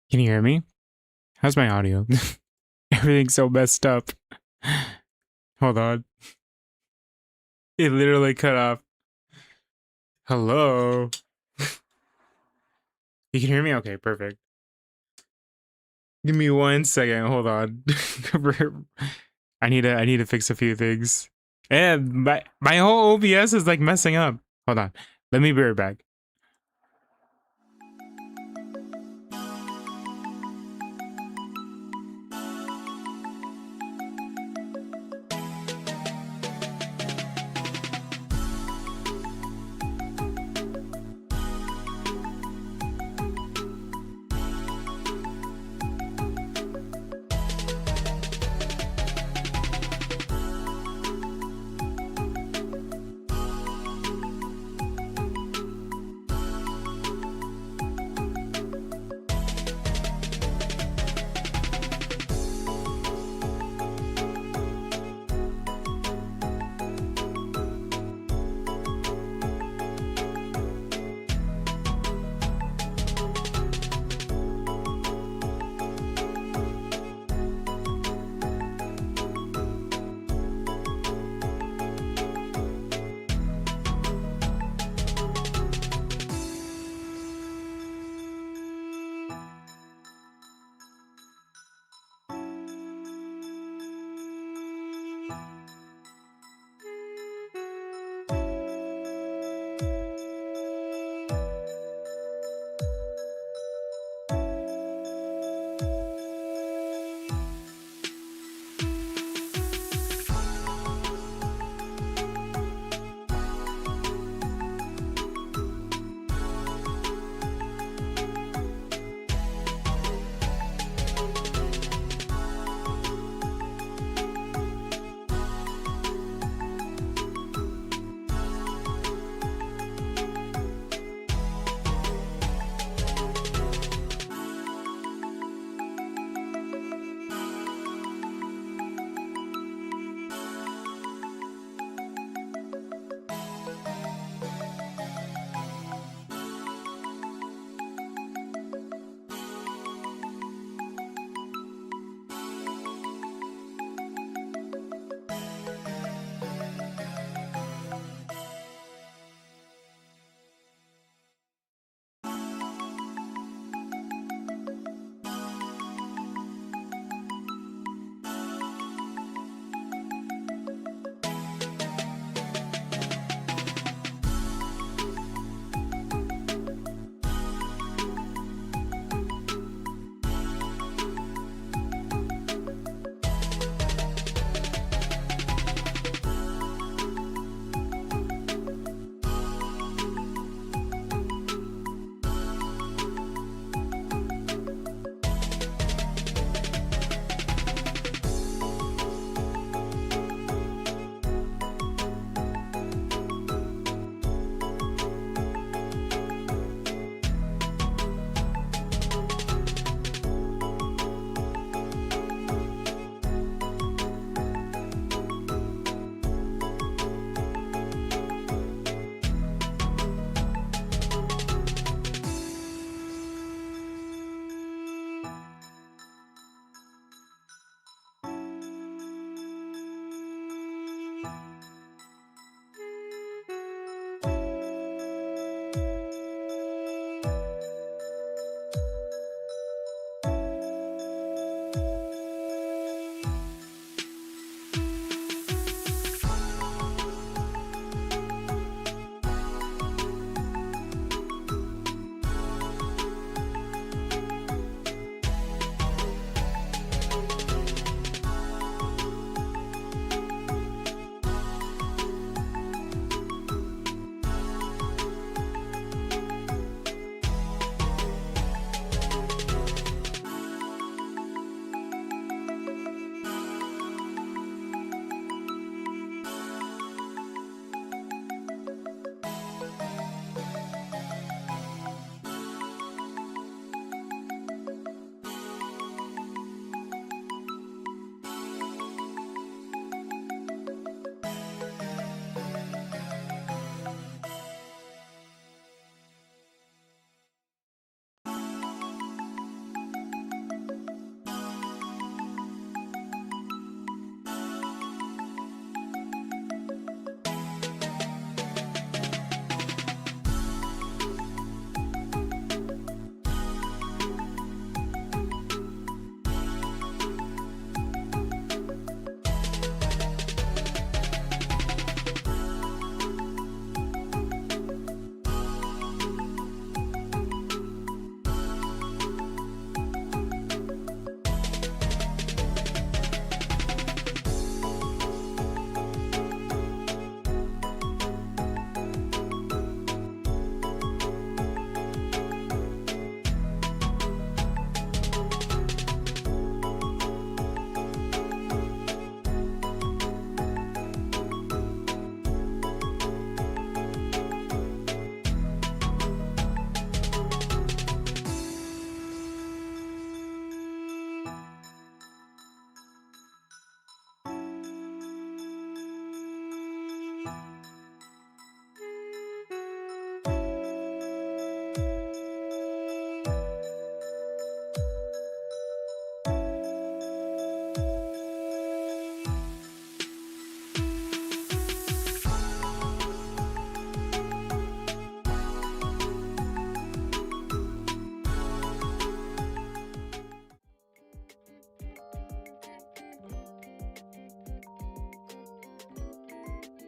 Can you hear me? How's my audio? Everything's so messed up. Hold on. It literally cut off. Hello? You can hear me? Okay, perfect. Give me 1 second. Hold on. I need to fix a few things. And my whole OBS is like messing up. Hold on. Let me be right back.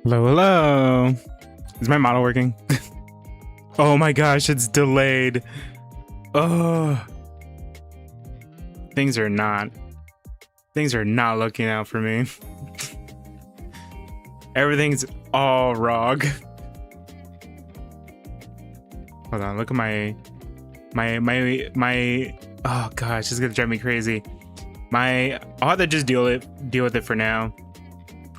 Hello, hello. Is my model working? Oh my gosh, it's delayed. Oh. Things are not looking out for me. Everything's all wrong. Hold on, look at my oh gosh, this is gonna drive me crazy. I'll have to just deal with it for now.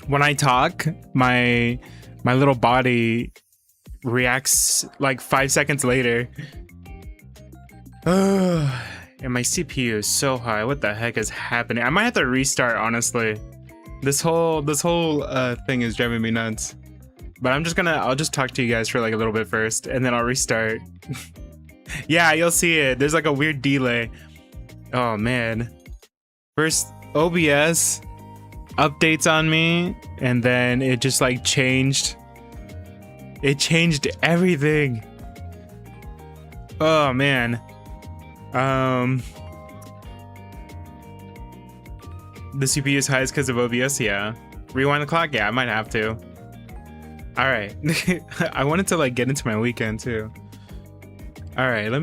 When I talk, my little body reacts like 5 seconds later. And my CPU is so high. What the heck is happening? I might have to restart, honestly. This whole thing is driving me nuts. But I'll just talk to you guys for like a little bit first, and then I'll restart. Yeah, you'll see it. There's like a weird delay. Oh man. First, OBS updates on me, and then it just like changed. It changed everything. Oh man. The CPU is highest because of OBS, yeah. Rewind the clock, yeah, I might have to. All right. I wanted to like get into my weekend too. All right, I'm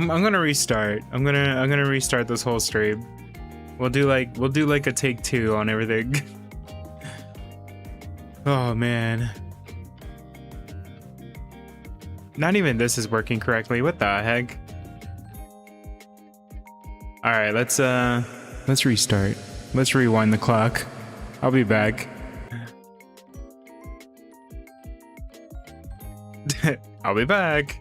gonna restart. I'm gonna restart this whole stream. We'll do like a take 2 on everything. Oh man. Not even this is working correctly. What the heck? All right, let's restart. Let's rewind the clock. I'll be back. I'll be back.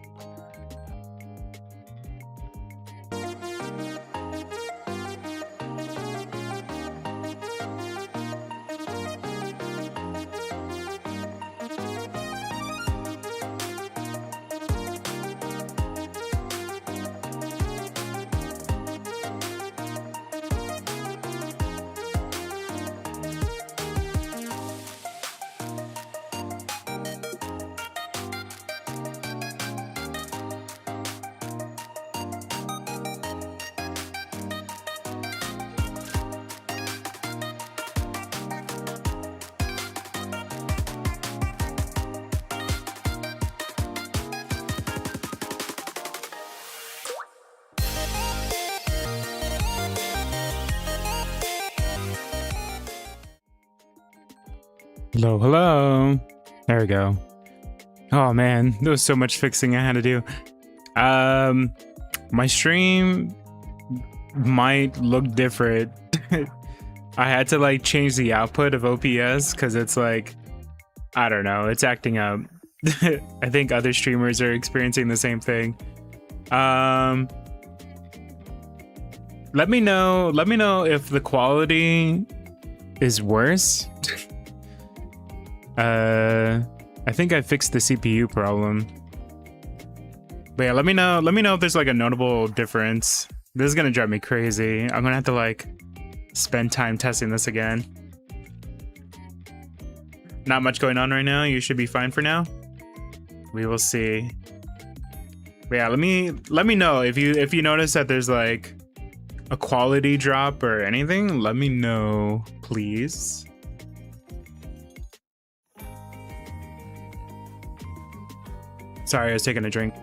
Hello, hello. There we go. Oh man, there was so much fixing I had to do. My stream might look different. I had to like change the output of OBS because it's like, I don't know, it's acting up. I think other streamers are experiencing the same thing. Let me know if the quality is worse. I think I fixed the CPU problem. But yeah, let me know if there's like a notable difference. This is gonna drive me crazy. I'm gonna have to like spend time testing this again. Not much going on right now. You should be fine for now. We will see. But yeah, let me know if you notice that there's like a quality drop or anything. Let me know, please. Sorry, I was taking a drink.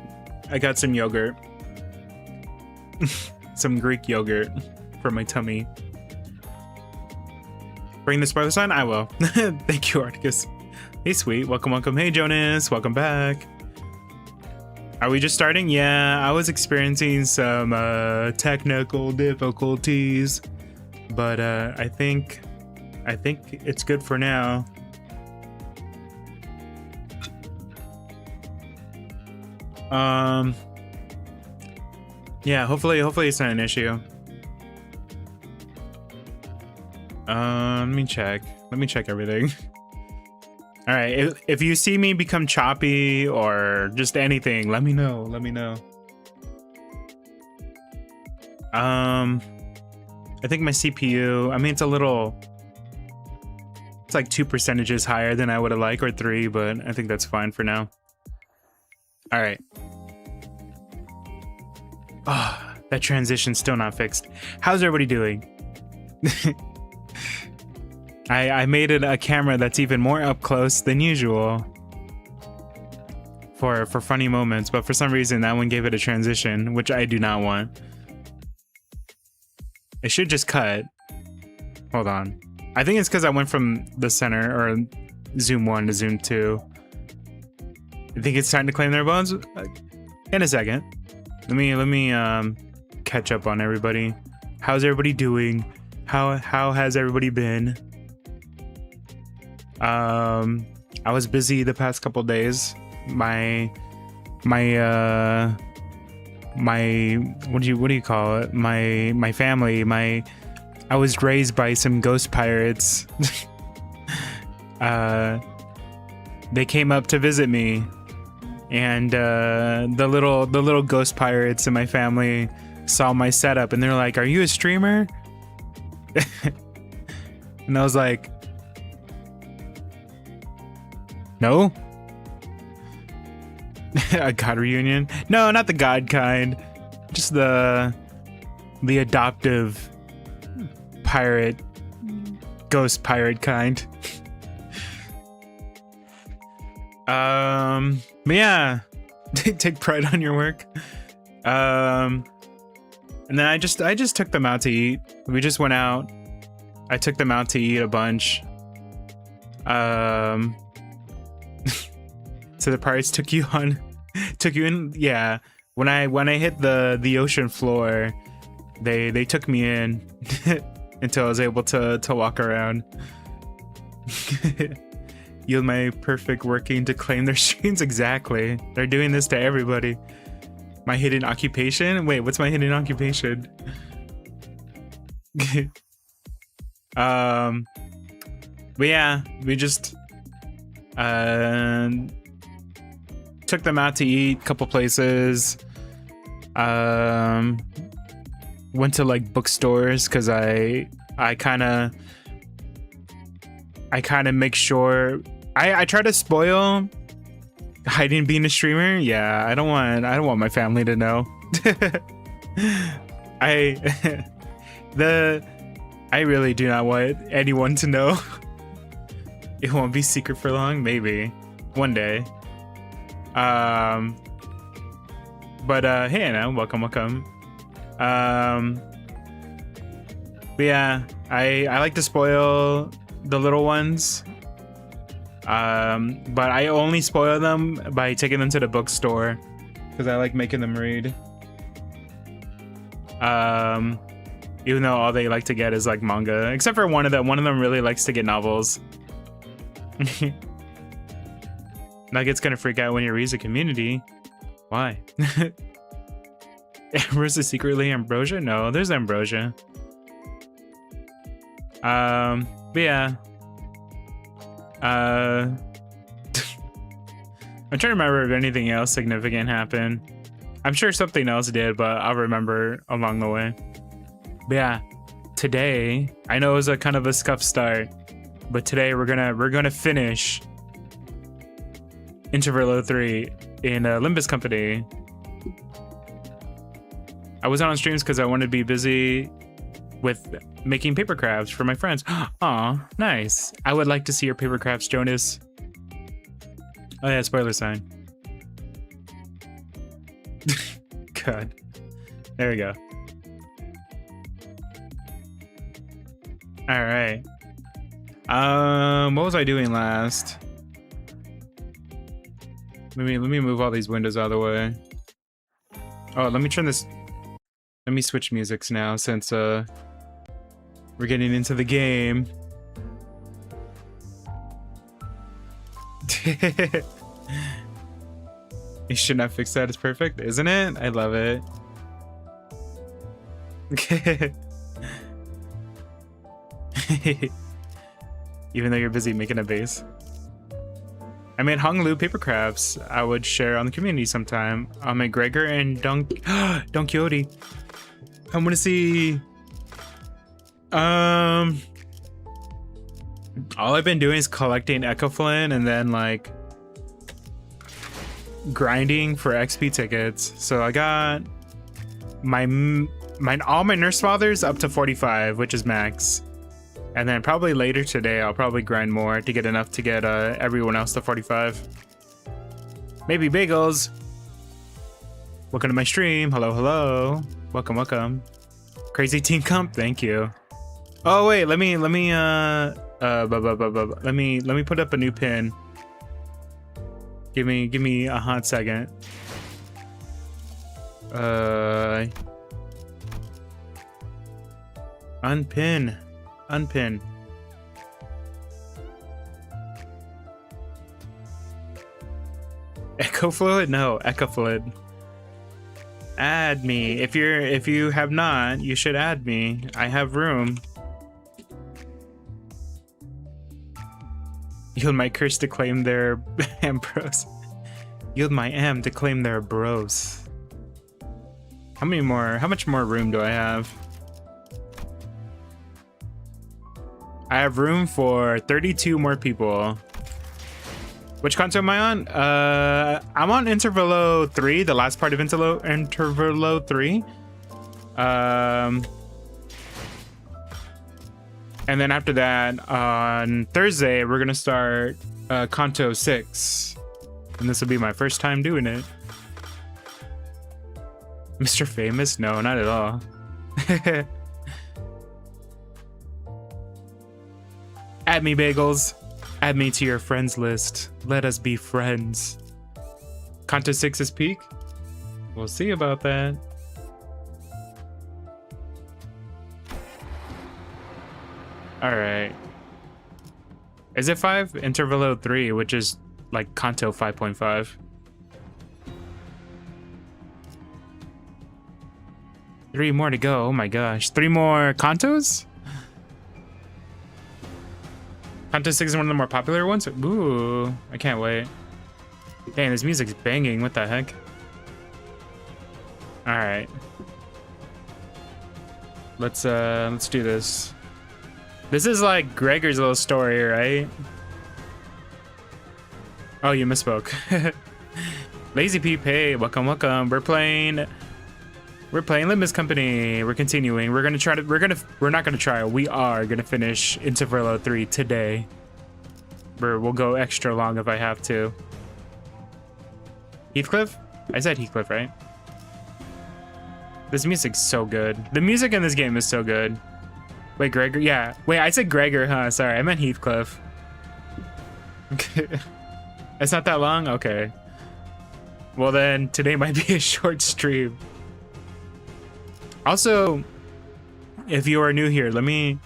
I got some yogurt. Some Greek yogurt for my tummy. Bring the spoiler sign? I will. Thank you, Articus. Hey, sweet. Welcome, welcome. Hey, Jonas. Welcome back. Are we just starting? Yeah, I was experiencing some technical difficulties, but I think it's good for now. Yeah, hopefully it's not an issue. Let me check everything. All right, if you see me become choppy or just anything, let me know. I think my CPU, I mean, it's like 2% higher than I would have liked, or 3, but I think that's fine for now. All right. Oh, that transition's still not fixed. How's everybody doing? I made it a camera that's even more up close than usual for funny moments, but for some reason that one gave it a transition, which I do not want. It should just cut. Hold on. I think it's because I went from the center or zoom 1 to zoom 2. I think it's time to claim their bones in a second. Let me catch up on everybody. How's everybody doing? How has everybody been? I was busy the past couple days. My what do you call it? My family, I was raised by some ghost pirates. They came up to visit me, and the little ghost pirates in my family saw my setup, and they're like, "Are you a streamer?" And I was like, "No." A god reunion? No, not the god kind. Just the adoptive pirate, ghost pirate kind. But yeah, take pride on your work. And then I just took them out to eat. We just went out. I took them out to eat a bunch. So the pirates took you in. Yeah. When I hit the ocean floor, they took me in until I was able to walk around. Yield my perfect working to claim their streams. Exactly. They're doing this to everybody. My hidden occupation? Wait, what's my hidden occupation? But yeah, we just took them out to eat a couple places. Went to like bookstores because I kind of make sure I try to spoil hiding being a streamer. Yeah, I don't want my family to know. I really do not want anyone to know. It won't be secret for long, maybe one day. But hey Anna, welcome. But yeah, I like to spoil the little ones. But I only spoil them by taking them to the bookstore because I like making them read. Even though all they like to get is like manga, except for one of them. One of them really likes to get novels. Nugget's gonna freak out when he reads the community. Why? Ambrose is secretly Ambrosia? No, there's Ambrosia. But yeah. I'm trying to remember if anything else significant happened. I'm sure something else did, but I'll remember along the way. But yeah, today, I know it was a kind of a scuff start, but today we're gonna finish Intervallo 3 in Limbus company. I wasn't on streams because I wanted to be busy with making paper crafts for my friends. Aw, nice. I would like to see your paper crafts, Jonas. Oh yeah, spoiler sign. God. There we go. All right. What was I doing last? Let me move all these windows out of the way. Oh, let me turn this. Let me switch musics now since we're getting into the game. You should not fix that. It's perfect, isn't it? I love it. Even though you're busy making a base. I made Honglu paper crafts I would share on the community sometime. I'll make Gregor and Don Quixote. I want to see. All I've been doing is collecting Echo Flint and then like grinding for XP tickets. So I got all my nurse fathers up to 45, which is max. And then probably later today, I'll probably grind more to get enough to get everyone else to 45. Maybe Bagels. Welcome to my stream. Hello, hello. Welcome, welcome. Crazy Team Comp, thank you. Oh wait, let me put up a new pin. Give me a hot second. Unpin. Echo Fluid? No, Echo Fluid. Add me. If you have not, you should add me. I have room. Yield my curse to claim their Ambrose. Yield my am to claim their bros. How much more room do I have? I have room for 32 more people. Which console am I on? I'm on Intervallo 3, the last part of Intervallo 3. And then after that, on Thursday, we're gonna start Kanto 6. And this will be my first time doing it. Mr. Famous? No, not at all. Add me, Bagels. Add me to your friends list. Let us be friends. Kanto 6 is peak? We'll see about that. Alright. Is it 5? Intervallo 3, which is like Kanto 5.5. 3 more to go. Oh my gosh. 3 more Kantos? Kanto 6 is one of the more popular ones? Ooh, I can't wait. Dang, this music's banging. What the heck? Alright. Let's do this. This is like Gregor's little story, right? Oh, you misspoke. Lazy Peep, hey, welcome, welcome. We're playing Limbus Company. We're continuing. We are gonna finish Intervallo 3 today. We'll go extra long if I have to. Heathcliff? I said Heathcliff, right? This music's so good. The music in this game is so good. Wait, Gregor? Yeah. Wait, I said Gregor, huh? Sorry, I meant Heathcliff. It's not that long? Okay. Well then, today might be a short stream. Also, if you are new here, let me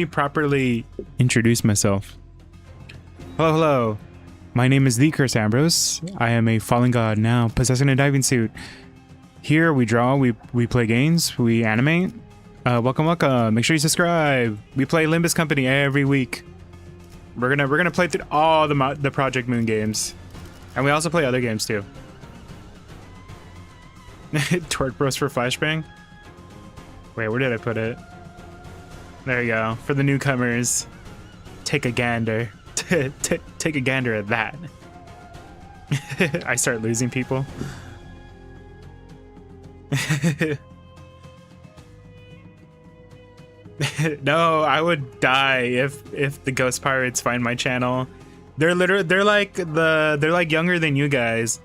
properly introduce myself. Hello, hello. My name is the CursedAmbroseClips. I am a fallen god now, possessing a diving suit. Here we draw, we play games, we animate. Welcome, welcome. Make sure you subscribe. We play Limbus Company every week. We're gonna play through all the Project Moon games, and we also play other games too. Twerkbrose for flashbang. Wait, where did I put it? There you go. For the newcomers, take a gander. Take a gander at that. I start losing people. No, I would die if the ghost pirates find my channel. They're like younger than you guys,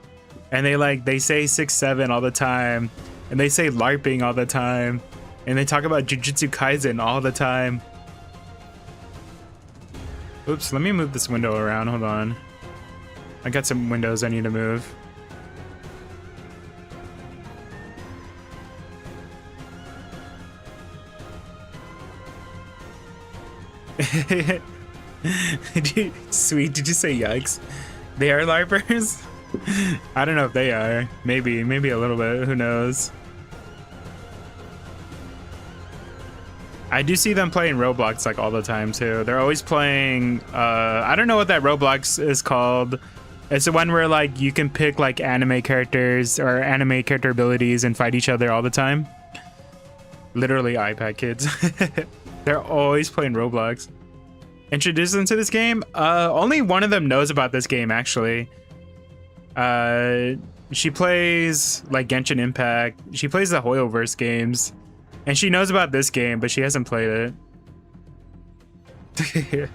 and they say 6'7" all the time, and they say LARPing all the time, and they talk about Jujutsu Kaisen all the time. Oops, let me move this window around. Hold on. I got some windows I need to move. Sweet, did you say yikes? They are LARPers? I don't know if they are. Maybe a little bit. Who knows? I do see them playing Roblox like all the time too. They're always playing. I don't know what that Roblox is called. It's the one where like you can pick like anime characters or anime character abilities and fight each other all the time. Literally iPad kids. They're always playing Roblox. Introduce them to this game? Only one of them knows about this game, actually. She plays, like, Genshin Impact. She plays the Hoyoverse games. And she knows about this game, but she hasn't played it.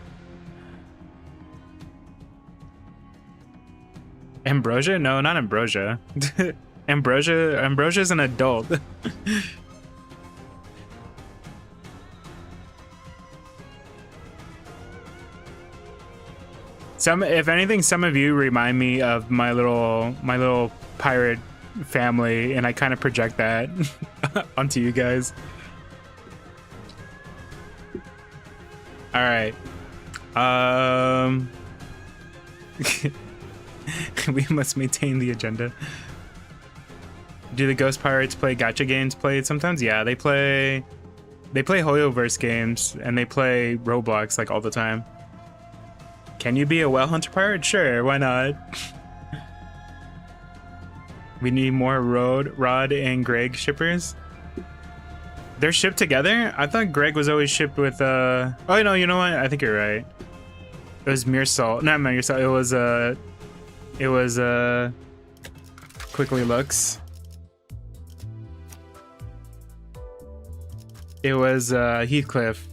Ambrosia? No, not Ambrosia. Ambrosia's an adult. If anything, some of you remind me of my little pirate family, and I kind of project that onto you guys. All right. We must maintain the agenda. Do the Ghost Pirates play gacha games played sometimes? Yeah, they play Hoyoverse games, and they play Roblox like all the time. Can you be a whale hunter pirate? Sure, why not? We need more Rod and Greg shippers. They're shipped together? I thought Greg was always shipped with oh no, you know what? I think you're right. It was Mearsalt. Not Mearsalt, it was Quickly Looks. It was Heathcliff.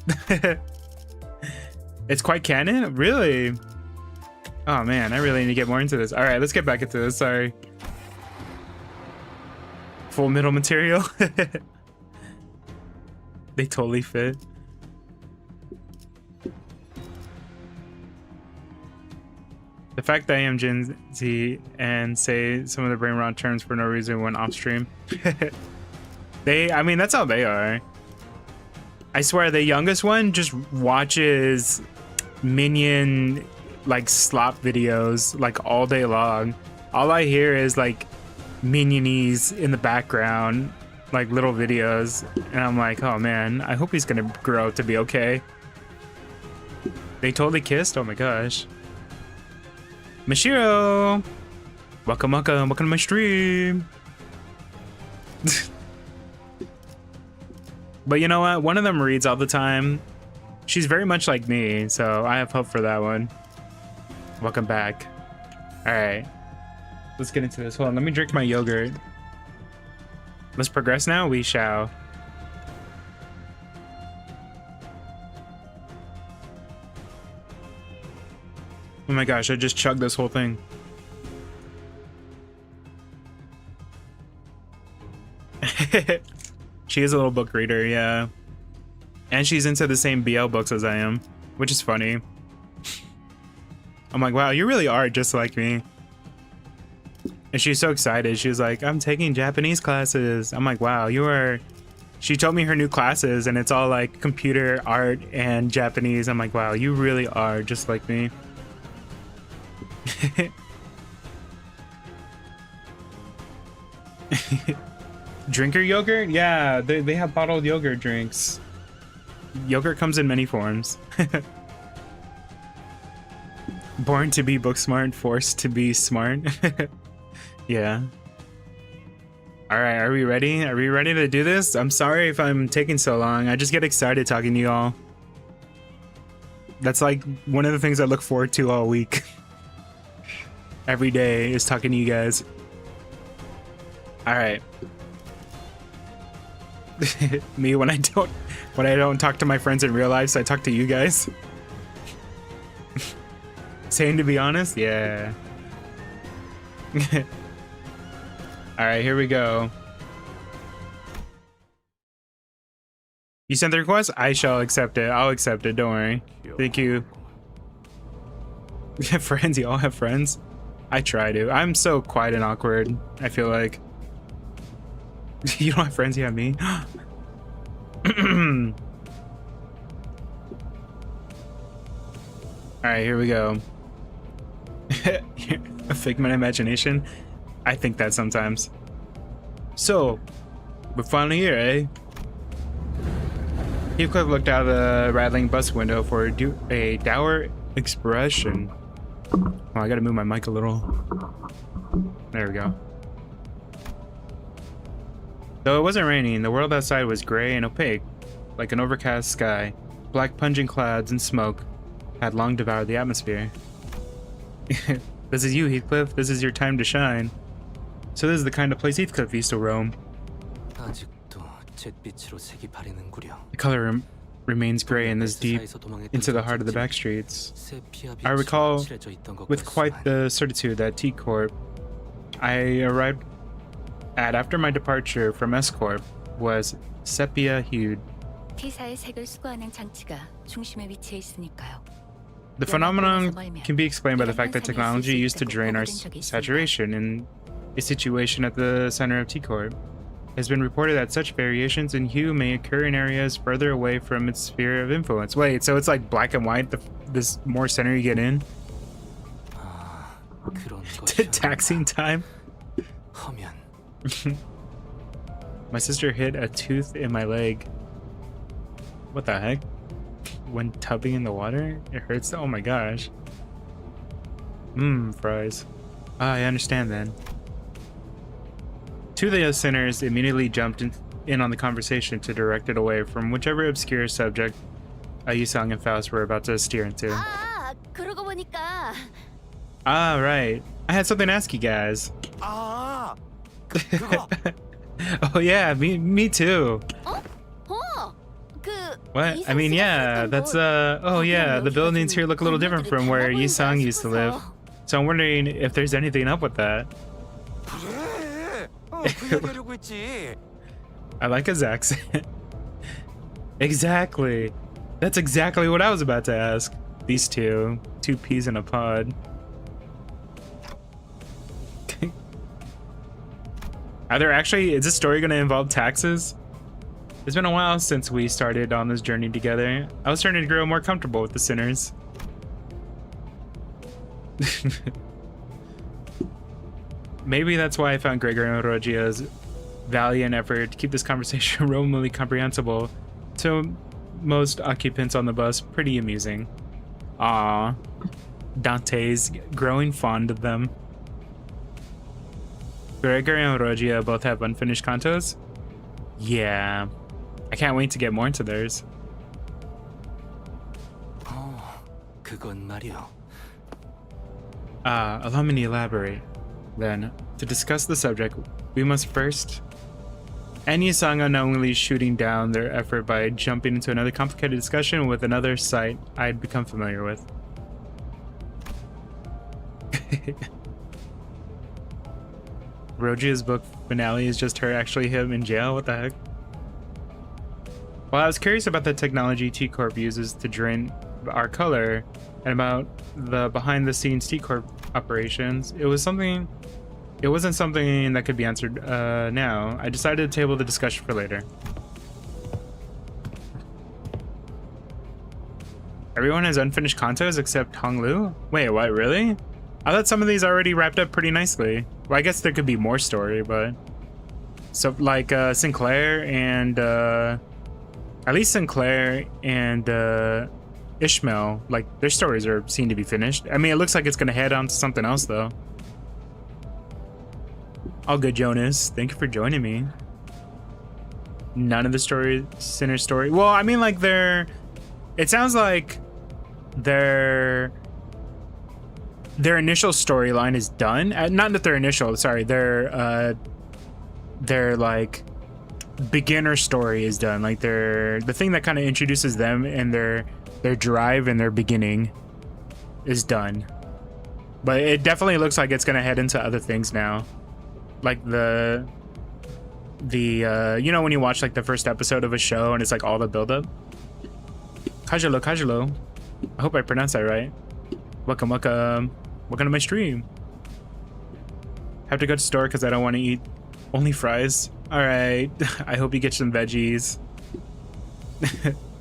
It's quite canon? Really? Oh man, I really need to get more into this. All right, let's get back into this. Sorry. Full Metal material. They totally fit. The fact that I am Gen Z and say some of the brain rot terms for no reason when off stream. I mean, that's how they are. I swear, the youngest one just watches Minion like slop videos like all day long. All I hear is like Minionese in the background, like little videos, and I'm like, oh man, I hope he's gonna grow up to be okay. They totally kissed? Oh my gosh. Mashiro! Welcome to my stream. But you know what? One of them reads all the time. She's very much like me, so I have hope for that one. Welcome back. All right. Let's get into this. Hold on, let me drink my yogurt. Let's progress now. We shall. Oh my gosh, I just chugged this whole thing. She is a little book reader, yeah. And she's into the same BL books as I am, which is funny. I'm like, wow, you really are just like me. And she's so excited. She was like, I'm taking Japanese classes. I'm like, wow, you are... She told me her new classes, and it's all like computer, art, and Japanese. I'm like, wow, you really are just like me. Drinker yogurt? Yeah, they have bottled yogurt drinks. Yogurt comes in many forms. Born to be book smart, forced to be smart. Yeah. Alright, are we ready? Are we ready to do this? I'm sorry if I'm taking so long. I just get excited talking to y'all. That's like one of the things I look forward to all week. Every day is talking to you guys. Alright. Me when I don't talk to my friends in real life, so I talk to you guys. Saying to be honest, yeah. All right, here we go. You sent the request? I shall accept it. I'll accept it. Don't worry. Thank you. We have friends. You all have friends. I try to. I'm so quiet and awkward. I feel like. You don't have friends. You have me. All right, here we go. A figment of imagination. I think that sometimes. So, we're finally here, eh? Heathcliff looked out of the rattling bus window for a dour expression. Oh, I gotta move my mic a little. There we go. Though it wasn't raining, the world outside was gray and opaque, like an overcast sky. Black pungent clouds and smoke had long devoured the atmosphere. This is you, Heathcliff. This is your time to shine. So this is the kind of place Heathcliff used to roam. The color remains gray in this deep into the heart of the backstreets. I recall with quite the certitude that T Corp I arrived at after my departure from S Corp was sepia hued. The phenomenon can be explained by the fact that technology used to drain our saturation in a situation at the center of T Corp. It has been reported that such variations in hue may occur in areas further away from its sphere of influence. Wait, so it's like black and white, this more center you get in? Taxing time? My sister hit a tooth in my leg. What the heck? When tubbing in the water? It hurts? Oh my gosh. Fries. I understand then. Two of the sinners immediately jumped in on the conversation to direct it away from whichever obscure subject Yusang and Faust were about to steer into. Ah, right. I had something to ask you guys. Oh yeah, me too. What? I mean, yeah, that's oh yeah, the buildings here look a little different from where Yusang used to live. So I'm wondering if there's anything up with that. I like his accent. Exactly. That's exactly what I was about to ask. These two peas in a pod. Is this story gonna involve taxes? It's been a while since we started on this journey together. I was starting to grow more comfortable with the sinners. Maybe that's why I found Gregor and Rogia's valiant effort to keep this conversation remotely comprehensible to most occupants on the bus pretty amusing. Ah, Dante's growing fond of them. Gregor and Rogia both have unfinished cantos? Yeah. I can't wait to get more into theirs. Allow me to elaborate. Then, to discuss the subject, we must first... And Yusang unknowingly shooting down their effort by jumping into another complicated discussion with another site I'd become familiar with. Rogia's book finale is just her actually him in jail? What the heck? Well, I was curious about the technology T Corp uses to drain our color and about the behind-the-scenes T Corp operations. It wasn't something that could be answered now. I decided to table the discussion for later. Everyone has unfinished cantos except Honglu? Wait, what, really? I thought some of these already wrapped up pretty nicely. Well, I guess there could be more story, but... So, like, Sinclair and, at least Sinclair and, Ishmael, like, their stories seem to be finished. I mean, it looks like it's gonna head on to something else, though. All good, Jonas. Thank you for joining me. None of the Sinner story. Well, I mean, like, it sounds like their initial storyline is done. Not that their initial, sorry, their like beginner story is done. Like the thing that kind of introduces them and their drive and their beginning is done. But it definitely looks like it's gonna head into other things now. Like the you know when you watch like the first episode of a show and it's like all the buildup. Kajalo. I hope I pronounced that right. Welcome to my stream. Have to go to the store because I don't want to eat only fries. All right. I hope you get some veggies.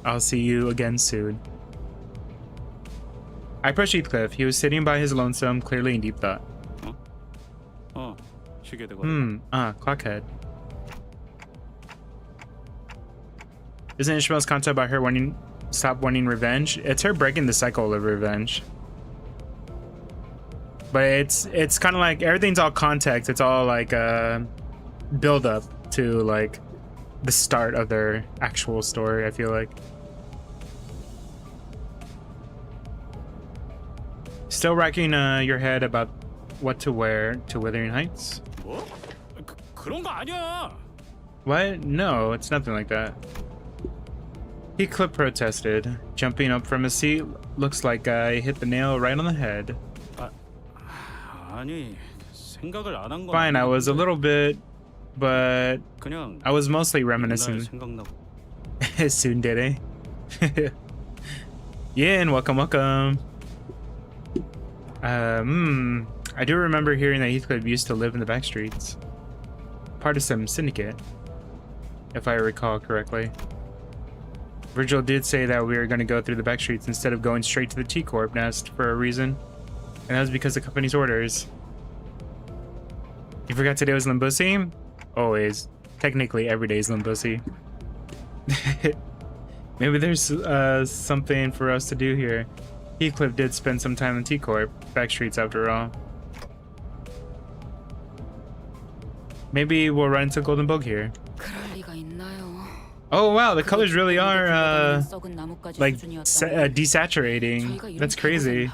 I'll see you again soon. I approached Heathcliff. He was sitting by his lonesome, clearly in deep thought. Clockhead. Isn't Ishmael's concept about her stop wanting revenge? It's her breaking the cycle of revenge. But it's kind of like everything's all context. It's all like build up to like the start of their actual story, I feel like. Still racking your head about what to wear to Wuthering Heights? What? No, it's nothing like that. Heathcliff protested, jumping up from his seat. Looks like I hit the nail right on the head. Fine, I was a little bit, but I was mostly reminiscing. Tsundere. Yeah, and welcome. I do remember hearing that Heathcliff used to live in the back streets. Part of some syndicate, if I recall correctly. Virgil did say that we were going to go through the back streets instead of going straight to the T-Corp nest for a reason. And that was because of the company's orders. You forgot today was Limbusy? Always. Technically, every day is Limbusy. Maybe there's something for us to do here. Heathcliff did spend some time in T-Corp, back streets after all. Maybe we'll run into Golden Bug here. Oh wow, the colors really are like desaturating. That's crazy.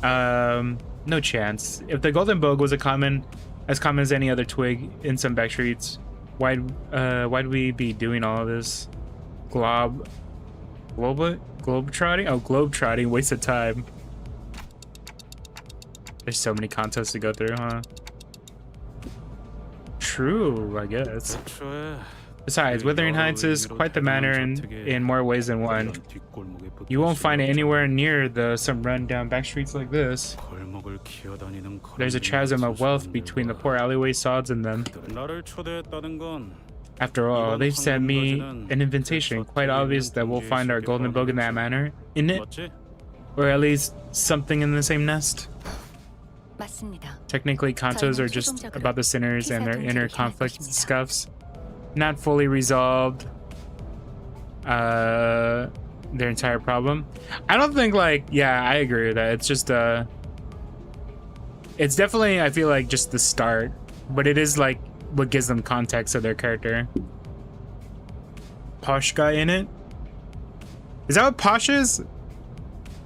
No chance. If the Golden Bug was as common as any other twig in some back streets, why'd we be doing all of this? Globetrotting? Oh, globetrotting, waste of time. There's so many contests to go through, huh? True, I guess. Besides, Wuthering Heights is quite the manor in more ways than one. You won't find it anywhere near some run-down back streets like this. There's a chasm of wealth between the poor alleyway sods and them. After all, they've sent me an invitation. Quite obvious that we'll find our Golden Bug in that manor, isn't it? Or at least something in the same nest. Technically, Kantos are just about the sinners and their inner conflict scuffs. Not fully resolved their entire problem. I don't think, like, yeah, I agree with that. It's just it's definitely, I feel like, just the start, but it is like what gives them context of their character. Posh guy in it? Is that what Posh is?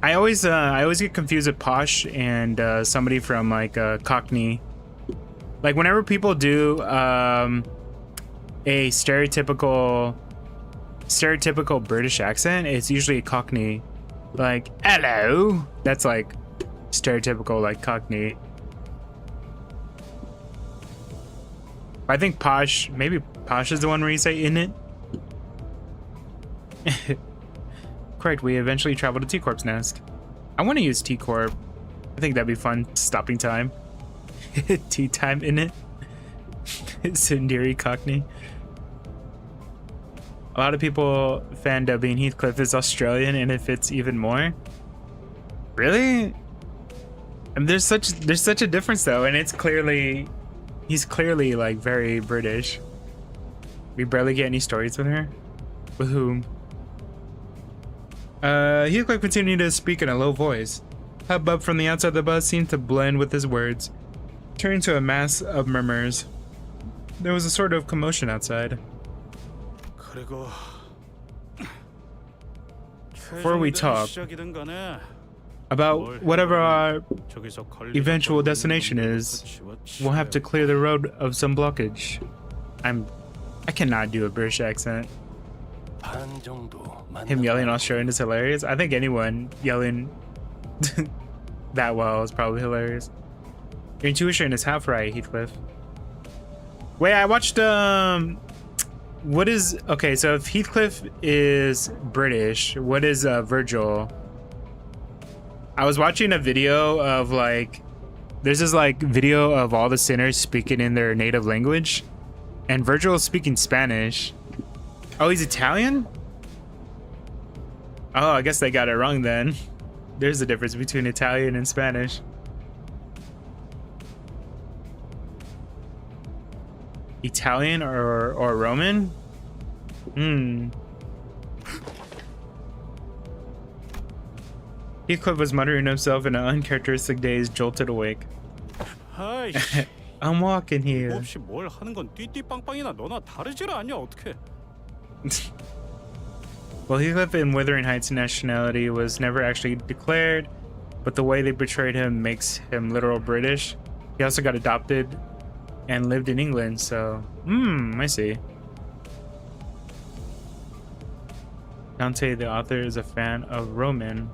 I always get confused with Posh and somebody from like Cockney. Like whenever people do a stereotypical British accent, it's usually a Cockney. Like, hello. That's like stereotypical like Cockney. I think Posh, maybe Posh is the one where you say in it. Correct, we eventually traveled to T-Corp's nest. I want to use T-Corp. I think that'd be fun. Stopping time. Tea time in it. Tsundere Cockney. A lot of people fan dubbing Heathcliff is Australian, and it fits even more. Really? And there's such a difference though, and he's clearly like very British. We barely get any stories with her. With whom? Heathcliff continued to speak in a low voice. Hubbub from the outside of the bus seemed to blend with his words, turning to a mass of murmurs. There was a sort of commotion outside. Before we talk about whatever our eventual destination is, we'll have to clear the road of some blockage. I cannot do a British accent. Him yelling Australian is hilarious. I think anyone yelling that well is probably hilarious. Your intuition is half right, Heathcliff. Wait, I watched what is, okay, so if Heathcliff is British, what is Virgil? I was watching a video of like, there's this like video of all the sinners speaking in their native language, and Virgil is speaking Spanish. Oh, he's Italian? Oh, I guess they got it wrong then. There's a difference between Italian and Spanish. Italian or Roman? Heathcliff was muttering to himself in an uncharacteristic daze, jolted awake. I'm walking here. Well, Heathcliff in Wuthering Heights' nationality was never actually declared, but the way they portrayed him makes him literal British. He also got adopted and lived in England, so I see. Dante, the author, is a fan of Roman.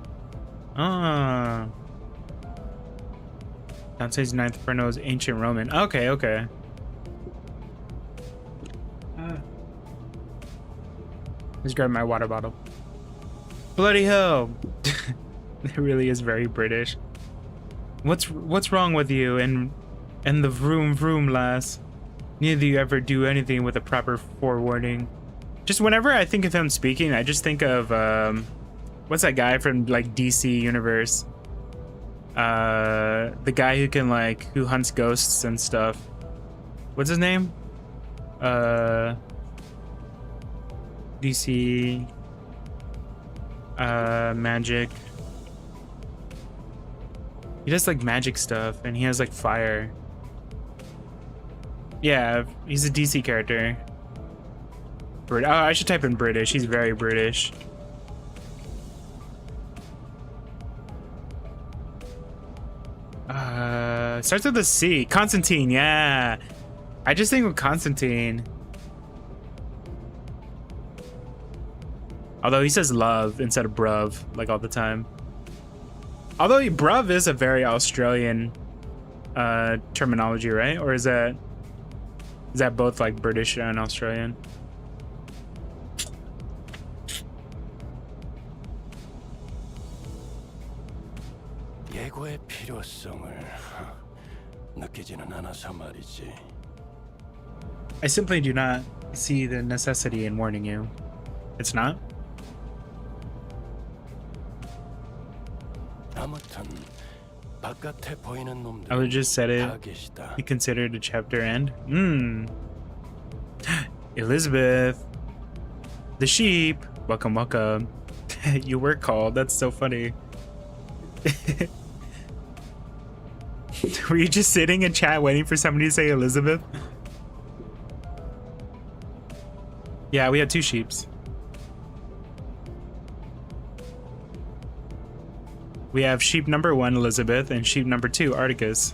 Ah. Dante's Ninth Inferno is ancient Roman. Okay, okay. Let's grab my water bottle. Bloody hell! It really is very British. What's wrong with you and the vroom vroom lass? Neither of you ever do anything with a proper forewarning. Just whenever I think of him speaking, I just think of what's that guy from like DC universe? The guy who can who hunts ghosts and stuff. What's his name? DC magic. He does like magic stuff and he has like fire. Yeah, he's a DC character. Oh, I should type in British. He's very British. Starts with a C. Constantine, yeah. I just think of Constantine. Although he says love instead of bruv, like all the time. Although bruv is a very Australian terminology, right? Or is that both like British and Australian? I simply do not see the necessity in warning you. It's not? I would just said it. You considered a chapter end? Elizabeth. The sheep. Welcome, welcome. You were called. That's so funny. Were you just sitting in chat waiting for somebody to say Elizabeth? Yeah, we had 2 sheeps. We have sheep number 1, Elizabeth, and sheep number 2, Articus.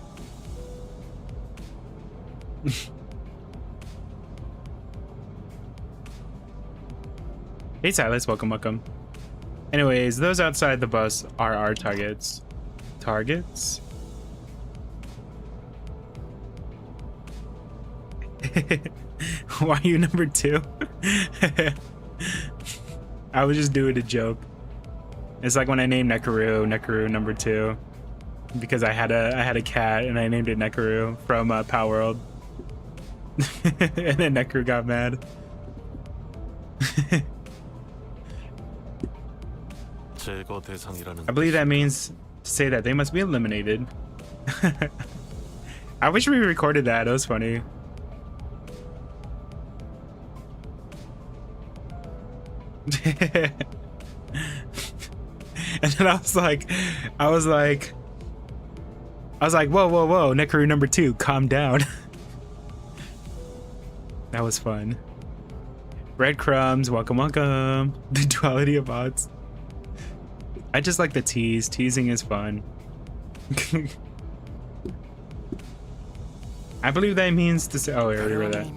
Hey Silas, welcome, welcome. Anyways, those outside the bus are our targets. Targets? Why are you number 2? I was just doing a joke. It's like when I named Nekoruu number 2, because I had a cat and I named it Nekoruu from Power World, and then Nekoruu got mad. I believe that means to say that they must be eliminated. I wish we recorded that. It was funny. And then I was like, whoa, Nekoruu number 2, calm down. That was fun. Breadcrumbs, welcome, welcome. The duality of odds. I just like the tease. Teasing is fun. I believe that means to say. Oh, I already read that.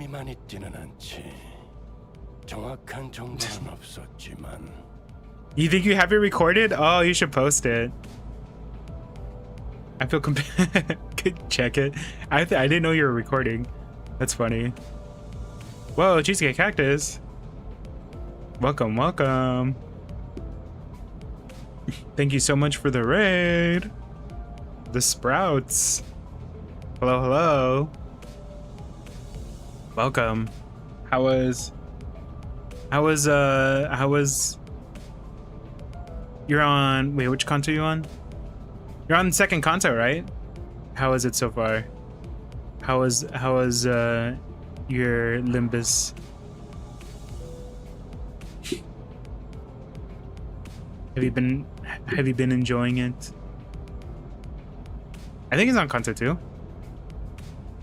You think you have it recorded? Oh, you should post it. I feel check it. I didn't know you were recording. That's funny. Whoa, cheesecake cactus. Welcome, welcome. Thank you so much for the raid. The sprouts. Hello, hello. Welcome. How was you're on, wait, which content are you on? You're on the second content, right? How is it so far? How is your Limbus? Have you been enjoying it? I think it's on content too.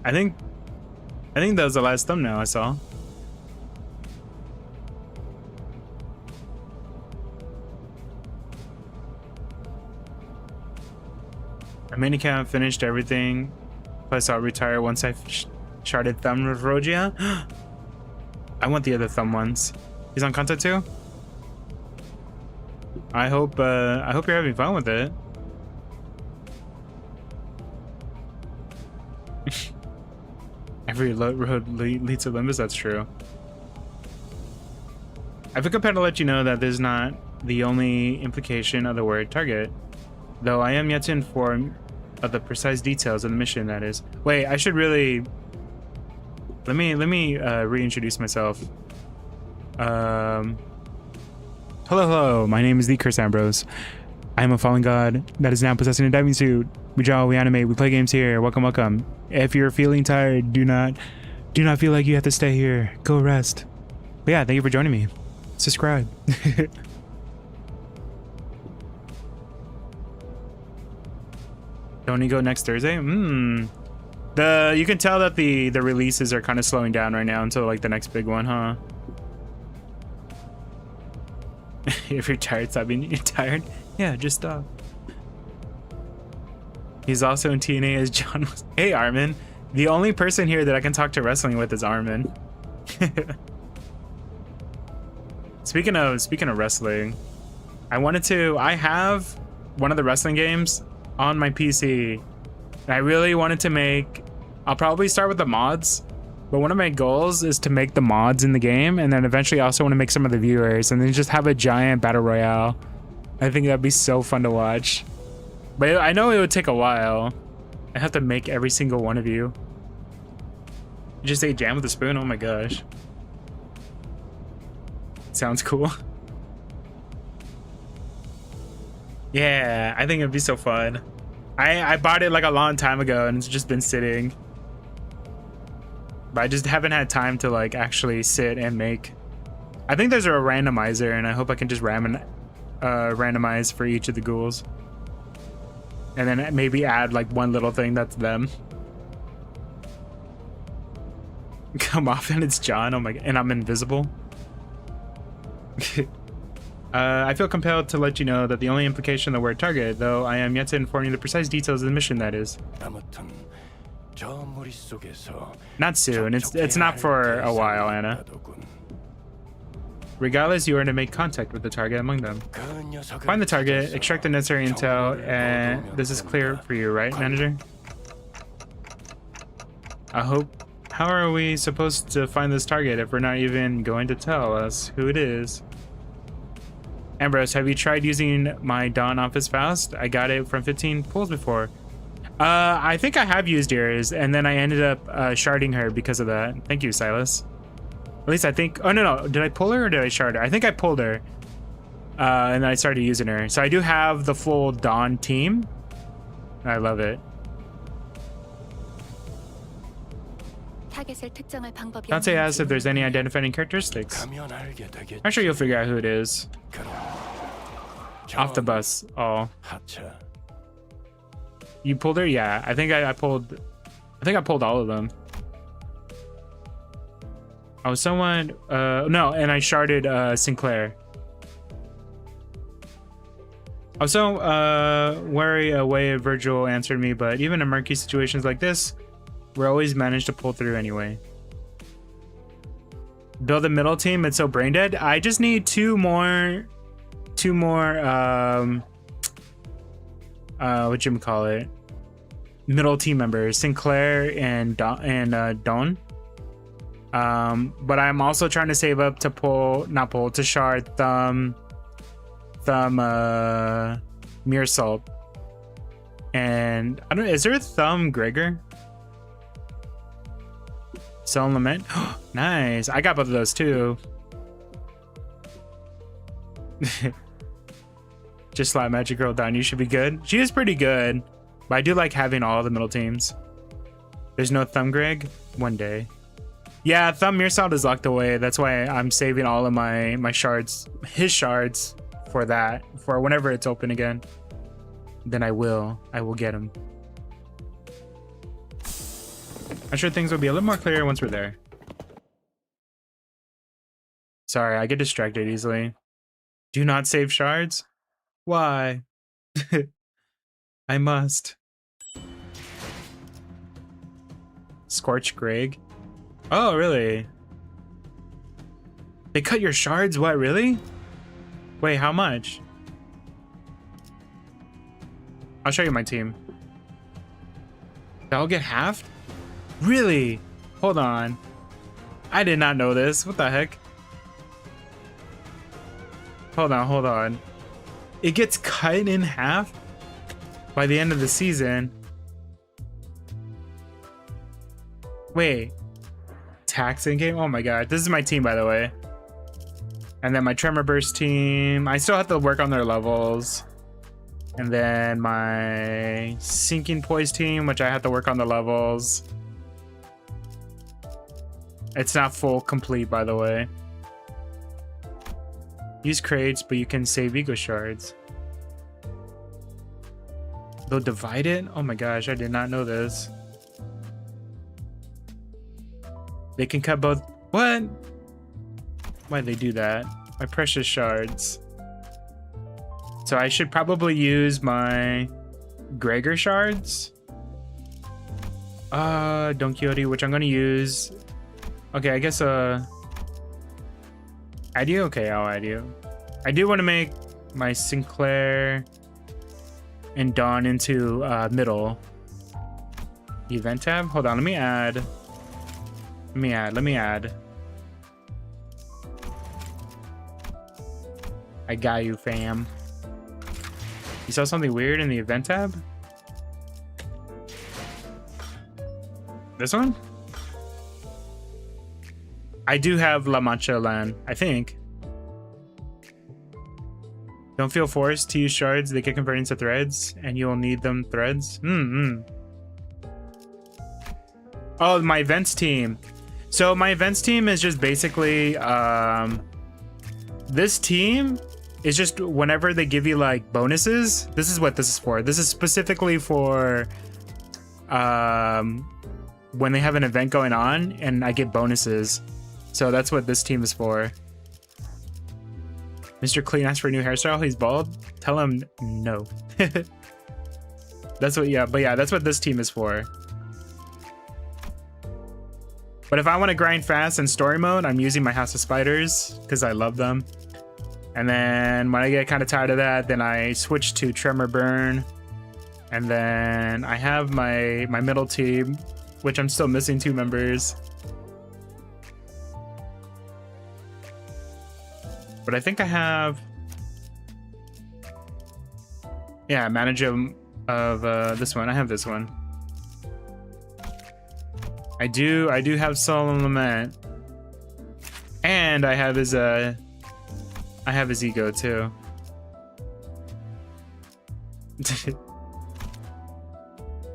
I think that was the last thumbnail I saw. I minicamp finished everything. Plus I'll retire once I Sharded thumb Rogia. I want the other thumb ones. He's on content too? I hope you're having fun with it. Every road leads to Limbus, that's true. I feel compelled to let you know that this is not the only implication of the word target, though I am yet to inform of the precise details of the mission, that is. Wait, I should really... Let me reintroduce myself. Hello, my name is the CursedAmbrose. I am a fallen god that is now possessing a diving suit. We draw, we animate, we play games here. Welcome. If you're feeling tired, do not feel like you have to stay here. Go rest. But yeah, thank you for joining me. Subscribe. Don't you go next Thursday? You can tell that the releases are kind of slowing down right now until like the next big one, huh? If you're tired, stop being tired. Yeah, just stop. He's also in TNA as John. Hey, Armin. The only person here that I can talk to wrestling with is Armin. Speaking of wrestling, I have one of the wrestling games on my PC. And I really wanted to make, I'll probably start with the mods, but one of my goals is to make the mods in the game, and then eventually I also want to make some of the viewers, and then just have a giant battle royale. I think that'd be so fun to watch. But I know it would take a while. I have to make every single one of you. You just ate jam with a spoon? Oh my gosh. Sounds cool. Yeah, I think it'd be so fun. I bought it like a long time ago and it's just been sitting. But I just haven't had time to like actually sit and make. I think there's a randomizer and I hope I can just randomize for each of the ghouls. And then maybe add like one little thing that's them. Come off and it's John. Oh my god. And I'm invisible. I feel compelled to let you know that the only implication of the word target, though I am yet to inform you the precise details of the mission, that is. Not soon. It's not for a while, Anna. Regardless, you are to make contact with the target among them. Find the target, extract the necessary intel, and this is clear for you, right, manager? I hope. How are we supposed to find this target if we're not even going to tell us who it is? Ambrose, have you tried using my Dawn Office Fast? I got it from 15 pulls before. I think I have used yours, and then I ended up sharding her because of that. Thank you, Silas. At least I think... Oh, no. Did I pull her or did I shard her? I think I pulled her. And then I started using her. So I do have the full Dawn team. I love it. Dante asks if there's any identifying characteristics. I'm sure you'll figure out who it is. Off the bus. Oh. You pulled her? Yeah. I think I pulled all of them. Oh, someone... no, and I sharded Sinclair. I was so wary away Virgil answered me, but even in murky situations like this, we're always managed to pull through anyway. Build a middle team, it's so brain dead. I just need two more whatchamacallit, middle team members, Sinclair and Don. But I'm also trying to save up to shard Thumb Mearsalt. And I don't know, is there a Thumb Gregor? Sullen Lament. Nice. I got both of those too. Just slap Magic Girl down. You should be good. She is pretty good. But I do like having all the middle teams. There's no Thumb Greg? One day. Yeah, Thumb Mearsalt is locked away. That's why I'm saving all of my shards, his shards, for that. For whenever it's open again. Then I will get him. I'm sure things will be a little more clear once we're there. Sorry, I get distracted easily. Do not save shards? Why? I must. Scorch Greg. Oh, really? They cut your shards? What, really? Wait, how much? I'll show you my team. I'll get halved? Really? Hold on. I did not know this. What the heck? Hold on, hold on. It gets cut in half by the end of the season. Wait. Tax in game? Oh my god. This is my team, by the way. And then my Tremor Burst team. I still have to work on their levels. And then my Sinking Poise team, which I have to work on the levels. It's not full complete, by the way. Use crates, but you can save ego shards. They'll divide it? Oh my gosh, I did not know this. They can cut both. What? Why'd they do that? My precious shards. So I should probably use my Gregor shards. Don Quixote, which I'm gonna use. Okay, I guess I do? Okay, I'll add you. I do want to make my Sinclair and Dawn into middle. Event tab? Hold on, let me add. I got you, fam. You saw something weird in the event tab? This one? I do have La Mancha land, I think. Don't feel forced to use shards. They get converted into threads, and you'll need them threads. Oh, my events team. So my events team is just basically this team is just whenever they give you like bonuses. This is what this is for. This is specifically for when they have an event going on and I get bonuses. So that's what this team is for. Mr. Clean asked for a new hairstyle. He's bald. Tell him no. That's what, yeah, but yeah, that's what this team is for. But if I want to grind fast in story mode, I'm using my House of Spiders because I love them. And then when I get kind of tired of that, then I switch to Tremor Burn. And then I have my middle team, which I'm still missing 2 members. But I think I have, yeah, manager of this one. I have this one. I do have Solemn Lament, and I have his ego too.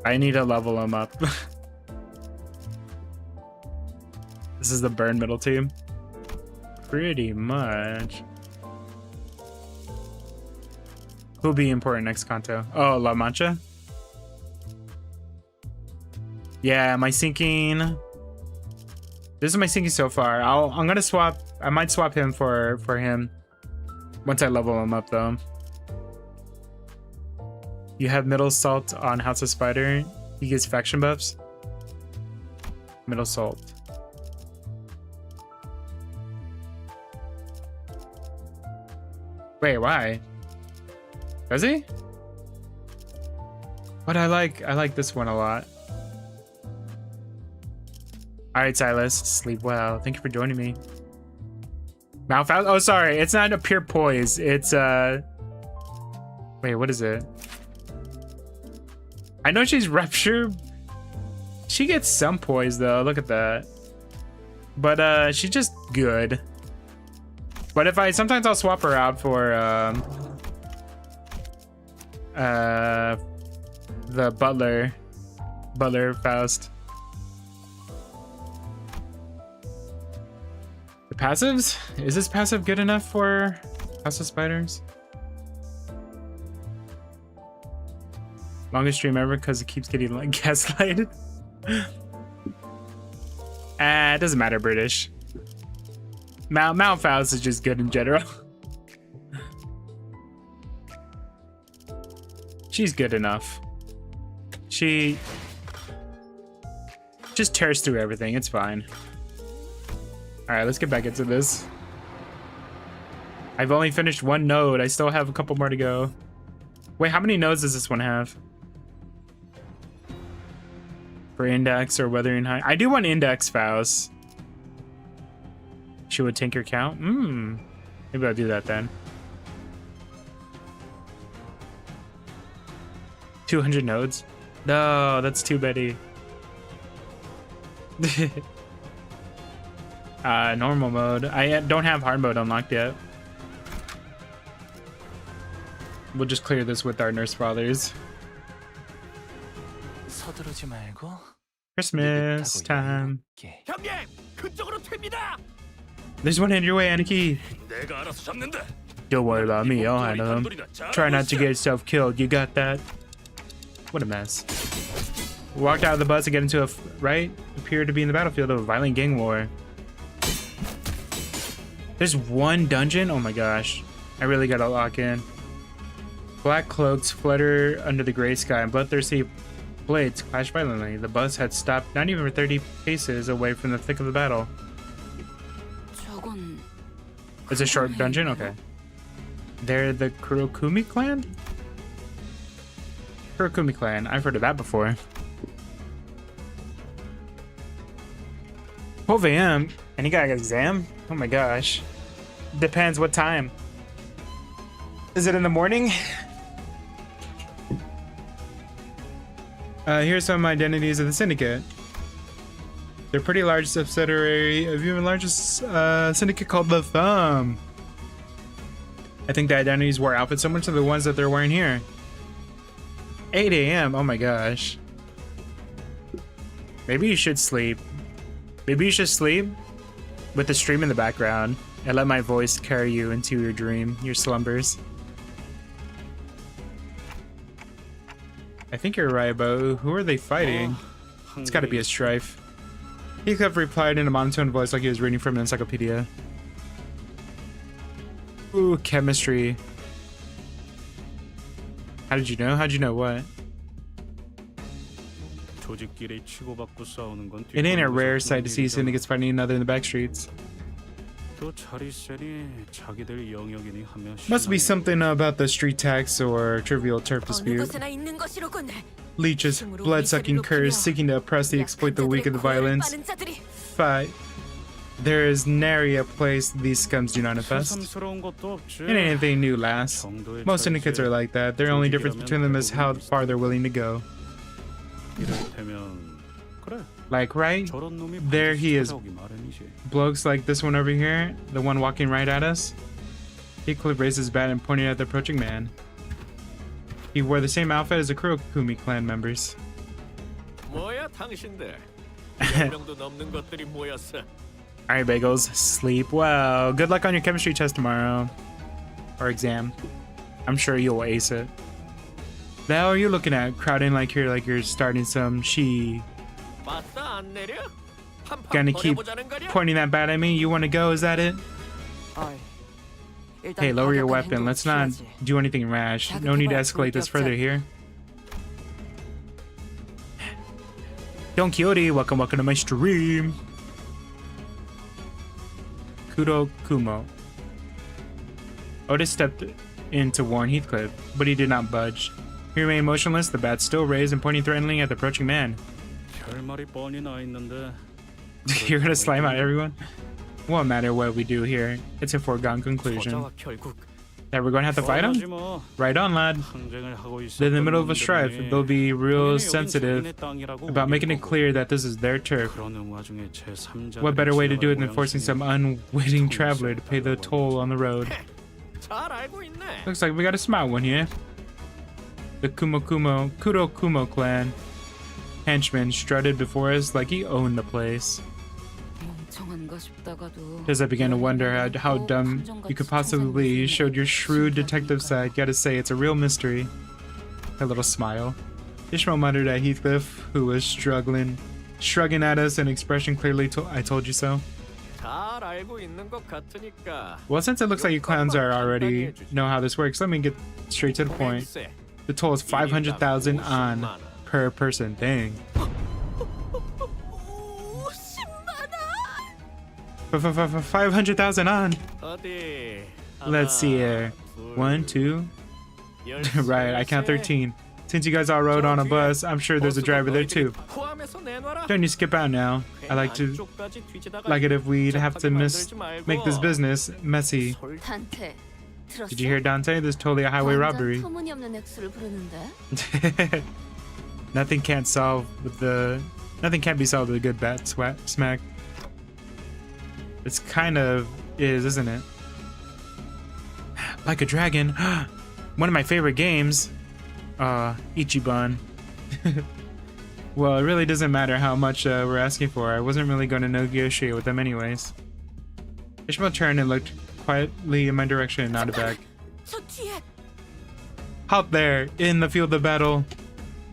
I need to level him up. This is the burn middle team. Pretty much. Who'll be important next Kanto? Oh, La Mancha? Yeah, my sinking. This is my sinking so far. I'm gonna swap. I might swap him for him once I level him up though. You have middle salt on House of Spider. He gets faction buffs. Middle salt. Wait, why? Does he? But I like this one a lot. All right, Silas, sleep well. Thank you for joining me. Mouth out. Oh, sorry, it's not a pure poise. It's wait, what is it? I know she's rupture. She gets some poise though. Look at that. But she's just good. But if sometimes I'll swap her out for the Butler Faust. The passives? Is this passive good enough for House of Spiders? Longest stream ever because it keeps getting like gaslighted. It doesn't matter, British. Mount Faust is just good in general. She's good enough. Just tears through everything. It's fine. All right, let's get back into this. I've only finished one node. I still have a couple more to go. Wait, how many nodes does this one have? For index or weathering height? I do want index Faust. She would tinker count? Maybe I'll do that then. 200 nodes? No, that's too many. Normal mode. I don't have hard mode unlocked yet. We'll just clear this with our nurse fathers. Christmas time. There's one in your way, Aniki. Don't worry about me, I'll handle him. Try not to get yourself killed, you got that? What a mess. Walked out of the bus to get into a right. Appeared to be in the battlefield of a violent gang war. There's one dungeon? Oh my gosh. I really gotta lock in. Black cloaks flutter under the gray sky and bloodthirsty blades clash violently. The bus had stopped not even 30 paces away from the thick of the battle. It's a short dungeon? Okay. They're the Kurokumi clan? Kurokumi clan. I've heard of that before. 12 a.m. And you got an exam? Oh my gosh. Depends what time. Is it in the morning? Here's some identities of the syndicate. They're a pretty large subsidiary of even largest syndicate called the Thumb. I think the identities wore outfits similar to the ones that they're wearing here. 8 a.m. Oh my gosh. Maybe you should sleep. Maybe you should sleep with the stream in the background and let my voice carry you into your dream, your slumbers. I think you're right, Bo. Who are they fighting? It's gotta be a strife. Heathcliff replied in a monotone voice like he was reading from an encyclopedia. Ooh, chemistry. How did you know? How'd you know what? It ain't a rare sight to see syndicates fighting another in the back streets. Must be something about the street tax or trivial turf dispute. Leeches, blood-sucking curs seeking to oppress the exploit the weak of the violence. Fight. There is nary a place these scums do not infest. It ain't anything new, lass. Most syndicates are like that. The only difference between them is how far they're willing to go. Like, right? There he is. Blokes like this one over here, the one walking right at us. Heathcliff raised his bat and pointed at the approaching man. He wore the same outfit as the Kurokumi clan members. Alright, bagels. Sleep well. Good luck on your chemistry test tomorrow. Or exam. I'm sure you'll ace it. The hell are you looking at? Crowding like you're starting some Gonna keep pointing that bat at me? You wanna go? Is that it? Hey, lower your weapon. Let's not do anything rash. No need to escalate this further here. Don Quixote, welcome to my stream. Kudo Kumo. Otis stepped in to warn Heathcliff, but he did not budge. He remained motionless, the bat still raised and pointing threateningly at the approaching man. You're gonna slime out everyone? Won't matter what we do here. It's a foregone conclusion. That we're gonna have to fight him? Right on, lad. They're in the middle of a strife. They'll be real sensitive about making it clear that this is their turf. What better way to do it than forcing some unwitting traveler to pay the toll on the road? Looks like we got a smart one here. The Kudo Kumo clan henchman strutted before us like he owned the place. As I began to wonder how dumb you could possibly be, you showed your shrewd detective side. Gotta say, it's a real mystery. A little smile. Ishmael muttered at Heathcliff, who was shrugging at us, an expression clearly I told you so. Well, since it looks like you clowns already know how this works, let me get straight to the point. The toll is 500,000 on per person. Dang. 500,000 on. Let's see here. 1, 2. Right, I count 13. Since you guys all rode on a bus, I'm sure there's a driver there too. Don't you skip out now. I like it if we'd have to make this business messy. Did you hear Dante? This is totally a highway robbery. Nothing can't be solved with a good bat smack. It's kind of is, isn't it? Like a dragon. One of my favorite games. Ichiban. Well, it really doesn't matter how much we're asking for. I wasn't really going to negotiate with them anyways. Ishmael turned and looked quietly in my direction and nodded back. Halt there, in the field of battle.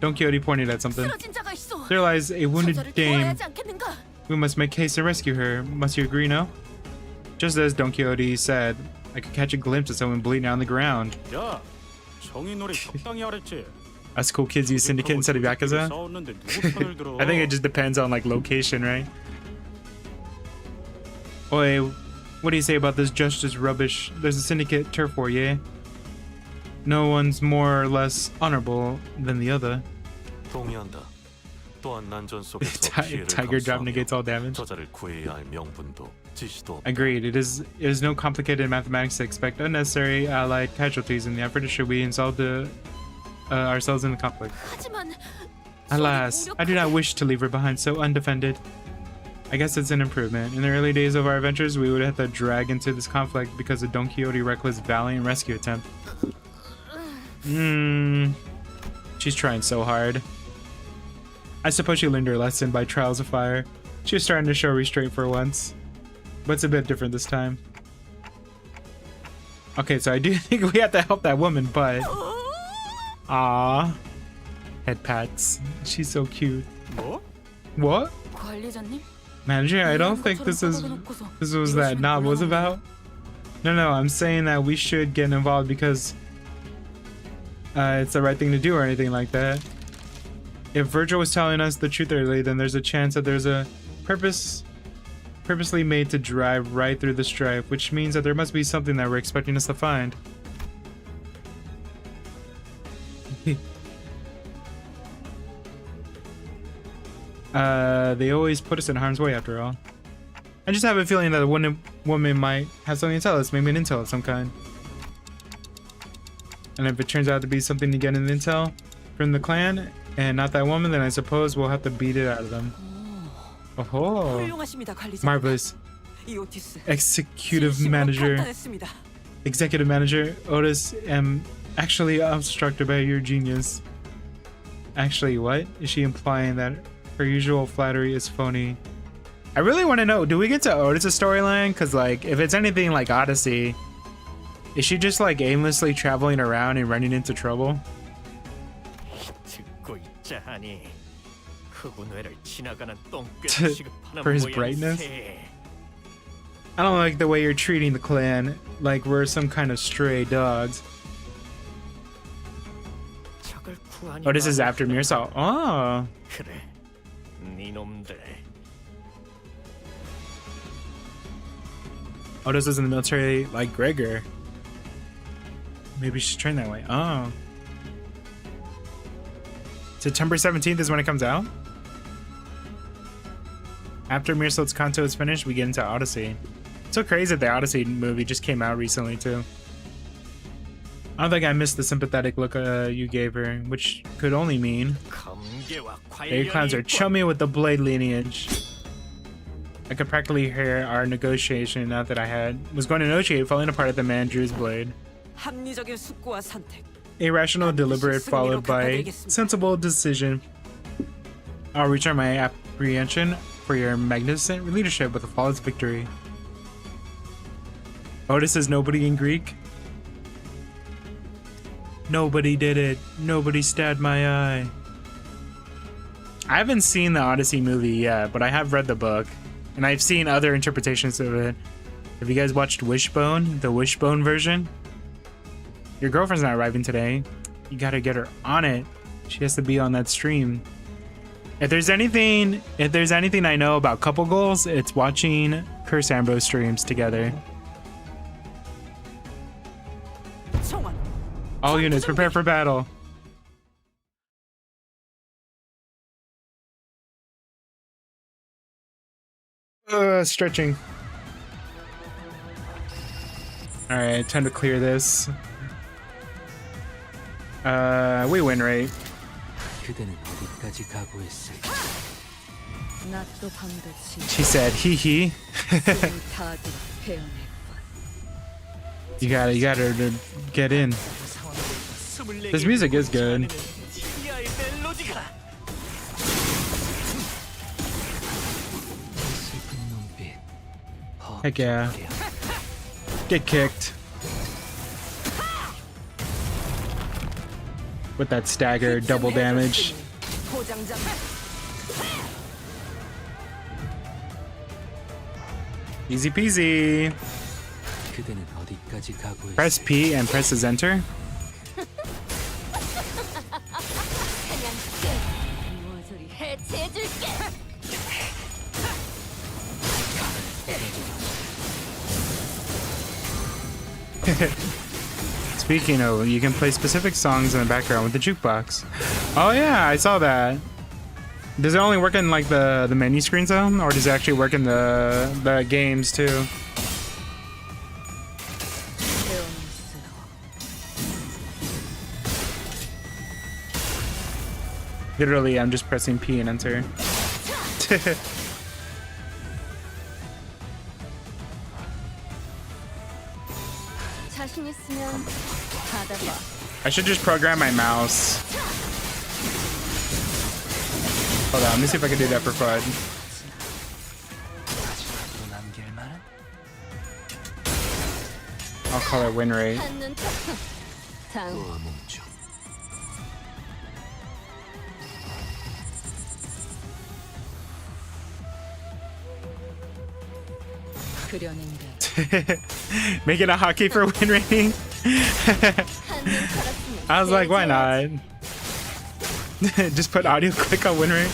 Don Quixote pointed at something. There lies a wounded dame. We must make haste to rescue her. Must you agree, no? Just as Don Quixote said, I could catch a glimpse of someone bleeding on the ground. Us cool kids use Syndicate instead of Yakuza? I think it just depends on like location, right? Oi, what do you say about this justice rubbish? There's a Syndicate turf war, yeah? No one's more or less honorable than the other. Tiger drop negates all damage. Agreed. It is no complicated mathematics to expect unnecessary allied casualties in the effort to should we insult ourselves in the conflict. Alas, I do not wish to leave her behind so undefended. I guess it's an improvement. In the early days of our adventures, we would have to drag into this conflict because of Don Quixote's reckless valiant rescue attempt. She's trying so hard. I suppose she learned her lesson by trials of fire. She was starting to show restraint for once. But it's a bit different this time. Okay, so I do think we have to help that woman, but... Head pats. She's so cute. What? Manager, I don't think this was that knob was about. No, I'm saying that we should get involved because it's the right thing to do or anything like that. If Virgil was telling us the truth early, then there's a chance that there's a purposely made to drive right through the stripe, which means that there must be something that we're expecting us to find. They always put us in harm's way after all. I just have a feeling that a woman might have something to tell us, maybe an intel of some kind. And if it turns out to be something to get an intel from the clan and not that woman, then I suppose we'll have to beat it out of them. Oh, marvelous. Executive manager Otis, am actually obstructed by your genius. Actually, what? Is she implying that her usual flattery is phony? I really want to know, do we get to Otis' storyline? Because like, if it's anything like Odyssey, is she just like aimlessly traveling around and running into trouble? For his brightness? I don't like the way you're treating the clan like we're some kind of stray dogs. Oh, this is after Mirsal. Oh. Oh, this is in the military like Gregor. Maybe she's trained that way. Oh. September 17th is when it comes out? After Mirsal's Kanto is finished, we get into Odyssey. It's so crazy that the Odyssey movie just came out recently, too. I don't think I missed the sympathetic look you gave her, which could only mean your clans are chummy with the Blade lineage. I could practically hear our negotiation now that I was going to negotiate falling apart at the man Drew's blade. A rational, deliberate, followed by sensible decision. I'll return my apprehension for your magnificent leadership with a flawless victory. Otis is nobody in Greek. Nobody did it. Nobody stabbed my eye. I haven't seen the Odyssey movie yet, but I have read the book, and I've seen other interpretations of it. Have you guys watched Wishbone, the Wishbone version? Your girlfriend's not arriving today. You gotta get her on it. She has to be on that stream. If there's anything I know about couple goals, it's watching CursedAmbrose streams together. All units, prepare for battle. Stretching. Alright, time to clear this. We win, right? She said, hee hee. You gotta get in. This music is good. Heck yeah. Get kicked. With that stagger double damage. Easy peasy. Press P and presses enter. Speaking of, you can play specific songs in the background with the jukebox. Oh yeah, I saw that. Does it only work in like the menu screens though, or does it actually work in the games too? Literally, I'm just pressing P and enter. I should just program my mouse. Hold on, let me see if I can do that for fun. I'll call it win rate. Making a hotkey for win rating. I was like, why not? Just put audio click on win rate.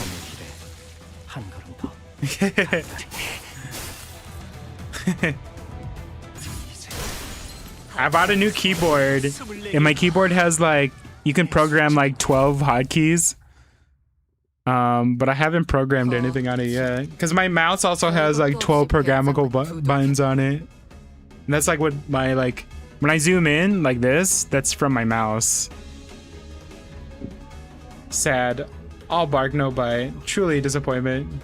I bought a new keyboard, and my keyboard has like, you can program like 12 hotkeys. But I haven't programmed anything on it yet. Because my mouse also has like 12 programmable buttons on it. And that's like what my, like, when I zoom in like this, that's from my mouse. Sad. All bark, no bite. Truly a disappointment.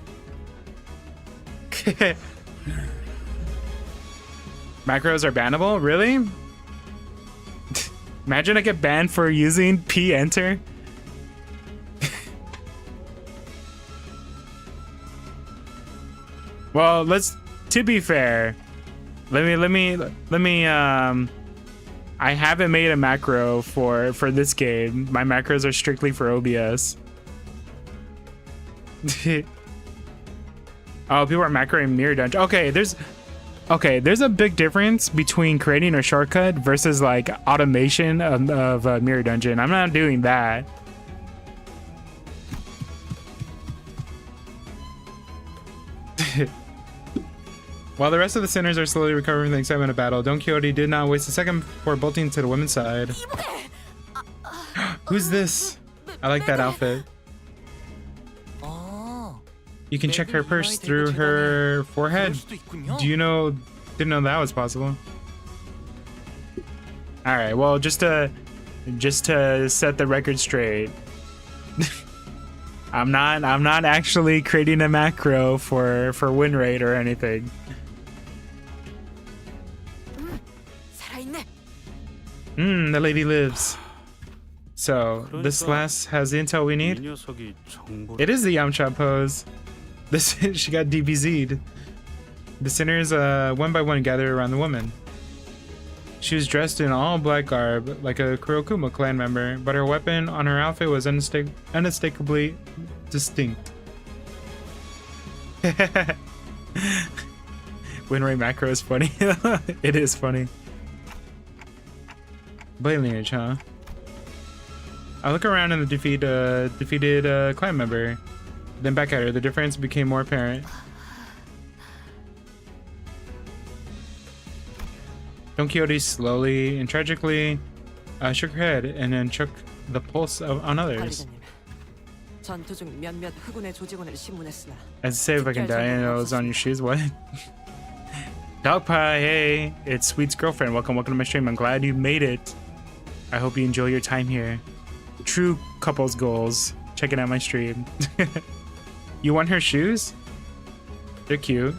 Macros are bannable? Really? Imagine I get banned for using P enter. Well, to be fair, let me I haven't made a macro for this game. My macros are strictly for OBS. Oh, people are macroing Mirror Dungeon. Okay, there's a big difference between creating a shortcut versus like automation of Mirror Dungeon. I'm not doing that. While the rest of the sinners are slowly recovering from the excitement of battle, Don Quixote did not waste a second before bolting to the women's side. Who's this? I like that outfit. You can check her purse through her forehead. Do you know? Didn't know that was possible. All right. Well, just to set the record straight, I'm not actually creating a macro for win rate or anything. The lady lives. So this lass has the intel we need. It is the Yamcha pose. This she got DBZ'd. The sinners one by one gathered around the woman. She was dressed in all black garb like a Kurokuma clan member, but her weapon on her outfit was unmistakably distinct. Win rate macro is funny. It is funny. Blade lineage, huh? I look around and the defeated clan member. Then back at her, the difference became more apparent. Don Quixote slowly and tragically shook her head and then shook the pulse on others. As say if I can die, I was on your shoes. What? Dog Pie, hey, it's Sweet's girlfriend. Welcome to my stream. I'm glad you made it. I hope you enjoy your time here. True couples goals. Checking out my stream. You want her shoes? They're cute.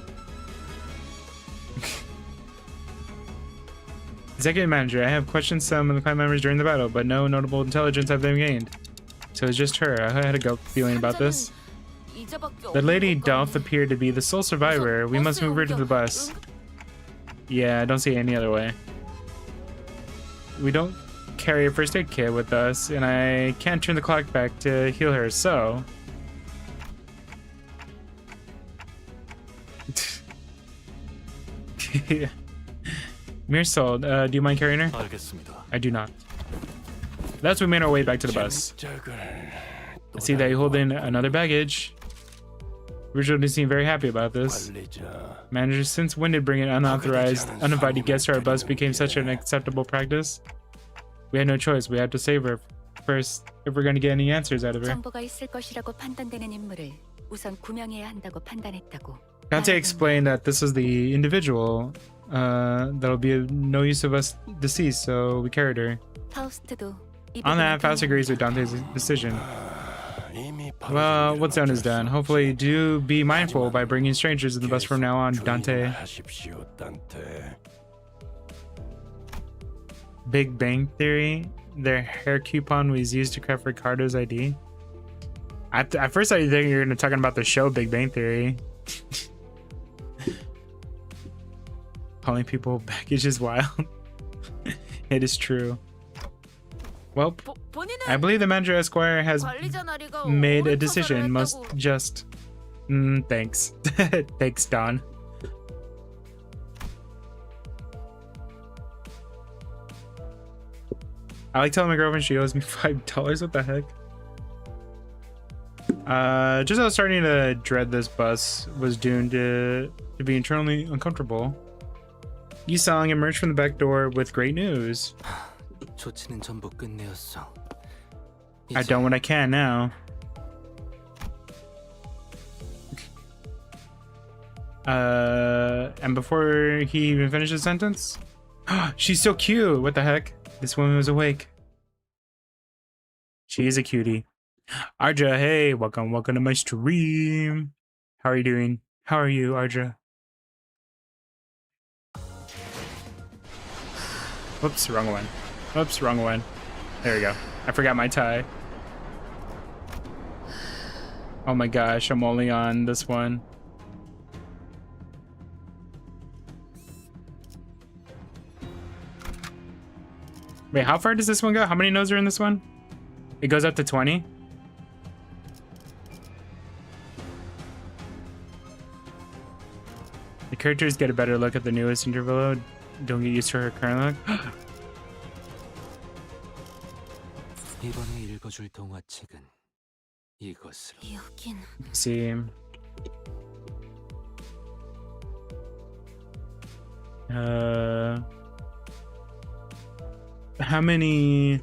Executive Manager, I have questioned some of the clan members during the battle, but no notable intelligence have been gained. So it's just her. I had a gut feeling about this. The Lady Dolph appeared to be the sole survivor. We must move her to the bus. Yeah, I don't see any other way. We don't carry a first aid kit with us, and I can't turn the clock back to heal her, so... Mirsold, do you mind carrying her? I do not. Thus, we made our way back to the bus. I see that you hold in another baggage. Richard doesn't seem very happy about this. Manager, since when did bringing unauthorized, uninvited guests to our bus became such an acceptable practice? We had no choice. We had to save her first if we're going to get any answers out of her. Dante explained that this is the individual that'll be of no use of us deceased, so we carried her. On that, Faust agrees with Dante's decision. Well, what's done is done. Hopefully, do be mindful by bringing strangers in the bus from now on, Dante. Big Bang Theory. Their hair coupon was used to craft Ricardo's ID. At first, I think you're going to talking about the show Big Bang Theory. Calling people baggage is wild. It is true. Well, I believe the manager Esquire has made a decision. Most just. Thanks. Thanks, Don. I like telling my girlfriend she owes me $5. What the heck? Just as I was starting to dread this bus was doomed to be internally uncomfortable. Yisong emerged from the back door with great news. I've done what I can now. And before he even finished his sentence, she's so cute. What the heck? This woman was awake. She is a cutie. Arja, hey, welcome to my stream. How are you doing? How are you, Arja? Whoops, wrong one. Oops, wrong one. There we go. I forgot my tie. Oh my gosh, I'm only on this one. Wait, how far does this one go? How many nodes are in this one? It goes up to 20. The characters get a better look at the newest intervallo. Don't get used to her current look. See. How many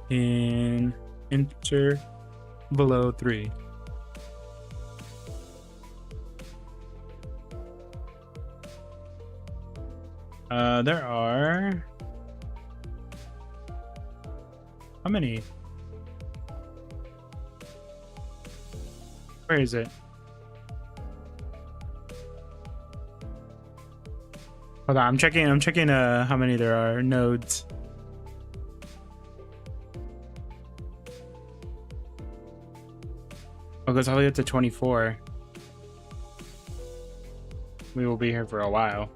in intervallo 3? There are... How many? Where is it? Hold on, I'm checking how many there are nodes. Oh, it goes all the way up to 24. We will be here for a while.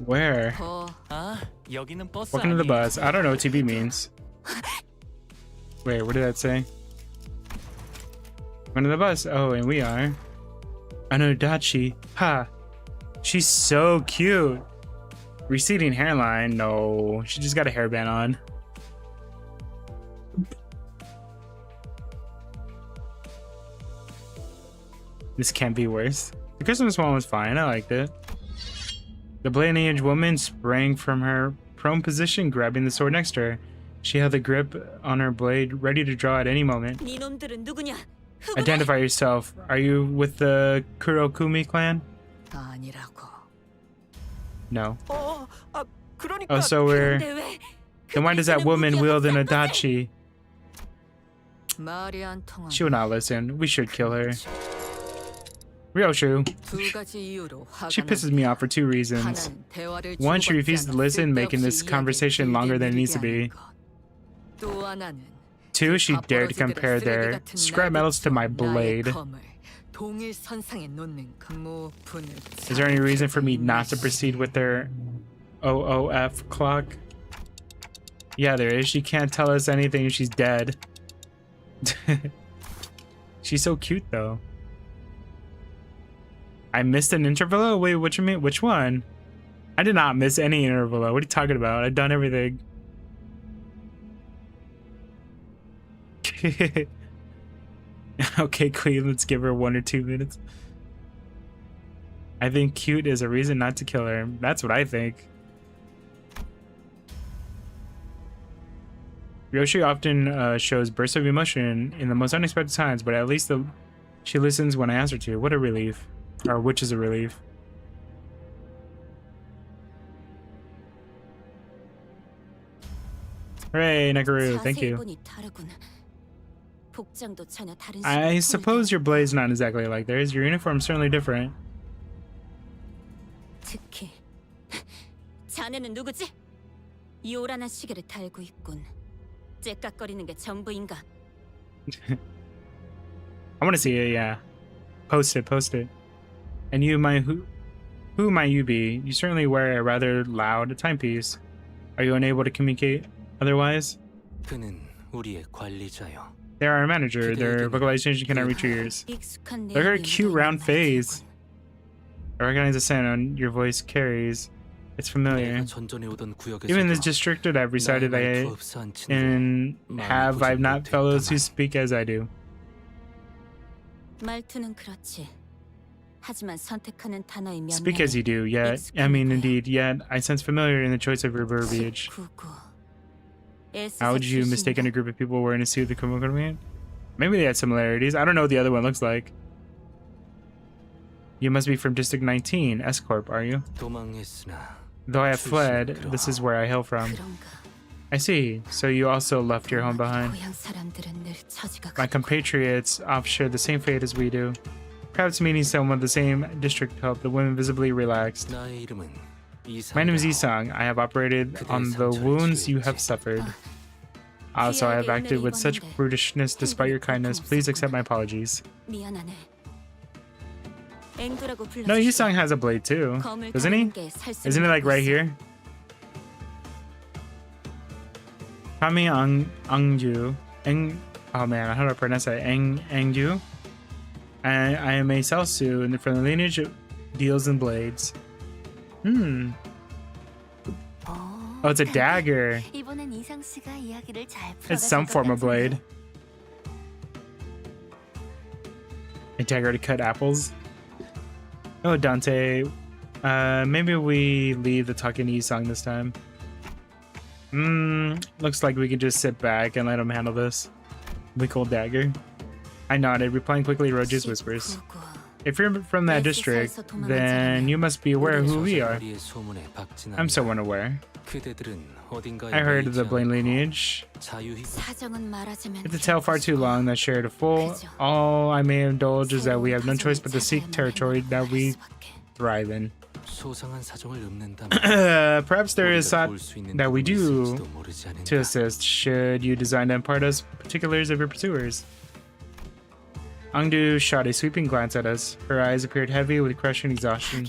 Where? Welcome to the bus. I don't know what TB means. Wait, what did that say? Welcome to the bus. Oh, and we are. Anodachi. Ha! She's so cute. Receding hairline. No, she just got a hairband on. This can't be worse. The Christmas one was fine. I liked it. The blade-aged woman sprang from her prone position, grabbing the sword next to her. She held the grip on her blade, ready to draw at any moment. Identify yourself. Are you with the Kurokumi clan? No. Oh, so we're... Then why does that woman wield an adachi? She will not listen. We should kill her. Ryoshu. She pisses me off for two reasons. One, she refuses to listen, making this conversation longer than it needs to be. Two, she dared to compare their scrap metals to my blade. Is there any reason for me not to proceed with their OOF clock? Yeah, there is. She can't tell us anything if she's dead. She's so cute, though. I missed an intervallo? Wait, what you mean? Which one? I did not miss any intervallo. What are you talking about? I've done everything. Okay, Queen, let's give her 1 or 2 minutes. I think cute is a reason not to kill her. That's what I think. Ryoshi often shows bursts of emotion in the most unexpected times, but at least she listens when I ask her to. What a relief. Or which is a relief. Hooray, Nekoru, thank you. I suppose your blade's not exactly like theirs. Your uniform's certainly different. I want to see it, yeah. Post it. And you, who might you be? You certainly wear a rather loud timepiece. Are you unable to communicate otherwise? They are our manager. Their vocalization cannot reach your ears. Look at her cute round face. I recognize the sound on your voice carries. It's familiar. Even in this district that I've recited, I've not fellows who speak as I do. Speak as you do, yet, indeed, yet, I sense familiar in the choice of your verbiage. How would you mistaken a group of people wearing a suit the Kumokomi? Maybe they had similarities. I don't know what the other one looks like. You must be from District 19, S-Corp, are you? Though I have fled, this is where I hail from. I see, so you also left your home behind. My compatriots oft share the same fate as we do. Perhaps meeting someone of the same district helped the women visibly relaxed. My name is Isang. I have operated on the wounds you have suffered. Also, I have acted with such brutishness despite your kindness. Please accept my apologies. No, Isang has a blade too, doesn't he? Isn't it like right here? Kami Angju. Oh man, how do I pronounce that? Angju. I am a Selsu, and from the lineage it deals in blades. Oh, it's a dagger. It's some form of blade. A dagger to cut apples. Oh, Dante. Maybe we leave the talking song this time. Looks like we can just sit back and let him handle this. Weak old dagger. I nodded, replying quickly to Roji's whispers. If you're from that district, then you must be aware of who we are. I'm so unaware. I heard of the Blaine lineage. It's a tale far too long that shared a full. All I may indulge is that we have no choice but to seek territory that we thrive in. Perhaps there is thought that we do to assist, should you design to impart us particulars of your pursuers. Angdu shot a sweeping glance at us. Her eyes appeared heavy with crushing exhaustion.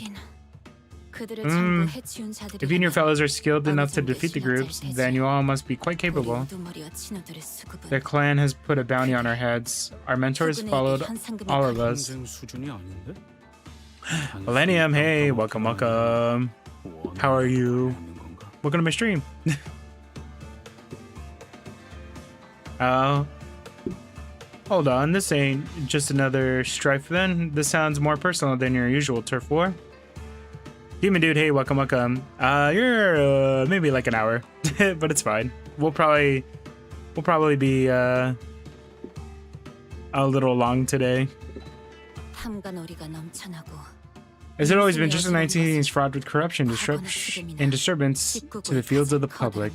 If you and your fellows are skilled enough to defeat the groups, then you all must be quite capable. The clan has put a bounty on our heads. Our mentors followed all of us. Millennium, hey, welcome. How are you? Welcome to my stream. Hold on, this ain't just another strife then. This sounds more personal than your usual turf war. Demon dude, hey, welcome, welcome. You're maybe like an hour, but it's fine. We'll probably be a little long today. Has it always been just the 19th fraught with corruption, and disturbance to the fields of the public?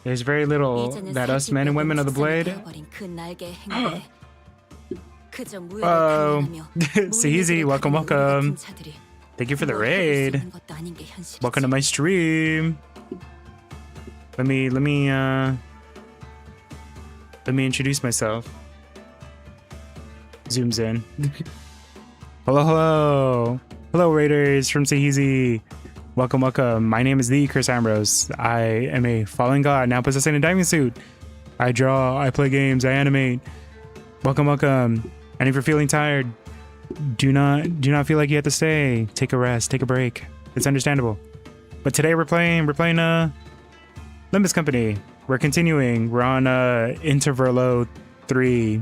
There's very little that us men and women of the blade. Oh, Seezy, welcome, welcome. Thank you for the raid. Welcome to my stream. Let me introduce myself. Zooms in. Hello, raiders from Seezy. Welcome, welcome. My name is the CursedAmbroseClips. I am a fallen god now possessing a diving suit. I draw, I play games, I animate. Welcome, welcome. And if you're feeling tired, do not feel like you have to stay. Take a rest, take a break. It's understandable. But today we're playing Limbuscompany. We're continuing. We're on intervallo 3,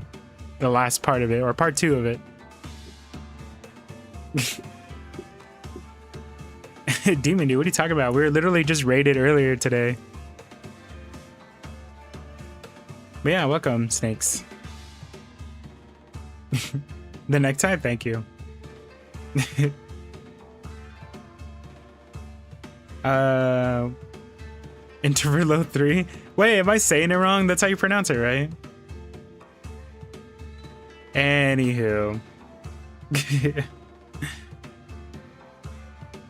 the last part of it, or part 2 of it. Demon dude, what are you talking about? We were literally just raided earlier today. But yeah, welcome, snakes. The necktie, thank you. Intervallo 3. Wait, am I saying it wrong? That's how you pronounce it, right? Anywho.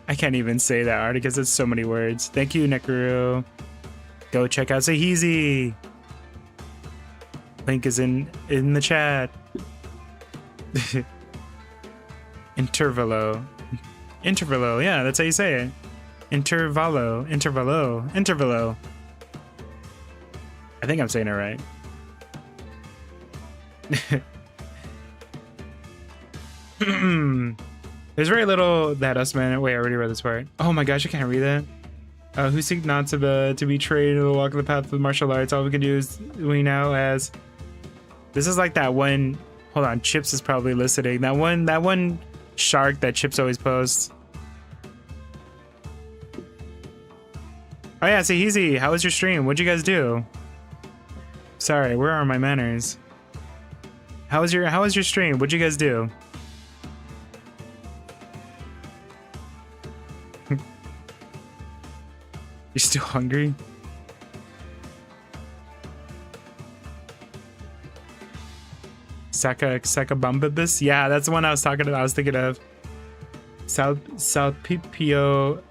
I can't even say that art because it's so many words. Thank you, Nekoru. Go check out Seezy. Link is in the chat. Intervallo, yeah, that's how you say it. Intervallo. I think I'm saying it right. There's very little that us men. Wait, I already read this part. Oh my gosh, I can't read that. Who seek not to be trained in the walk of the path of martial arts? All we can do is we now as. This is like that one. Hold on, Chips is probably listening. That one shark that Chips always posts. Oh yeah, Seezy, how was your stream? What'd you guys do? Sorry, where are my manners? How was your stream? What'd you guys do? You're still hungry? Sakabambibus? Yeah, that's the one I was talking about. I was thinking of. South PPO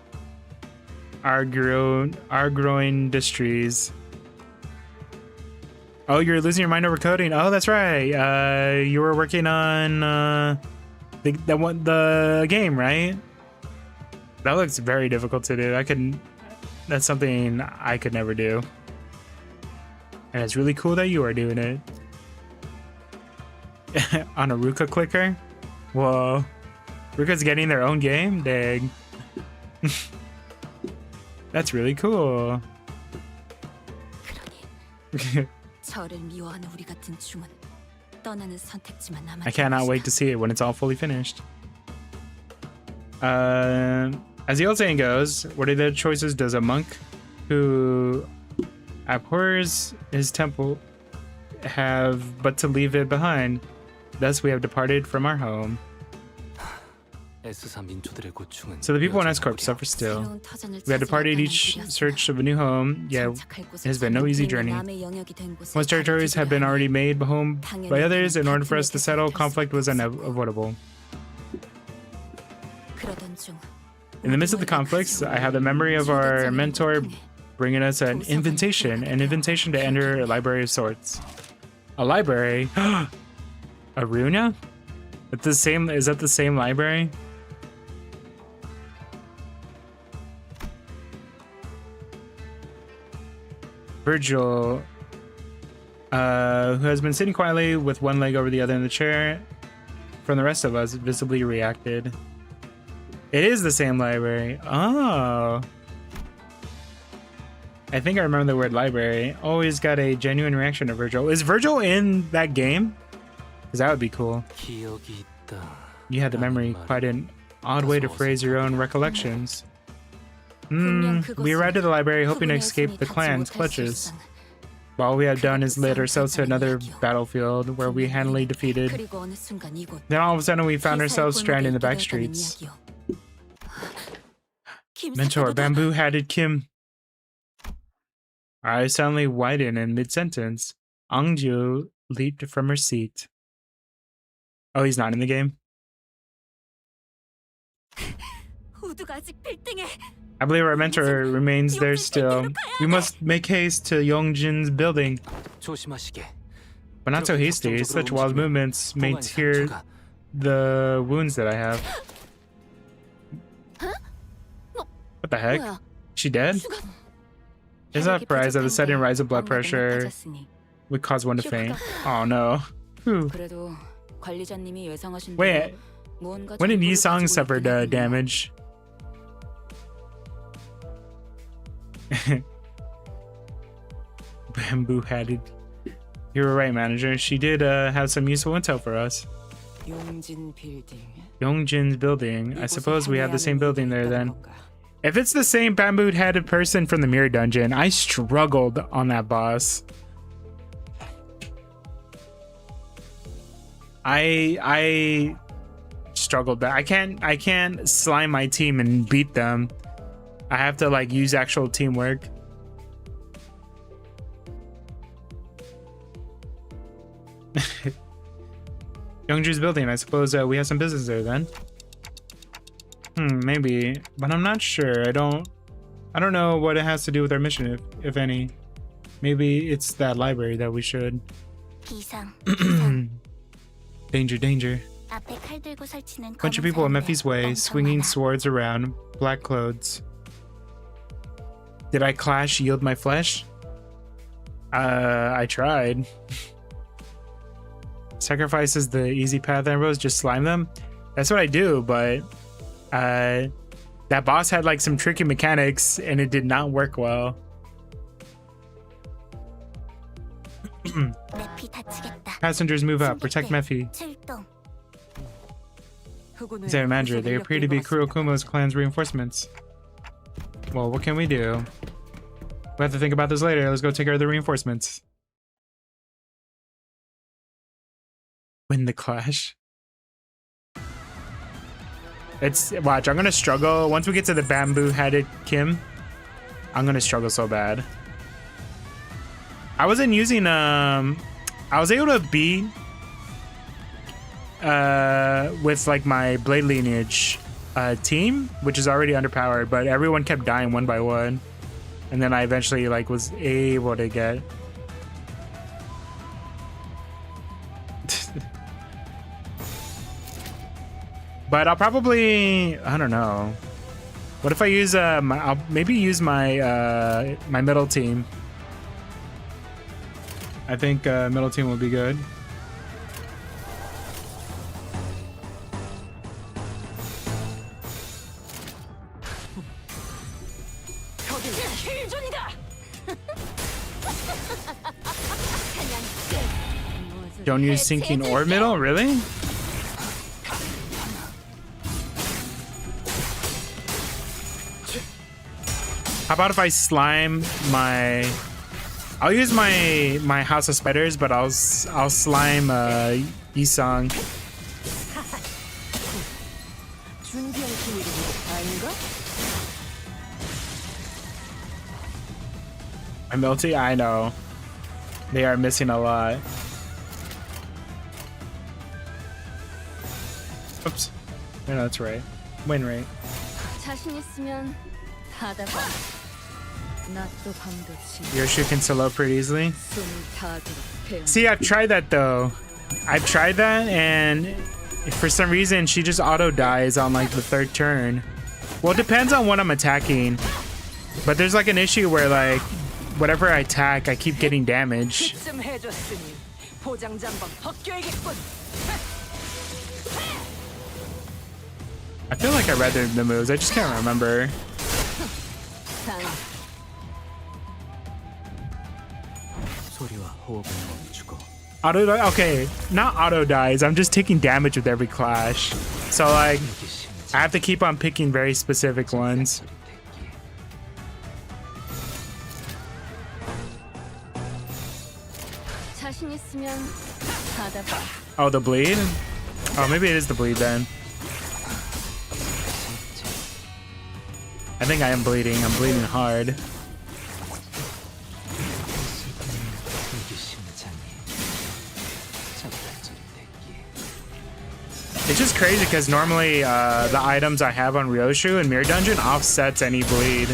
Agro Industries. Oh, you're losing your mind over coding. Oh, that's right. You were working on the game, right? That looks very difficult to do. That's something I could never do. And it's really cool that you are doing it. On a Ruka clicker? Whoa. Ruka's getting their own game? Dang. That's really cool. I cannot wait to see it when it's all fully finished. As the old saying goes, what are the choices does a monk who abhors his temple have but to leave it behind? Thus we have departed from our home. So the people in S-Corp suffer still. We have departed each search of a new home, yet it has been no easy journey. Most territories have been already made home by others. In order for us to settle, conflict was unavoidable. In the midst of the conflicts, I have the memory of our mentor bringing us an invitation to enter a library of sorts. A library? A Runa? Is that the same library? Virgil, who has been sitting quietly with one leg over the other in the chair, from the rest of us, visibly reacted. It is the same library. Oh. I think I remember the word library. Always got a genuine reaction to Virgil. Is Virgil in that game? Because that would be cool. You had the memory, quite an odd way to phrase your own recollections. We arrived at the library hoping to escape the clan's clutches. But all we have done is led ourselves to another battlefield where we handily defeated. Then all of a sudden we found ourselves stranded in the back streets. Mentor, bamboo-hatted Kim. Our eyes suddenly widened in mid-sentence. Angju leaped from her seat. Oh, he's not in the game? I believe our mentor remains there still. We must make haste to Yongjin's building. But not so hasty. Such wild movements may tear the wounds that I have. What the heck? She dead? Is that surprised that the sudden rise of blood pressure would cause one to faint? Oh no. Whew. Wait, when did Yi-Song suffer damage? Bamboo-hatted. You were right, manager. She did have some useful intel for us. Yongjin's building. I suppose we have the same building there then. If it's the same bamboo-hatted person from the mirror dungeon, I struggled on that boss. I struggled back. I can't slime my team and beat them. I have to like use actual teamwork. Youngju's building. I suppose we have some business there then. Maybe, but I'm not sure. I don't know what it has to do with our mission, if any. Maybe it's that library that we should. Danger, danger. Bunch of people in Mephi's way, swinging swords around, black clothes. Did I clash yield my flesh? I tried. Sacrifice is the easy path, Ambrose. Just slime them. That's what I do, but that boss had like some tricky mechanics and it did not work well. Passengers move up. Protect Mephi. Zero manager. They appear to be Kurokumo's clan's reinforcements. Well, what can we do? We'll have to think about this later. Let's go take care of the reinforcements. Win the clash. Watch, I'm gonna struggle. Once we get to the bamboo-headed Kim, I'm gonna struggle so bad. I wasn't using I was able to beat with like my blade lineage team, which is already underpowered, but everyone kept dying one by one, and then I eventually like was able to get but I'll probably, I don't know, what if I use I'll maybe use my my middle team. I think middle team will be good. Don't use sinking or middle, really? How about if I slime my... I'll use my House of Spiders, but I'll slime Yi-Song. My multi? I know. They are missing a lot. Oops. No, that's right. Win rate. Yoshi can solo pretty easily. See, I've tried that though. I've tried that, and for some reason she just auto dies on like the third turn. Well, it depends on what I'm attacking, but there's like an issue where like whatever I attack, I keep getting damage. I feel like I read the moves. I just can't remember. Auto, okay, not auto dies. I'm just taking damage with every clash. So like, I have to keep on picking very specific ones. Oh, the bleed? Oh, maybe it is the bleed then. I think I am bleeding. I'm bleeding hard. It's just crazy because normally the items I have on Ryoshu and Mirror Dungeon offsets any bleed.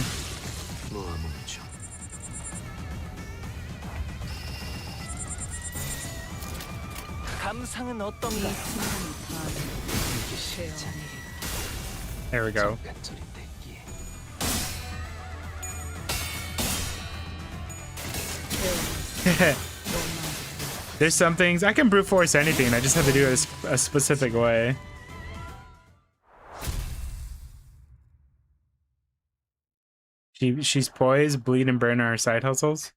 There we go. There's some things I can brute force anything. I just have to do it a specific way. She's poised, bleed, and burn our side hustles.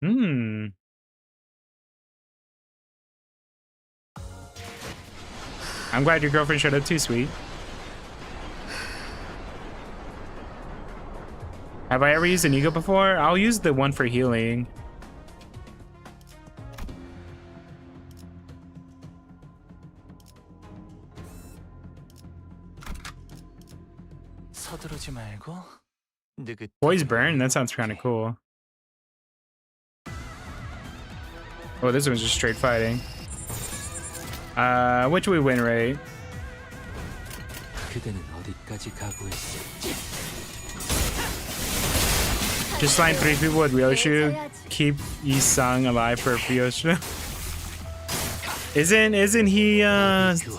I'm glad your girlfriend showed up too, sweet. Have I ever used an ego before? I'll use the one for healing. Boys burn? That sounds kind of cool. Oh, this one's just straight fighting. Which we win, right? Just line 3 people with Ryoshu. Keep Yi-sung alive for Ryoshu. Isn't he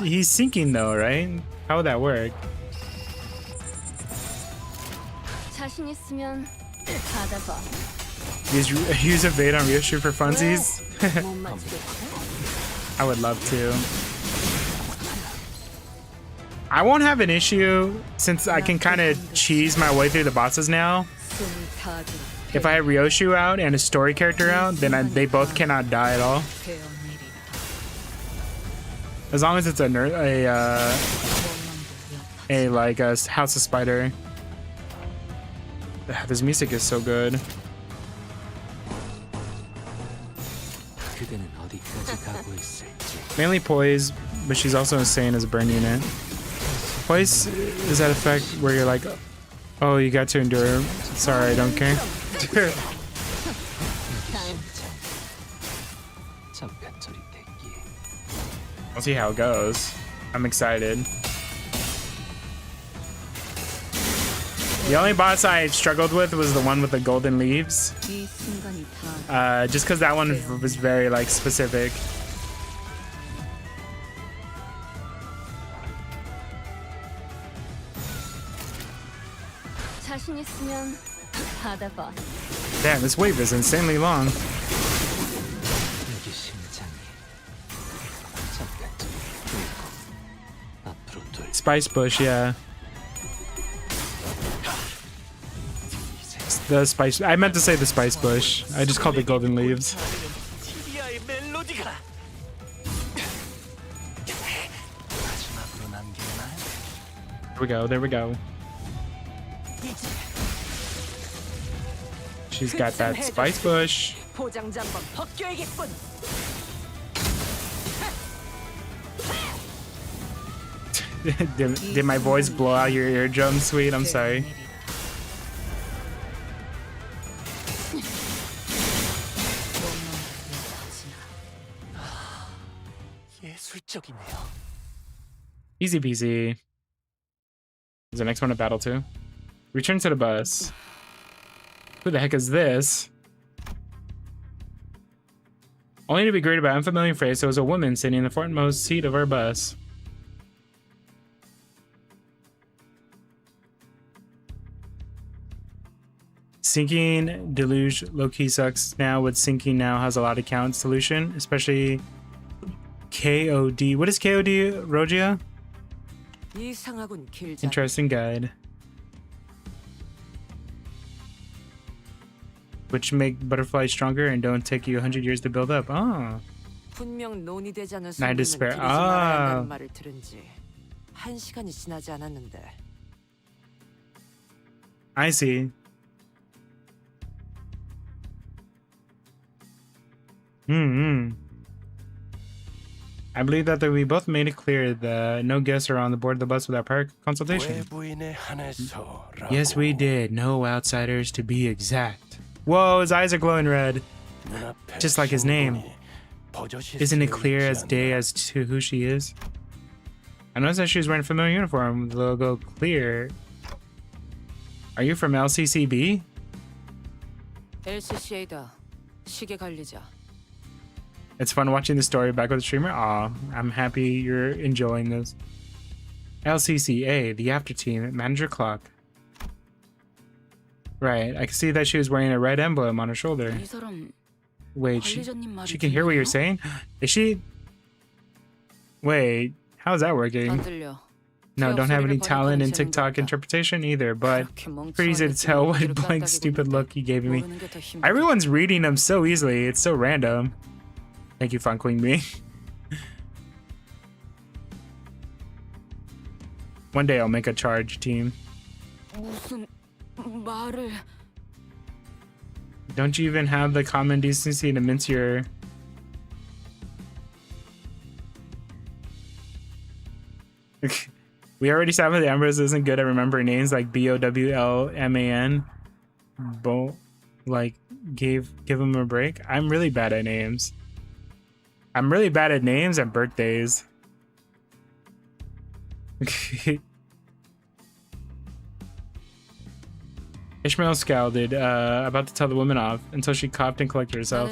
he's sinking though, right? How would that work? Use a bait on Ryoshu for funsies? I would love to. I won't have an issue since I can kind of cheese my way through the bosses now. If I have Ryoshu out and a story character out, then they both cannot die at all. As long as it's a House of Spider. This music is so good. Mainly Poise, but she's also insane as a burn unit. Poise is that effect where you're like, oh, you got to endure. Sorry, I don't care. We'll see how it goes. I'm excited. The only boss I struggled with was the one with the golden leaves. Just because that one was very like specific. Damn, this wave is insanely long. Spice bush, yeah. The spice. I meant to say the spice bush. I just called it golden leaves. There we go. There we go. She's got that spice bush. Did my voice blow out your eardrum, sweet? I'm sorry. Easy peasy. Is the next one a battle too? Return to the bus. Who the heck is this? Only to be greeted by an unfamiliar face, there was a woman sitting in the foremost seat of our bus. Syncing Deluge low-key sucks now with syncing now has a lot of count solution, especially KOD. What is KOD, Rogia? Interesting guide. which make butterflies stronger and don't take you 100 years to build up. Oh. 분명 논의되지 않은 Night 숨김을 despair. 들이지 말아야 한다는 Ah. 말을 들은 지 1시간이 지나지 않았는데. I see. I believe that we both made it clear that no guests are on the board of the bus without prior consultation. Yes, we did. No outsiders to be exact. Whoa, his eyes are glowing red. Just like his name. Isn't it clear as day as to who she is? I noticed that she was wearing a familiar uniform with the logo clear. Are you from LCCB? LCCA다. 시계 관리자. It's fun watching the story back with the streamer. Aw, I'm happy you're enjoying this. LCCA, the after team, manager clock. Right, I can see that she was wearing a red emblem on her shoulder. Wait, she can hear what you're saying? Is she... Wait, how's that working? No, don't have any talent in TikTok interpretation either, but pretty easy to tell what blank stupid look he gave me. Everyone's reading them so easily, it's so random. Thank you, Fun Queen Me. One day I'll make a charge team. Don't you even have the common decency to mince your... We already said that Ambrose isn't good at remembering names like Bowlman. Like, give him a break. I'm really bad at names. I'm really bad at names and birthdays. Ishmael scowled, about to tell the woman off, until she coughed and collected herself.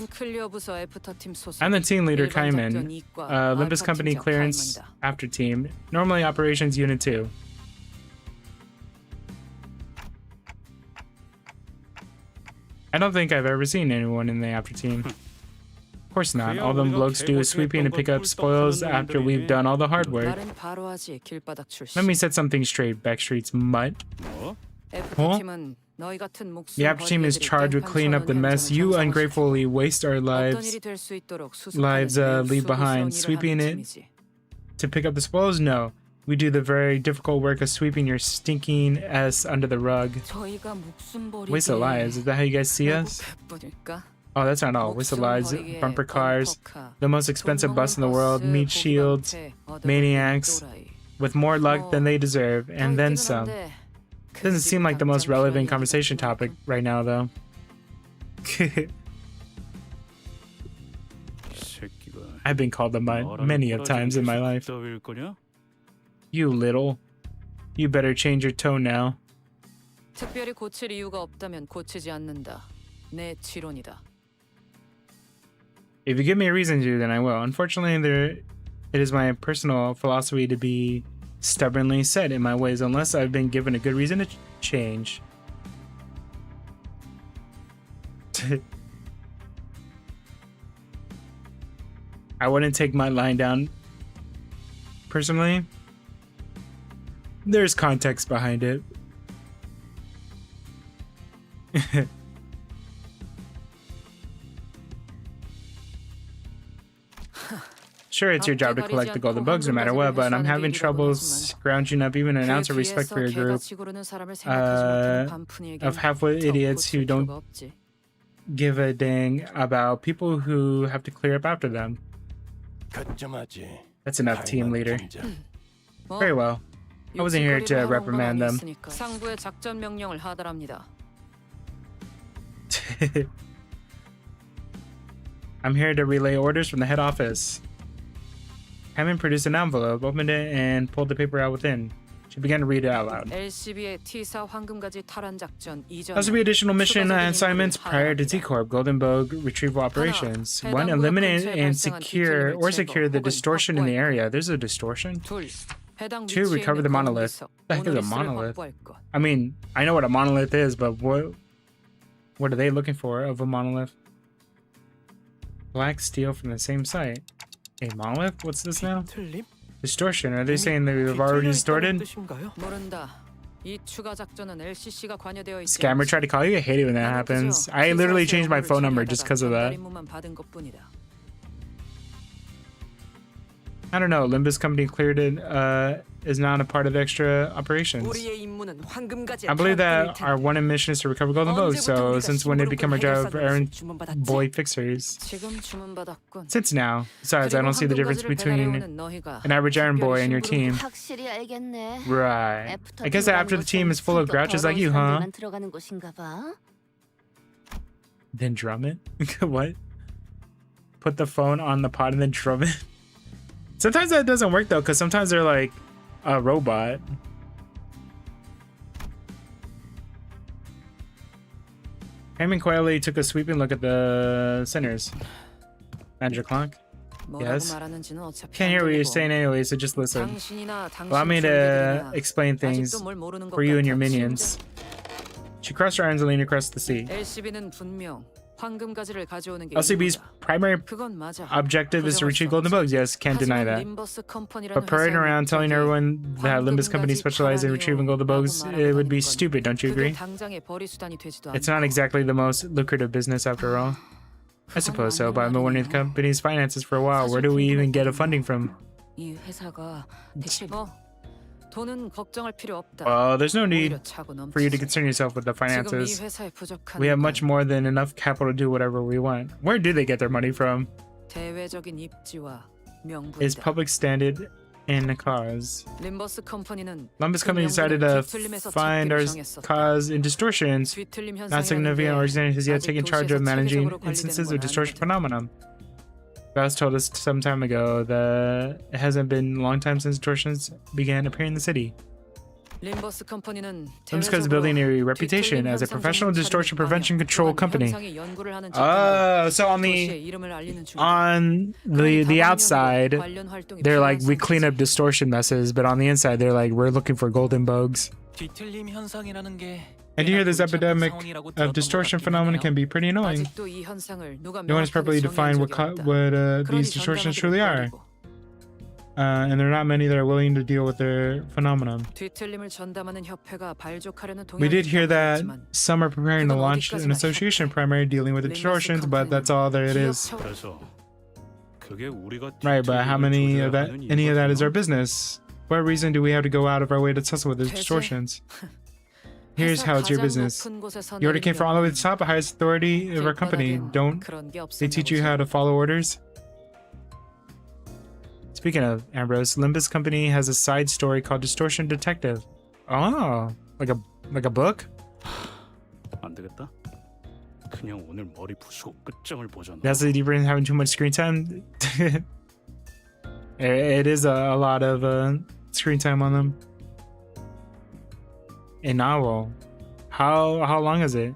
I'm the team leader, Kaiman. Limbus Company Clearance After Team. Normally Operations Unit 2. I don't think I've ever seen anyone in the After Team. Of course not. All them blokes do is sweeping and pick up spoils after we've done all the hard work. Let me set something straight, Backstreet's mutt. Huh? The After Team is charged with cleaning up the mess you ungratefully waste our lives leave behind. Sweeping it to pick up the spoils? No. We do the very difficult work of sweeping your stinking ass under the rug. Waste of lives. Is that how you guys see us? Oh, that's not all. Waste of lives, bumper cars, the most expensive bus in the world, meat shields, maniacs, with more luck than they deserve, and then some. Doesn't seem like the most relevant conversation topic right now, though. I've been called a mutt many of times in my life. You little. You better change your tone now. 특별히 고칠 이유가 없다면 고치지 않는다. 내 지론이다. If you give me a reason to, then I will. Unfortunately, it is my personal philosophy to be stubbornly set in my ways unless I've been given a good reason to change. I wouldn't take my line down personally. There's context behind it. Sure, it's your job to collect the golden bugs no matter what, but I'm having trouble scrounging up even an ounce of respect for your group of halfway idiots who don't give a dang about people who have to clear up after them. That's enough, team leader. Very well. I wasn't here to reprimand them. 상부의 작전 명령을 하달합니다. I'm here to relay orders from the head office. Hammond produced an envelope, opened it, and pulled the paper out within. She began to read it out loud. LCB의 T4 황금가지 탈환 작전 이전. Those will be additional mission assignments prior to T-Corp Golden Bug retrieval operations. 1. Eliminate and secure the distortion in the area. There's a distortion. 2. Recover the monolith. What the heck is a monolith? I mean, I know what a monolith is, but what are they looking for of a monolith? Black steel from the same site. A monolith? What's this now? Distortion. Are they saying that we've already distorted? 이 추가 작전은 LCC가 관여되어 있지. Scammer tried to call you? I hate it when that happens. I literally changed my phone number just because of that. I don't know. Limbus company cleared it. Is not a part of the extra operations. I believe that our one mission is to recover golden bows. So since when did it become our job of errand boy fixers? Since now. Besides, I don't see the difference between an average errand boy and your team. Right. I guess that after the team is full of grouches like you, huh? Then drum it? What? Put the phone on the pod and then drum it? Sometimes that doesn't work though, because sometimes they're like a robot. Ham and Coeli took a sweeping look at the sinners. Manager Clonk? Yes? Can't hear what you're saying anyway, so just listen. Allow me to explain things for you and your minions. She crossed her arms and leaned across the sea. LCB's primary objective is to retrieve golden bugs. Yes, can't deny that. But parading around telling everyone that Limbus company specializes in retrieving golden bugs, it would be stupid, don't you agree? It's not exactly the most lucrative business after all. I suppose so, but I've been wondering the company's finances for a while. Where do we even get a funding from? Well, there's no need for you to concern yourself with the finances. We have much more than enough capital to do whatever we want. Where do they get their money from? Is public standard in a cause. Limbus company decided to find our cause in distortions. Not significant organization has yet taken charge of managing instances of distortion phenomenon. Bass told us some time ago that it hasn't been a long time since distortions began appearing in the city. Limbus is building a reputation as a professional distortion prevention control company. So on the outside, they're like, we clean up distortion messes, but on the inside, they're like, we're looking for golden bugs. And here, this epidemic of distortion phenomena can be pretty annoying. No one has properly defined what these distortions truly are. And there are not many that are willing to deal with their phenomenon. We did hear that some are preparing to launch an association primarily dealing with the distortions, but that's all there it is. Right, but how many of that, any of that is our business? What reason do we have to go out of our way to tussle with the distortions? Here's how it's your business. The order came from all the way to the top, the highest authority of our company. Don't they teach you how to follow orders? Speaking of Ambrose, Limbus company has a side story called Distortion Detective. Oh, like a book? That's the deeper in having too much screen time. It is a lot of screen time on them. A novel. How long is it?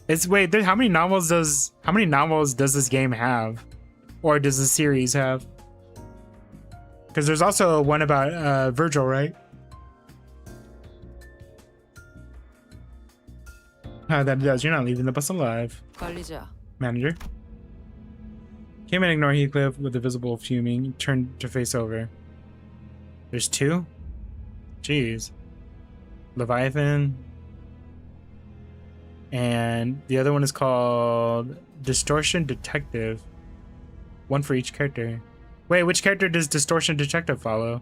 It's wait, how many novels does this game have? Or does the series have? Because there's also one about Virgil, right? That does. You're not leaving the bus alive. Manager. Came and ignored Heathcliff with a visible fuming. Turned to face over. There's two? Jeez. Leviathan. And the other one is called Distortion Detective. One for each character. Wait, which character does Distortion Detective follow?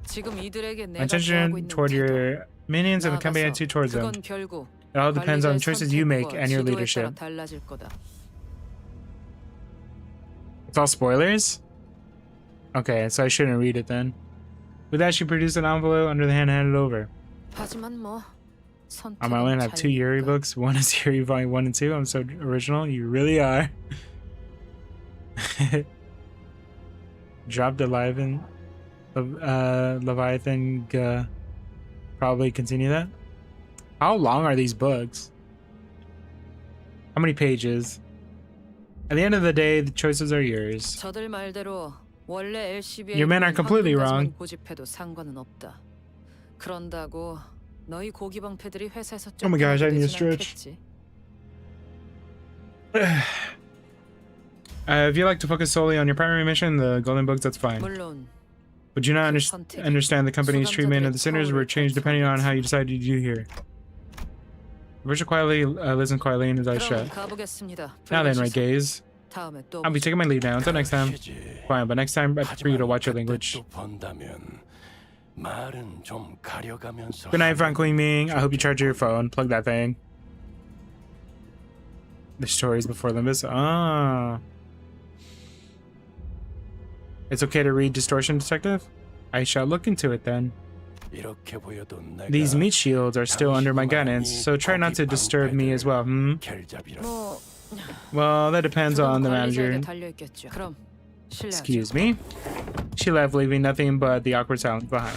Attention toward your minions and the company attitude towards them. It all depends on the choices you make and your leadership. It's all spoilers? Okay, so I shouldn't read it then. With that, she produced an envelope under the hand and handed it over. On my land, I have two Yuri books. One is Yuri Volume 1 and 2. I'm so original. You really are. Dropped Leviathan. Leviathan. Probably continue that. How long are these books? How many pages? At the end of the day, the choices are yours. Your men are completely wrong. Oh my gosh, I need to stretch. If you like to focus solely on your primary mission, the golden books, that's fine. Would you not understand the company's treatment of the sinners were changed depending on how you decided to do here? Virtual quietly, listen quietly and his eyes shut. Now then, right gaze. I'll be taking my leave now. Until next time. Fine, but next time I prefer you to watch your language. Good night, Frank Queen Ming. I hope you charge your phone. Plug that thing. The stories before Limbus. Ah. It's okay to read Distortion Detective? I shall look into it then. These meat shields are still under my guidance, so try not to disturb me as well, hmm? Well, that depends on the manager. Excuse me? She left, leaving nothing but the awkward silence behind.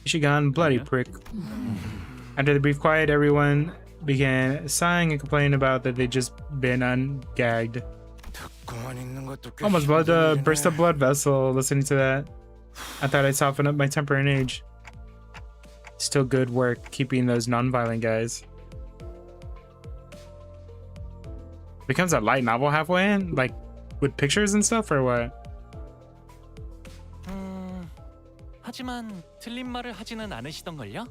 Is she gone? Bloody prick. After the brief quiet, everyone began sighing and complaining about that they'd just been ungagged. Almost burst a blood vessel listening to that. I thought I'd soften up my temper and age. Still good work keeping those non-violent guys. Becomes a light novel halfway in? Like, with pictures and stuff, or what? 하지만 틀린 말을 하지는 않으시던걸요?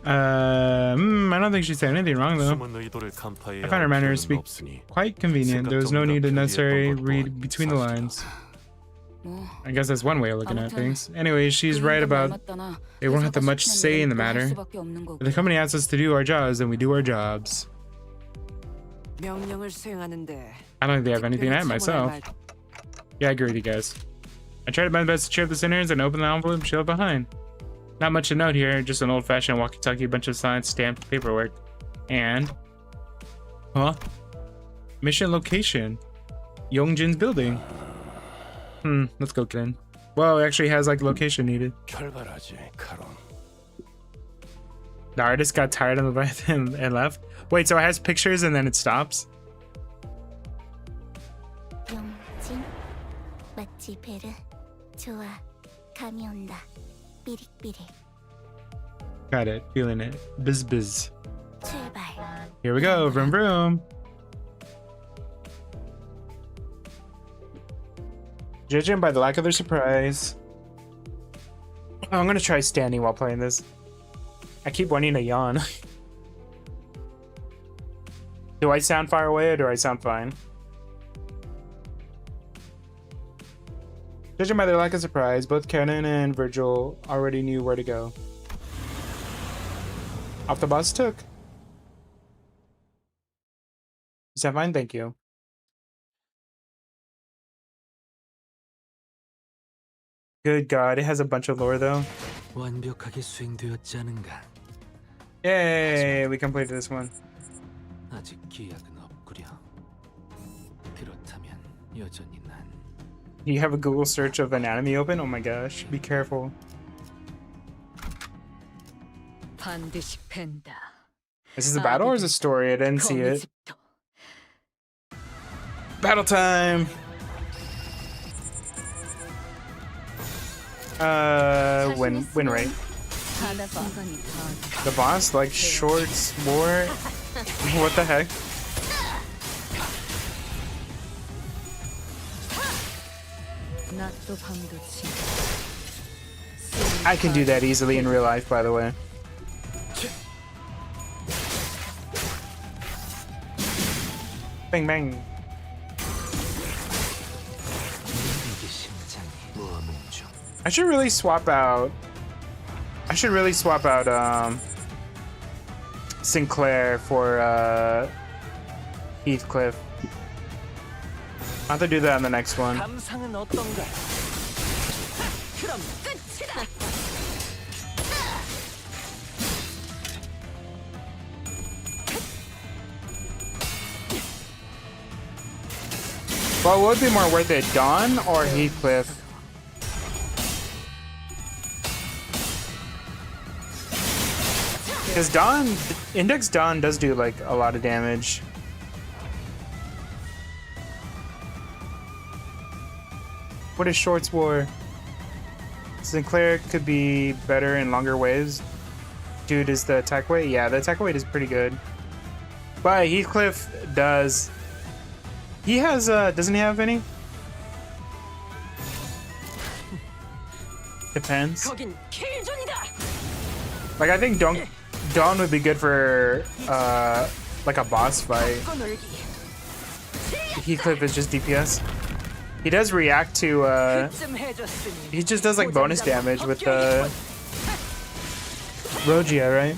I don't think she said anything wrong though. I found her manner to speak quite convenient. There was no need to necessarily read between the lines. I guess that's one way of looking at things. Anyway, she's right about they won't have to much say in the matter. If the company asks us to do our jobs, then we do our jobs. I don't think they have anything to add myself. Yeah, I agree with you guys. I tried my best to cheer up the sinners and open the envelope she left behind. Not much to note here, just an old-fashioned walkie-talkie, bunch of signs, stamped paperwork. And... huh? Mission location. Yongjin's building. Let's go, Ken. Well, it actually has, like, location needed. The artist got tired of the breath and left. Wait, so it has pictures and then it stops? 영진, 마치 베르, 좋아, 감이 온다. Got it, feeling it. Biz biz. 출발. Here we go, vroom vroom. Judging by the lack of their surprise. Oh, I'm gonna try standing while playing this. I keep wanting to yawn. Do I sound far away or do I sound fine? Judging by their lack of surprise, both Kenan and Virgil already knew where to go. Off the bus took. Is that fine? Thank you. Good God, it has a bunch of lore though. 완벽하게 수행되었지 않은가? Yay, we completed this one. 아직 기약은 없구려. 그렇다면 여전히 난 You have a Google search of an anime open? Oh my gosh, be careful. 반드시 팬다. Is this a battle or is it a story? I didn't see it. Battle time! Win rate. The boss, like shorts, more. What the heck? I can do that easily in real life, by the way. Bang bang. I should really swap out. Sinclair for Heathcliff. I'll have to do that on the next one. Well, what would be more worth it, Dawn or Heathcliff? Because Dawn, Index Dawn does do like a lot of damage. What is Shorts War? Sinclair could be better in longer waves. Dude, is the attack weight? Yeah, the attack weight is pretty good. But Heathcliff He has doesn't he have any? Depends. 거긴 킬존이다. Like I think Dawn would be good for like a boss fight. 꺼놀기. Heathcliff is just DPS. He does react to 좀 해줬으니. he just does like bonus damage with the Rogia, right?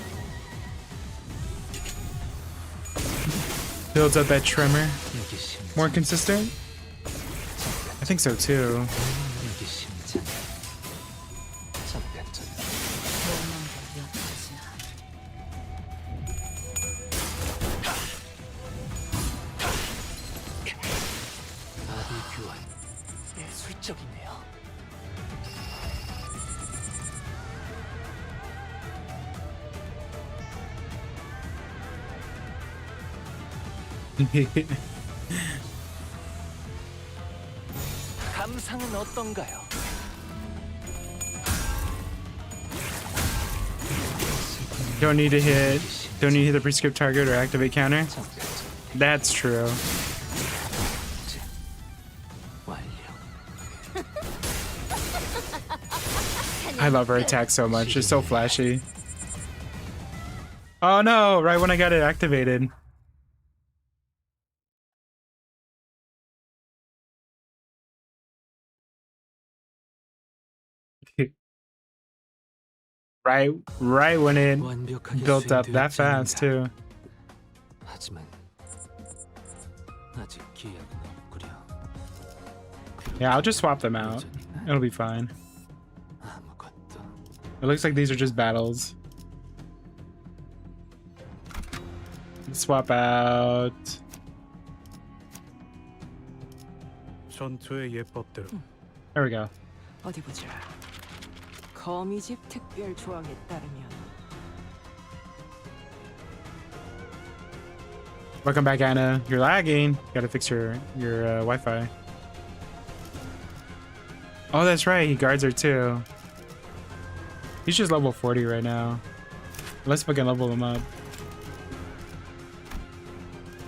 Builds up that tremor. 여기 심장. More consistent? I think so too. 여기 심장. 잠깐 전. 아비 교환. 예술적이네요. 감상은 어떤가요? Don't need to hit the prescript target or activate counter. 잠깐 전. That's true. 완료. I love her attack so much. She's so flashy. Oh no, right when I got it activated. right when it 완벽하게 built up that 수행되었지 fast 않은가. too. 하지만 아직 기약은 없구려. Yeah, I'll just swap them out. 여전히 난 It'll be fine. 아무것도. It looks like these are just battles. Swap out. 전투의 예법대로 There we go. 어디 보자. 거미집 특별 조항에 따르면 Welcome back, Anna. You're lagging. Gotta fix your Wi-Fi. Oh, that's right. He guards her too. He's just level 40 right now. Let's fucking level him up.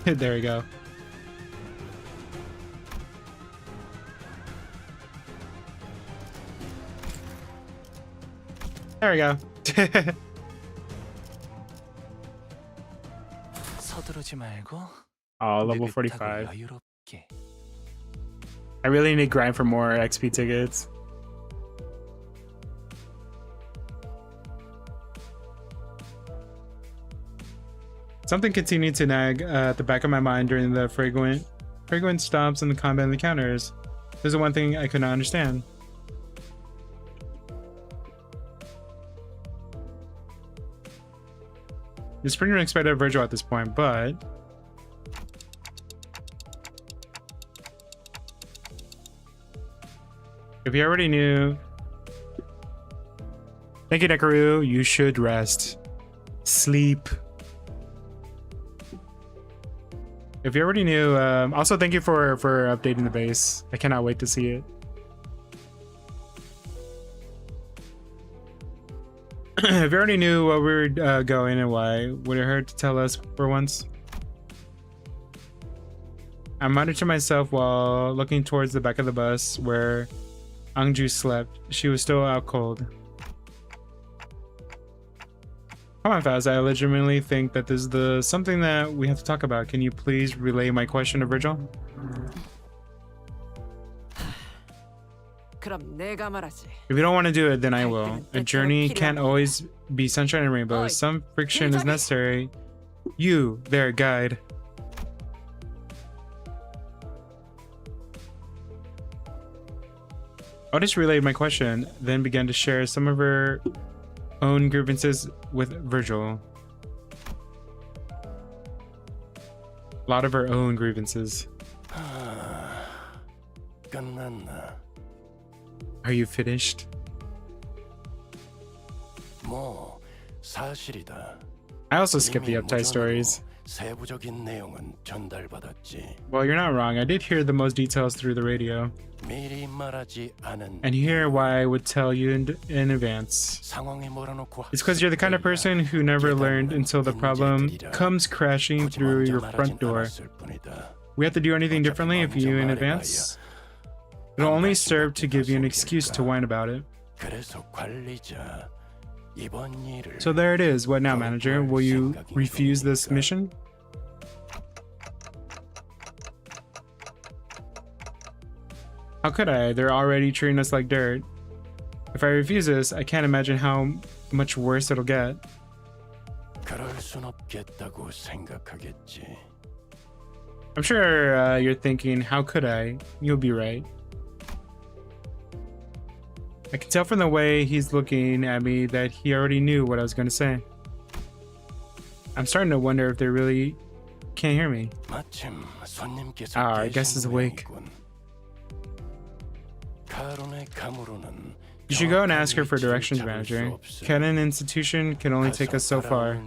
There we go. There we go. 서두르지 말고. Oh, level 느긋하고 45. 여유롭게. I really need to grind for more XP tickets. Something continued to nag at the back of my mind during the frequent stops in the combat encounters. There's the one thing I could not understand. It's pretty unexpected Virgil at this point, but if you already knew, thank you, Nekoruu. You should rest, sleep. If you already knew, also thank you for updating the base. I cannot wait to see it. If you already knew where we were going and why, would it hurt to tell us for once? I muttered to myself while looking towards the back of the bus where Angju slept. She was still out cold. Come on, Faz. I legitimately think that this is something that we have to talk about. Can you please relay my question to Virgil? 그럼 내가 말하지. If you don't want to do it, then I will. A journey can't always be sunshine and rainbows. Some friction is necessary. You, there, guide. Otis relayed my question, then began to share some of her own grievances with Virgil. A lot of her own grievances. 끝났나? Are you finished? 뭐 사실이다. I also skipped the 이미 uptight stories. 세부적인 내용은 전달받았지. Well, you're not wrong. I did hear the most details through the radio. 미리 말하지 않은 And here why I would tell you in advance. 상황에 몰아놓고 It's because you're the kind of person who never learned until the problem comes crashing through your front door. we have to do anything differently if you in advance? It'll only serve to give you an excuse to whine about it. 그래서 관리자 이번 일을 So there it is. What now, manager? Will you refuse this mission? How could I? They're already treating us like dirt. If I refuse this, I can't imagine how much worse it'll get. 그럴 순 없겠다고 생각하겠지. I'm sure you're thinking, how could I? You'll be right. I can tell from the way he's looking at me that he already knew what I was going to say. I'm starting to wonder if they really can't hear me. 마침 손님께서 I guess he's awake. 카론의 감으로는 You should go and ask her for directions, manager. Canon Institution can only take us so far.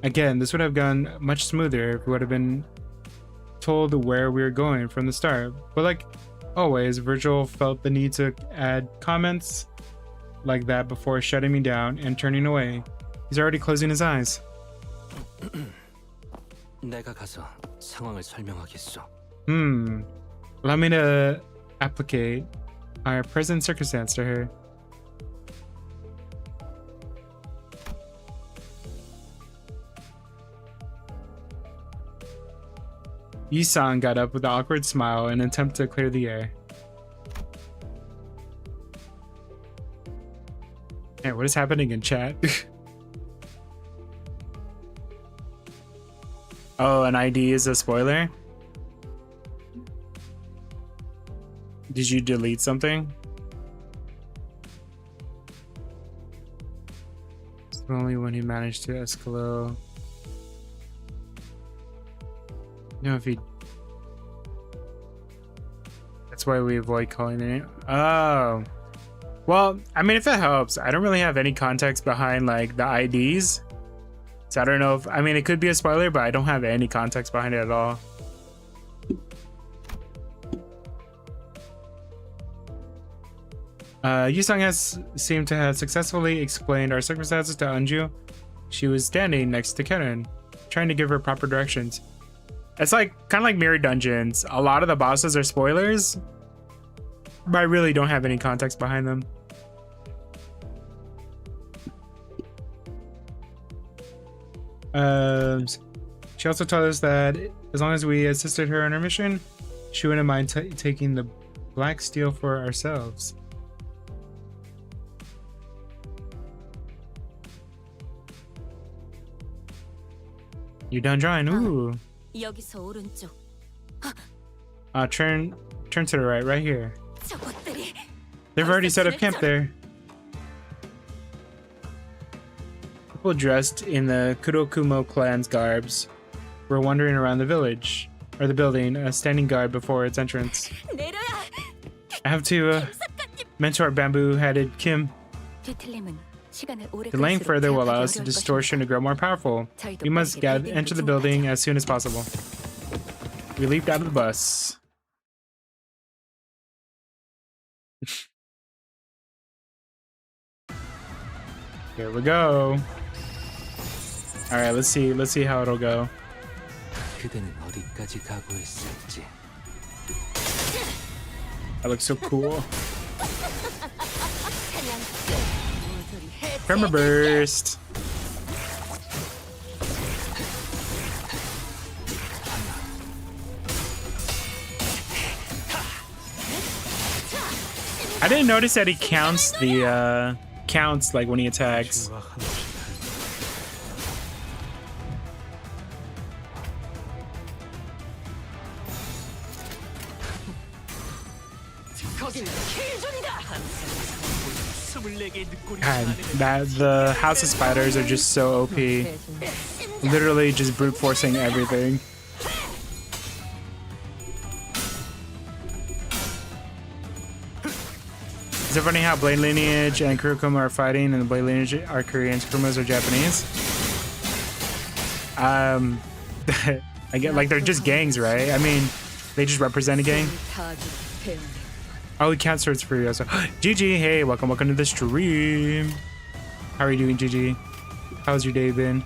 Again, this would have gone much smoother if we would have been told where we were going from the start. But like always, Virgil felt the need to add comments like that before shutting me down and turning away. He's already closing his eyes. 내가 가서 상황을 설명하겠소. Allow me to applicate our present circumstance to her. Yi-san got up with an awkward smile in an attempt to clear the air. Hey, what is happening in chat? Oh, an ID is a spoiler? Did you delete something? It's only when he managed to escalate. No, if he... That's why we avoid calling it. Oh. Well, I mean, if it helps, I don't really have any context behind like the IDs. So I don't know if... I mean, it could be a spoiler, but I don't have any context behind it at all. Yusung has seemed to have successfully explained our circumstances to Anju. She was standing next to Karen, trying to give her proper directions. It's like kind of like Mirror Dungeons. A lot of the bosses are spoilers, but I really don't have any context behind them. She also told us that as long as we assisted her on her mission, she wouldn't mind taking the black steel for ourselves. You done drawing? Ooh. 여기서 오른쪽. Turn to the right here. 저것들이 They've already set up camp there. People dressed in the Kurokumo clan's garbs were wandering around the village, or the building, a standing guard before its entrance. 내려야. I have to mentor bamboo-headed Kim. Delaying further will allow us the distortion to grow more powerful. We must enter the building as soon as possible. We leaped out of the bus. Here we go. All right, let's see how it'll go. 그대는 어디까지 각오했을지. That looks so cool. Tremor burst. I didn't notice that he counts the counts like when he attacks. God, the House of Spiders are just so OP. Literally just brute forcing everything. Is it funny how Blade Lineage and Kurokuma are fighting and the Blade Lineage are Korean, Kurokumas are Japanese? I get like they're just gangs, right? I mean, they just represent a gang. Oh, he counts swords for you. So, GG, hey, welcome to the stream. How are you doing, GG? How's your day been?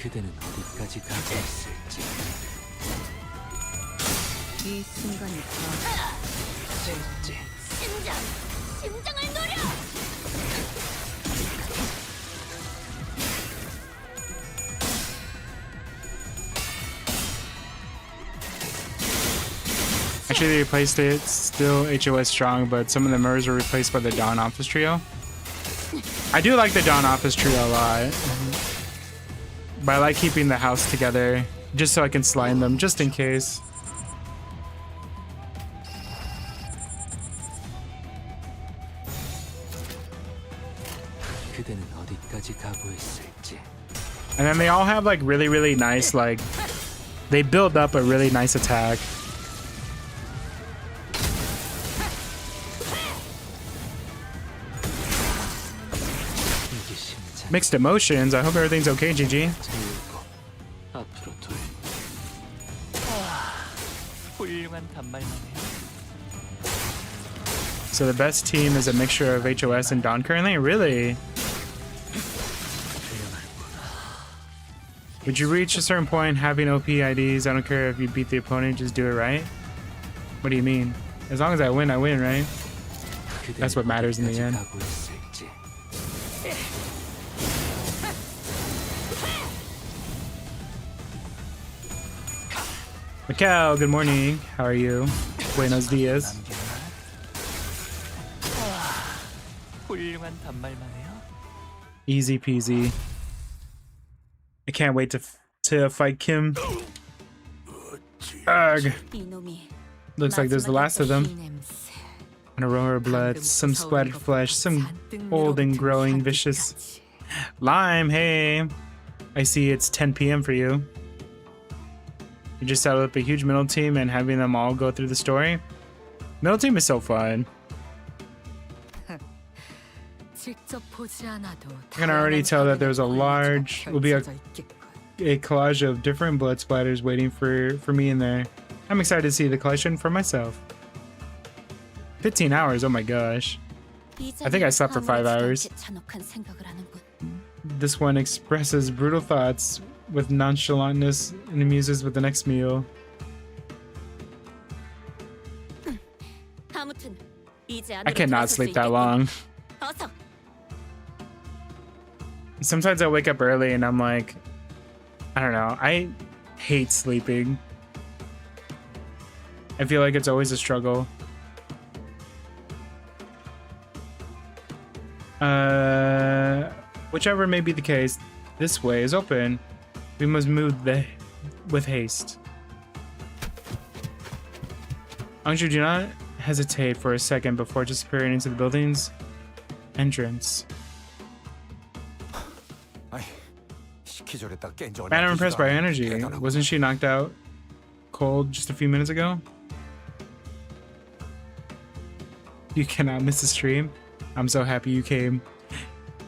그대는 어디까지 가고 있을지. 이 순간이 다 심장을 노려. Actually, they replaced it. Still HOS strong, but some of the MERS were replaced by the Dawn Office Trio. I do like the Dawn Office Trio a lot. But I like keeping the house together, just so I can slime them, just in case. 그대는 어디까지 가고 있을지. And then they all have like really nice, like, they build up a really nice attack. 이게 심장. Mixed emotions. I hope everything's okay, GG. 제일고 앞으로 둘. 훌륭한 단말만해요. So the best team is a mixture of HOS and Dawn currently? Really? Would you reach a certain point having OP IDs? I don't care if you beat the opponent, just do it right? What do you mean? As long as I win, right? That's what matters in the end. 가고 있을지. Mikkel, good morning. How are you? Buenos dias. 훌륭한 단말만해요. Easy peasy. I can't wait to fight Kim. Ugh. 이놈이 Looks like there's the last of them. 이 냄새. An aurora blood, some splattered flesh, some old and growing vicious. Lime, hey. I see it's 10 p.m. for you. You just set up a huge middle team and having them all go through the story. Middle team is so fun. 직접 보지 않아도 I can already tell that there's a large, will be a collage of different blood splatters waiting for me in there. I'm excited to see the collection for myself. 15 hours, oh my gosh. I think I slept for 5 hours. This one expresses brutal thoughts with nonchalantness and amuses with the next meal. I cannot sleep that long. Sometimes I wake up early and I'm like, I don't know, I hate sleeping. I feel like it's always a struggle. Whichever may be the case, this way is open. We must move with haste. Anju, do not hesitate for a second before disappearing into the building's entrance. Man, I'm impressed by her energy. Wasn't she knocked out cold just a few minutes ago? You cannot miss a stream. I'm so happy you came.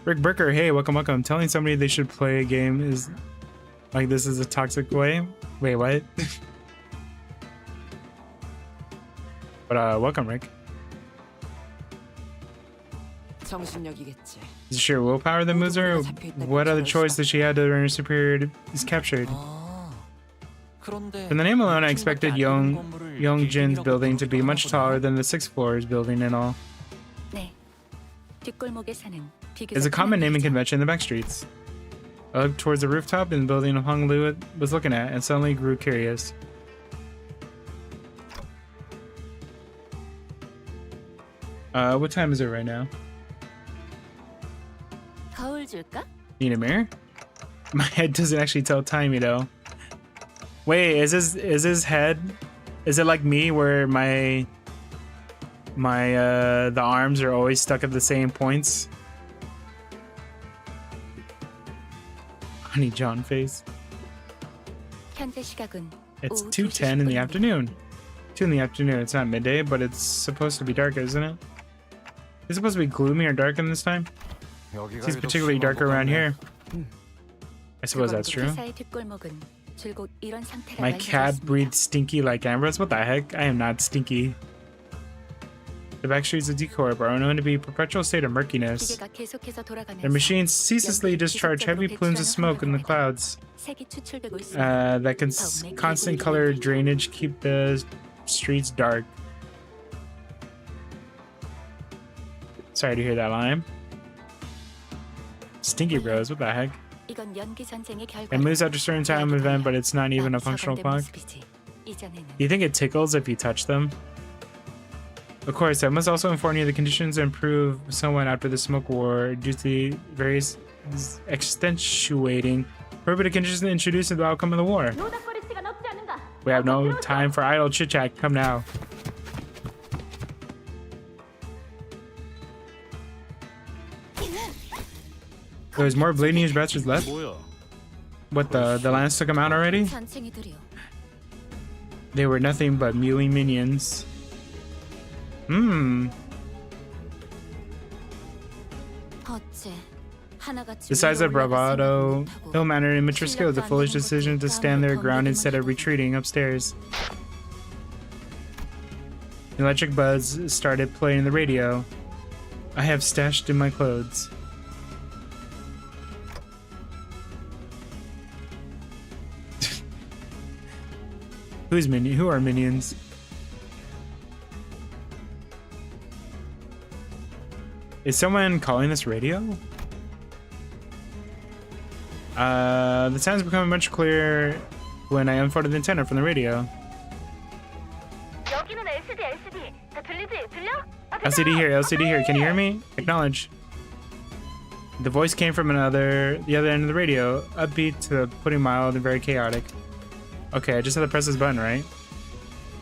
Rick Burker, hey, welcome. Telling somebody they should play a game is like this is a toxic way. Wait, what? But welcome, Rick. 정신력이겠지. Is it sheer willpower that moves her? What other choice does she have to earn her superior is captured? From the name alone, I expected Yongjin's building to be much taller than the 6th floor's building and all. It's a common naming convention in the back streets. I looked towards the rooftop in the building Hong Lu was looking at and suddenly grew curious. What time is it right now? Need a mirror? My head doesn't actually tell time, you know. Wait, is his head? Is it like me where the arms are always stuck at the same points? Honey John face. It's 2:10 in the afternoon. 2 in the afternoon. It's not midday, but it's supposed to be dark, isn't it? It's supposed to be gloomy or dark in this time. It's particularly dark around here. I suppose that's true. My cat breathes stinky like Ambrose. What the heck? I am not stinky. The back streets of Decorp are known to be a perpetual state of murkiness. 기계가 계속해서 돌아가면서 Their machines ceaselessly discharge heavy plumes of smoke in the clouds. 색이 추출되고 있습니다. That constant color drainage keep the streets dark. Sorry to hear that line. Stinky bros, what the heck? 이건 연기 전쟁의 결과. It moves after a certain time event, but it's not even a functional clock. 이전에는 Do you think it tickles if you touch them? Of course, I must also inform you the conditions improve somewhat after the smoke war due to the various extenuating prohibitive conditions introduced in the outcome of the war. We have no time for idle chit-chat. Come now. There's more bleeding news bastards left? What, the Lance took them out already? 잔챙이들이요. They were nothing but mewing minions. 어째 하나같이 Besides the 위로 bravado, 올라갈 생각도 ill-mannered immature skill, the 실력도 안 foolish 되는 decision to 것들이 stand their 땀을 ground 덤비기만 instead of 하고. retreating upstairs. Electric buds started playing the radio. I have stashed in my clothes. Who are minions? Is someone calling this radio? The sounds become much clearer when I unfolded the antenna from the radio. 여기는 LCD. 다 들리지? 들려? LCD here, can you hear me? Acknowledge. The voice came from the other end of the radio, upbeat to putting mild and very chaotic. Okay, I just have to press this button, right?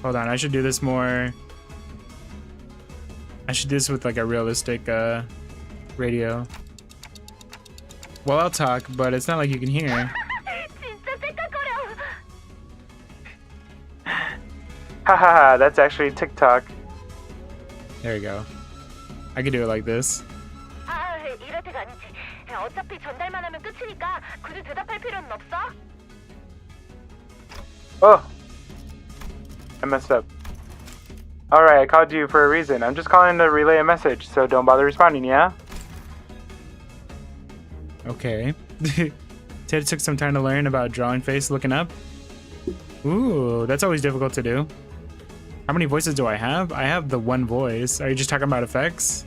Hold on, I should do this more. I should do this with like a realistic radio. Well, I'll talk, but it's not like you can hear. 진짜 헷갈려. Haha, that's actually TikTok. There we go. I could do it like this. 아, 이럴 때가 아니지. 어차피 전달만 하면 끝이니까 굳이 대답할 필요는 없어. Oh! I messed up. Alright, I called you for a reason. I'm just calling to relay a message, so don't bother responding, yeah? Okay. Ted took some time to learn about drawing face looking up. Ooh, that's always difficult to do. How many voices do I have? I have the one voice. Are you just talking about effects?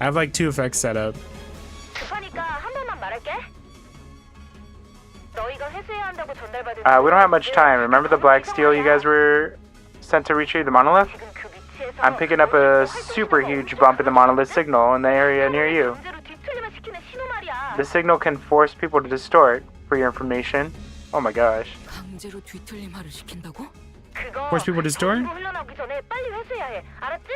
I have like 2 effects set up. 급하니까 한 번만 말할게. 너희가 회수해야 한다고 전달받은. We don't have much time. Remember the black steel you guys were sent to retrieve the monolith? 지금 그 위치에서 I'm picking up a super huge bump in the monolith signal in the area near you. 강제로 뒤틀리만 시키는 신호 말이야. The signal can force people to distort, for your information. Oh my gosh. 강제로 뒤틀림하를 시킨다고? 그거 Force people to distort? 전부 흘러나오기 전에 빨리 회수해야 해. 알았지?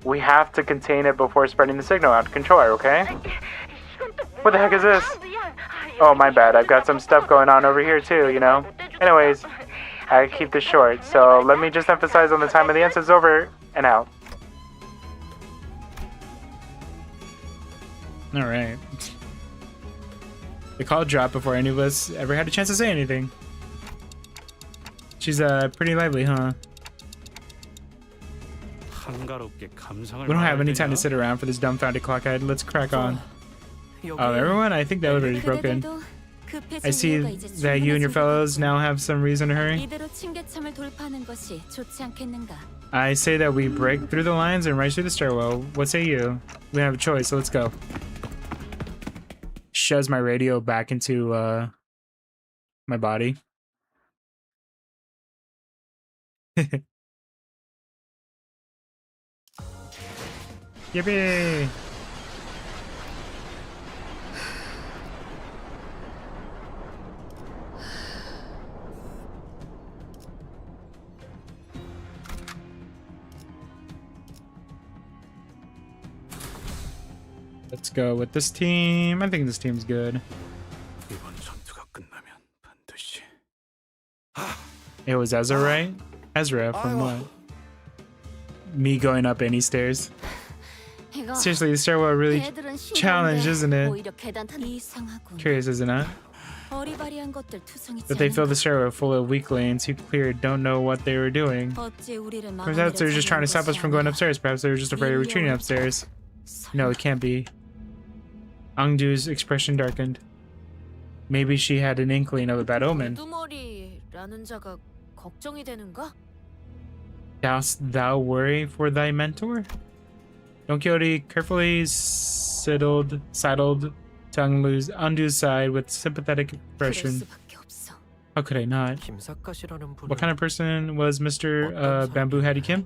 We have to contain it before spreading the signal out to controller, okay? 이건 또 뭐야? What the heck is this? 아, 미안. Oh, my bad. I've got some stuff going on over here too, you know? Anyways, I keep this short, so let me just emphasize on the time of the incident's over and out. Alright. The call dropped before any of us ever had a chance to say anything. She's pretty lively, huh? We don't have any time to sit around for this dumbfounded clockhead. Let's crack on. Oh, everyone? I think the elevator is broken. I see that you and your fellows now have some reason to hurry. 이대로 침개참을 돌파하는 것이 좋지 않겠는가? I say that we break through the lines and right through the stairwell. What say you? We don't have a choice, so let's go. Shoves my radio back into my body. Yippee! Let's go with this team. I think this team's good. It was Ezra, right? Ezra from what? Me going up any stairs. 이거 Seriously, the stairwell really 걔들은 challenge, isn't it? 오히려 계단 이상하군. Curious, isn't it? 어리바리한 것들 투성이지 But they filled the 않은가? stairway full of weaklings who cleared don't know what they were doing. 어찌 우리를 Perhaps they were just trying to stop us from going upstairs. Perhaps they were just afraid of retreating upstairs. No, it can't be. Angdu's expression darkened. Maybe she had an inkling of a bad omen. 두머리라는 자가 걱정이 되는가? Dost thou worry for thy mentor? Don Quixote carefully sidled to Angdu's side with sympathetic 그럴 expression. 수밖에 없어. How could I not? 김삿갓이라는 분은 What kind of person was Mr. Bamboo Hattie Kim?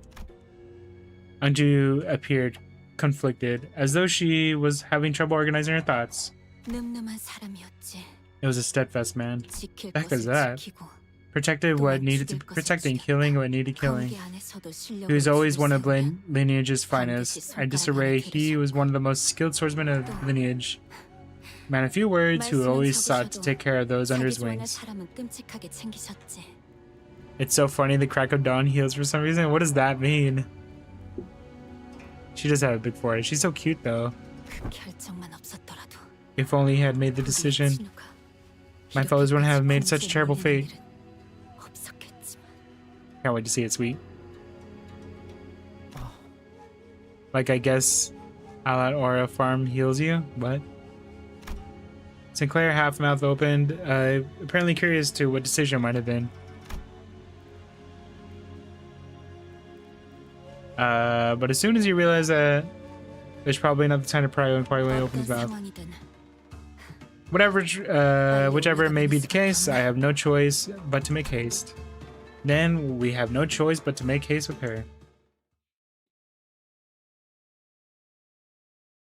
Angdu appeared conflicted, as though she was having trouble organizing her thoughts. 늠름한 사람이었지. It was a steadfast man. 지킬 Heck is 것을 that? 지키고 Protected what needed to be protected and killing what needed killing. 관계 안에서도 실력을 He was always one of 기울였으면 lineage's finest. At disarray, he was one of the most skilled swordsmen of lineage. Man of few words, who always sought to take care of those under his 자기 좋아하는 wings. 사람은 끔찍하게 챙기셨지. It's so funny the crack of dawn heals for some reason. What does that mean? She does have a big forehead. She's so cute though. 그 결정만 없었더라도 If only he had made the 우리 decision. 진우가 My fellows wouldn't have made such a 이렇게까지 terrible 공세에 fate. 몰리는 일은 없었겠지만. Can't wait to see it, sweet. Like, I guess Alat Aura Farm heals you? What? Sinclair, half mouth opened, apparently curious to what decision might have been. But as soon as he realized that there's probably not the time to pry, quietly open 어떤 his mouth. 상황이든 Whichever it may be the case, I have no choice but to make haste. Then we have no choice but to make haste with her.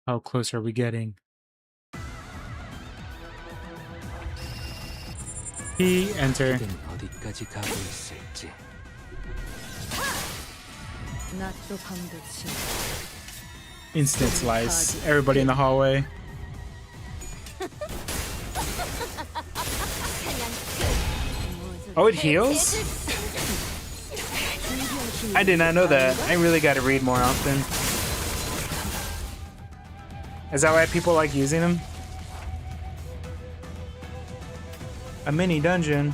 How close are we getting? He enter. 그는 어디까지 가고 있을지. 낫도 밤도치. Instant slice. Everybody in the hallway. Oh, it heals? I did not know that. I really gotta read more often. Is that why people like using them? A mini dungeon.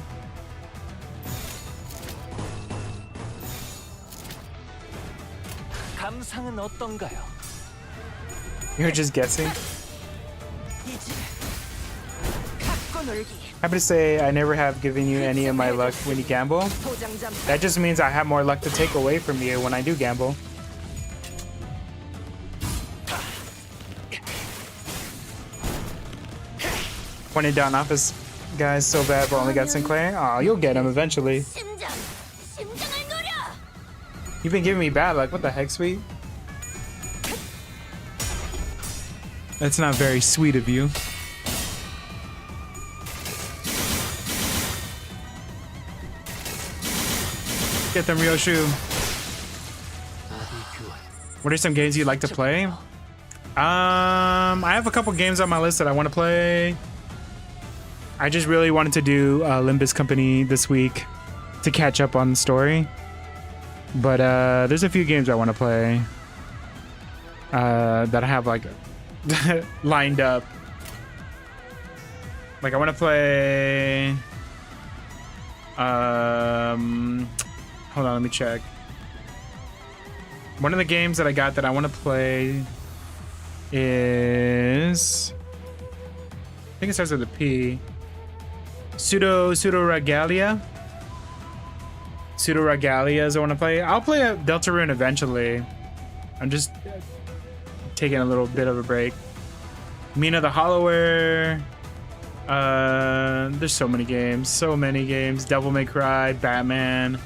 감상은 어떤가요? You're just guessing? Happy to say I never have given you any of my luck when you gamble. That just means I have more luck to take away from you when I do gamble. Pointed down office guys so bad but only got Sinclair. Aw, you'll get him eventually. You've been giving me bad luck. What the heck, sweet? That's not very sweet of you. Get them, Ryoshu. What are some games you'd like to play? I have a couple games on my list that I want to play. I just really wanted to do Limbuscompany this week to catch up on the story. But there's a few games I want to play that I have like lined up. Like I want to play. Hold on, let me check. One of the games that I got that I want to play is, I think it starts with a P. Pseudo-Regalia. Pseudo-Regalia is I want to play. I'll play a Deltarune eventually. I'm just taking a little bit of a break. Mina the Hollower. There's so many games. Devil May Cry, Batman,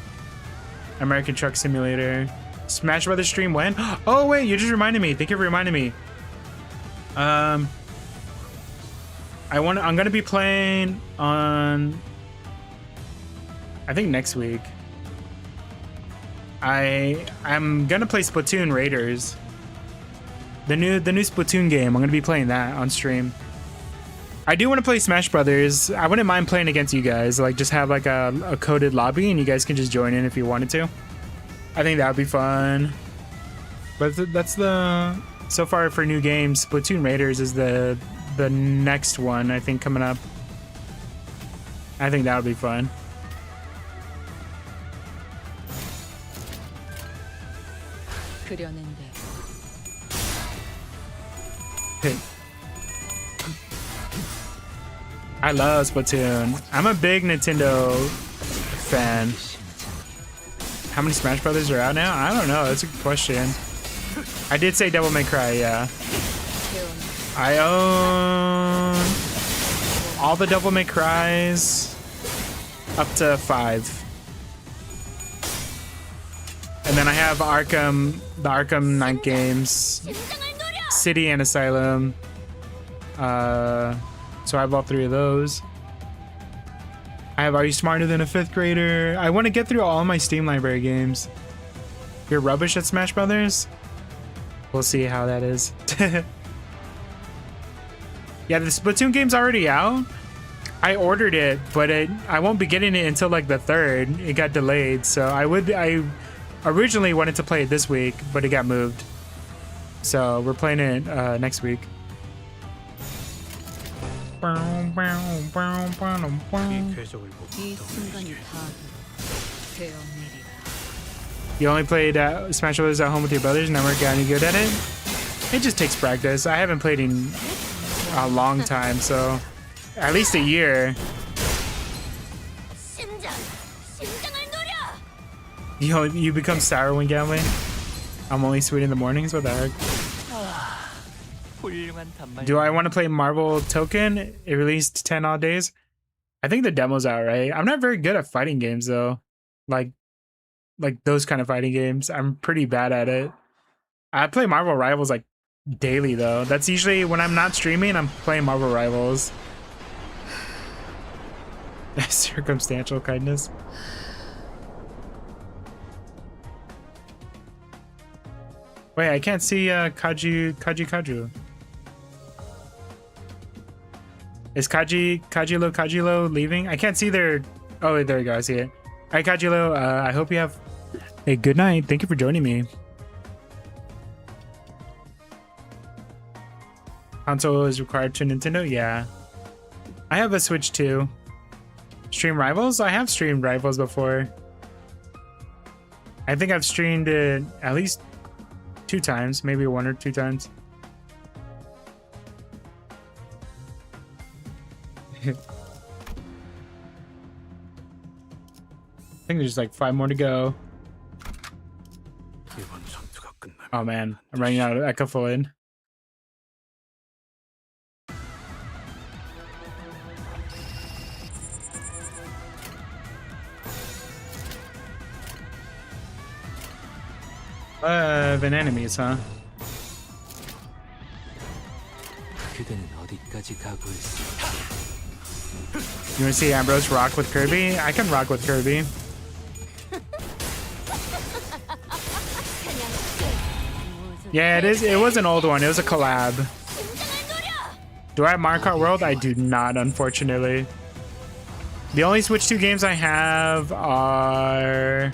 American Truck Simulator. Smash Brothers stream when? Oh wait, you just reminded me. Thank you for reminding me. I'm gonna be playing on, I think next week. I'm gonna play Splatoon Raiders. The new Splatoon game. I'm gonna be playing that on stream. I do want to play Smash Brothers. I wouldn't mind playing against you guys. Like just have like a coded lobby and you guys can just join in if you wanted to. I think that would be fun. But that's the, so far for new games, Splatoon Raiders is the next one I think coming up. I think that would be fun. 그려낸 대 I love Splatoon. I'm a big Nintendo fan. How many Smash Brothers are out now? I don't know. That's a good question. I did say Devil May Cry, yeah. I own all the Devil May Cries up to 5. And then I have Arkham, the Arkham Knight games, City and Asylum. So I have all 3 of those. I have Are You Smarter Than a 5th Grader? I want to get through all my Steam library games. You're rubbish at Smash Brothers? We'll see how that is. Yeah, the Splatoon game's already out. I ordered it, but I won't be getting it until like the 3rd. It got delayed, so I originally wanted to play it this week, but it got moved. So we're playing it next week. 이 순간이 다 되었느리라. You only played Smash Bros. At home with your brothers and never got any good at it? It just takes practice. I haven't played in a long time, so at least a year. You become sour when gambling? I'm only sweet in the mornings? What the heck? Do I want to play Marvel Token? It released 10 odd days. I think the demo's out, right? I'm not very good at fighting games though. Like those kind of fighting games. I'm pretty bad at it. I play Marvel Rivals like daily though. That's usually when I'm not streaming, I'm playing Marvel Rivals. Circumstantial kindness. Wait, I can't see Kaju. Is Kajilo leaving? I can't see their... Oh, there we go. I see it. All right, Kajilo, I hope you have a good night. Thank you for joining me. Console is required to Nintendo? Yeah. I have a Switch too. Stream Rivals? I have streamed Rivals before. I think I've streamed it at least 2 times, maybe 1 or 2 times. I think there's like 5 more to go. Oh man, I'm running out of Echo Floyd. An enemies, huh? 그대는 어디까지 가고 있을지. You want to see Ambrose rock with Kirby? I can rock with Kirby. Yeah, it is. It was an old one. It was a collab. Do I have Mario Kart World? I do not, unfortunately. The only Switch 2 games I have are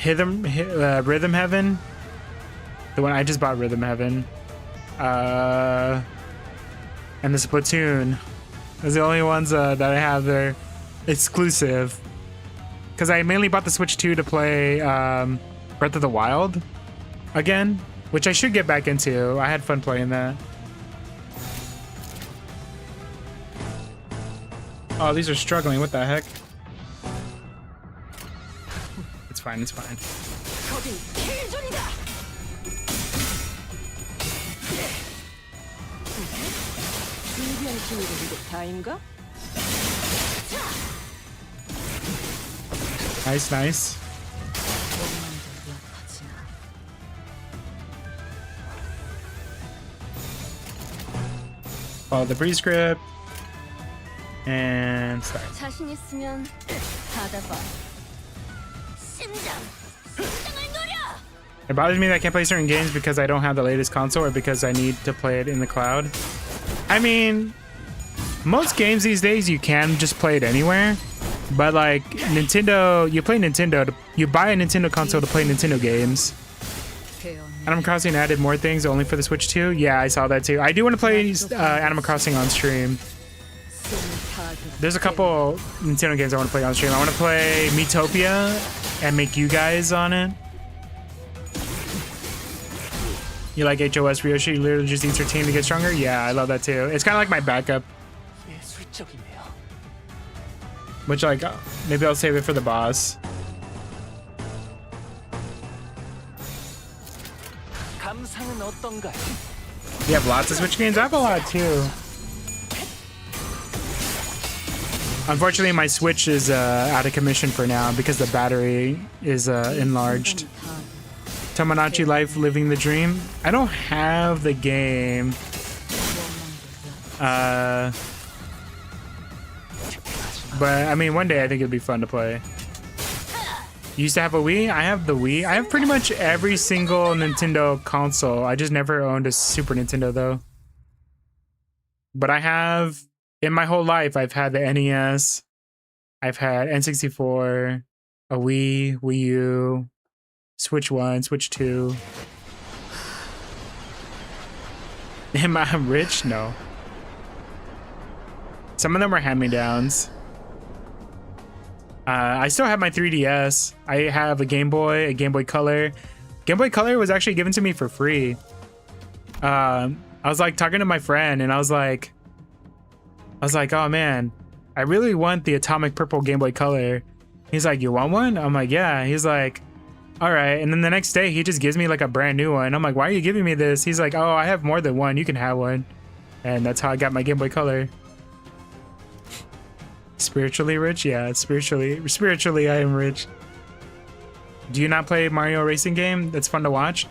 Rhythm Heaven. The one I just bought, Rhythm Heaven. And the Splatoon. Those are the only ones that I have there exclusive. Because I mainly bought the Switch 2 to play Breath of the Wild again, which I should get back into. I had fun playing that. Oh, these are struggling. What the heck? It's fine. It's fine. Nice, nice. Follow the breeze script and start. 자신 있으면 받아봐. 심장. It bothers me that I can't play certain games because I don't have the latest console or because I need to play it in the cloud. I mean, most games these days you can just play it anywhere, but like Nintendo, you play Nintendo, you buy a Nintendo console to play Nintendo games. Animal Crossing added more things only for the Switch 2. Yeah, I saw that too. I do want to play Animal Crossing on stream. There's a couple Nintendo games I want to play on stream. I want to play Miitopia and make you guys on it. You like HOS Ryoshi? Literally just eats her team to get stronger? Yeah, I love that too. It's kind of like my backup. 예술적이네요. Which, like, maybe I'll save it for the boss. 감상은 어떤가요? You have lots of Switch games? I have a lot too. Unfortunately, my Switch is out of commission for now because the battery is enlarged. Tomodachi Life Living the Dream. I don't have the game. But I mean, one day I think it'd be fun to play. You used to have a Wii? I have the Wii. I have pretty much every single Nintendo console. I just never owned a Super Nintendo though. But I have, in my whole life, I've had the NES. I've had N64, a Wii, Wii U, Switch 1, Switch 2. Am I rich? No. Some of them are hand-me-downs. I still have my 3DS. I have a Game Boy, a Game Boy Color. Game Boy Color was actually given to me for free. I was like talking to my friend and I was like, oh man, I really want the Atomic Purple Game Boy Color. He's like, you want one? I'm like, yeah. He's like, all right. And then the next day he just gives me like a brand new one. I'm like, why are you giving me this? He's like, oh, I have more than one. You can have one. And that's how I got my Game Boy Color. Spiritually rich? Yeah, spiritually I am rich. Do you not play Mario racing game? That's fun to watch.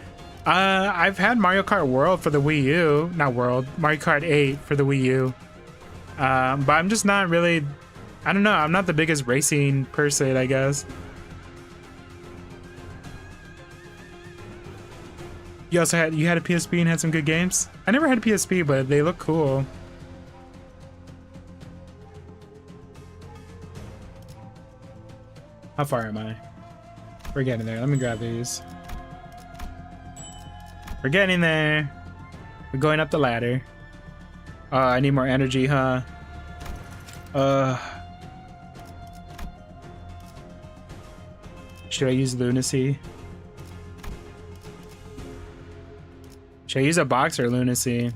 I've had Mario Kart World for the Wii U. Not World, Mario Kart 8 for the Wii U. But I'm just not really, I don't know, I'm not the biggest racing person, I guess. You also had, you had a PSP and had some good games? I never had a PSP, but they look cool. How far am I? We're getting there. Let me grab these. We're getting there. We're going up the ladder. I need more energy, huh? Should I use lunacy? Should I use a box or lunacy?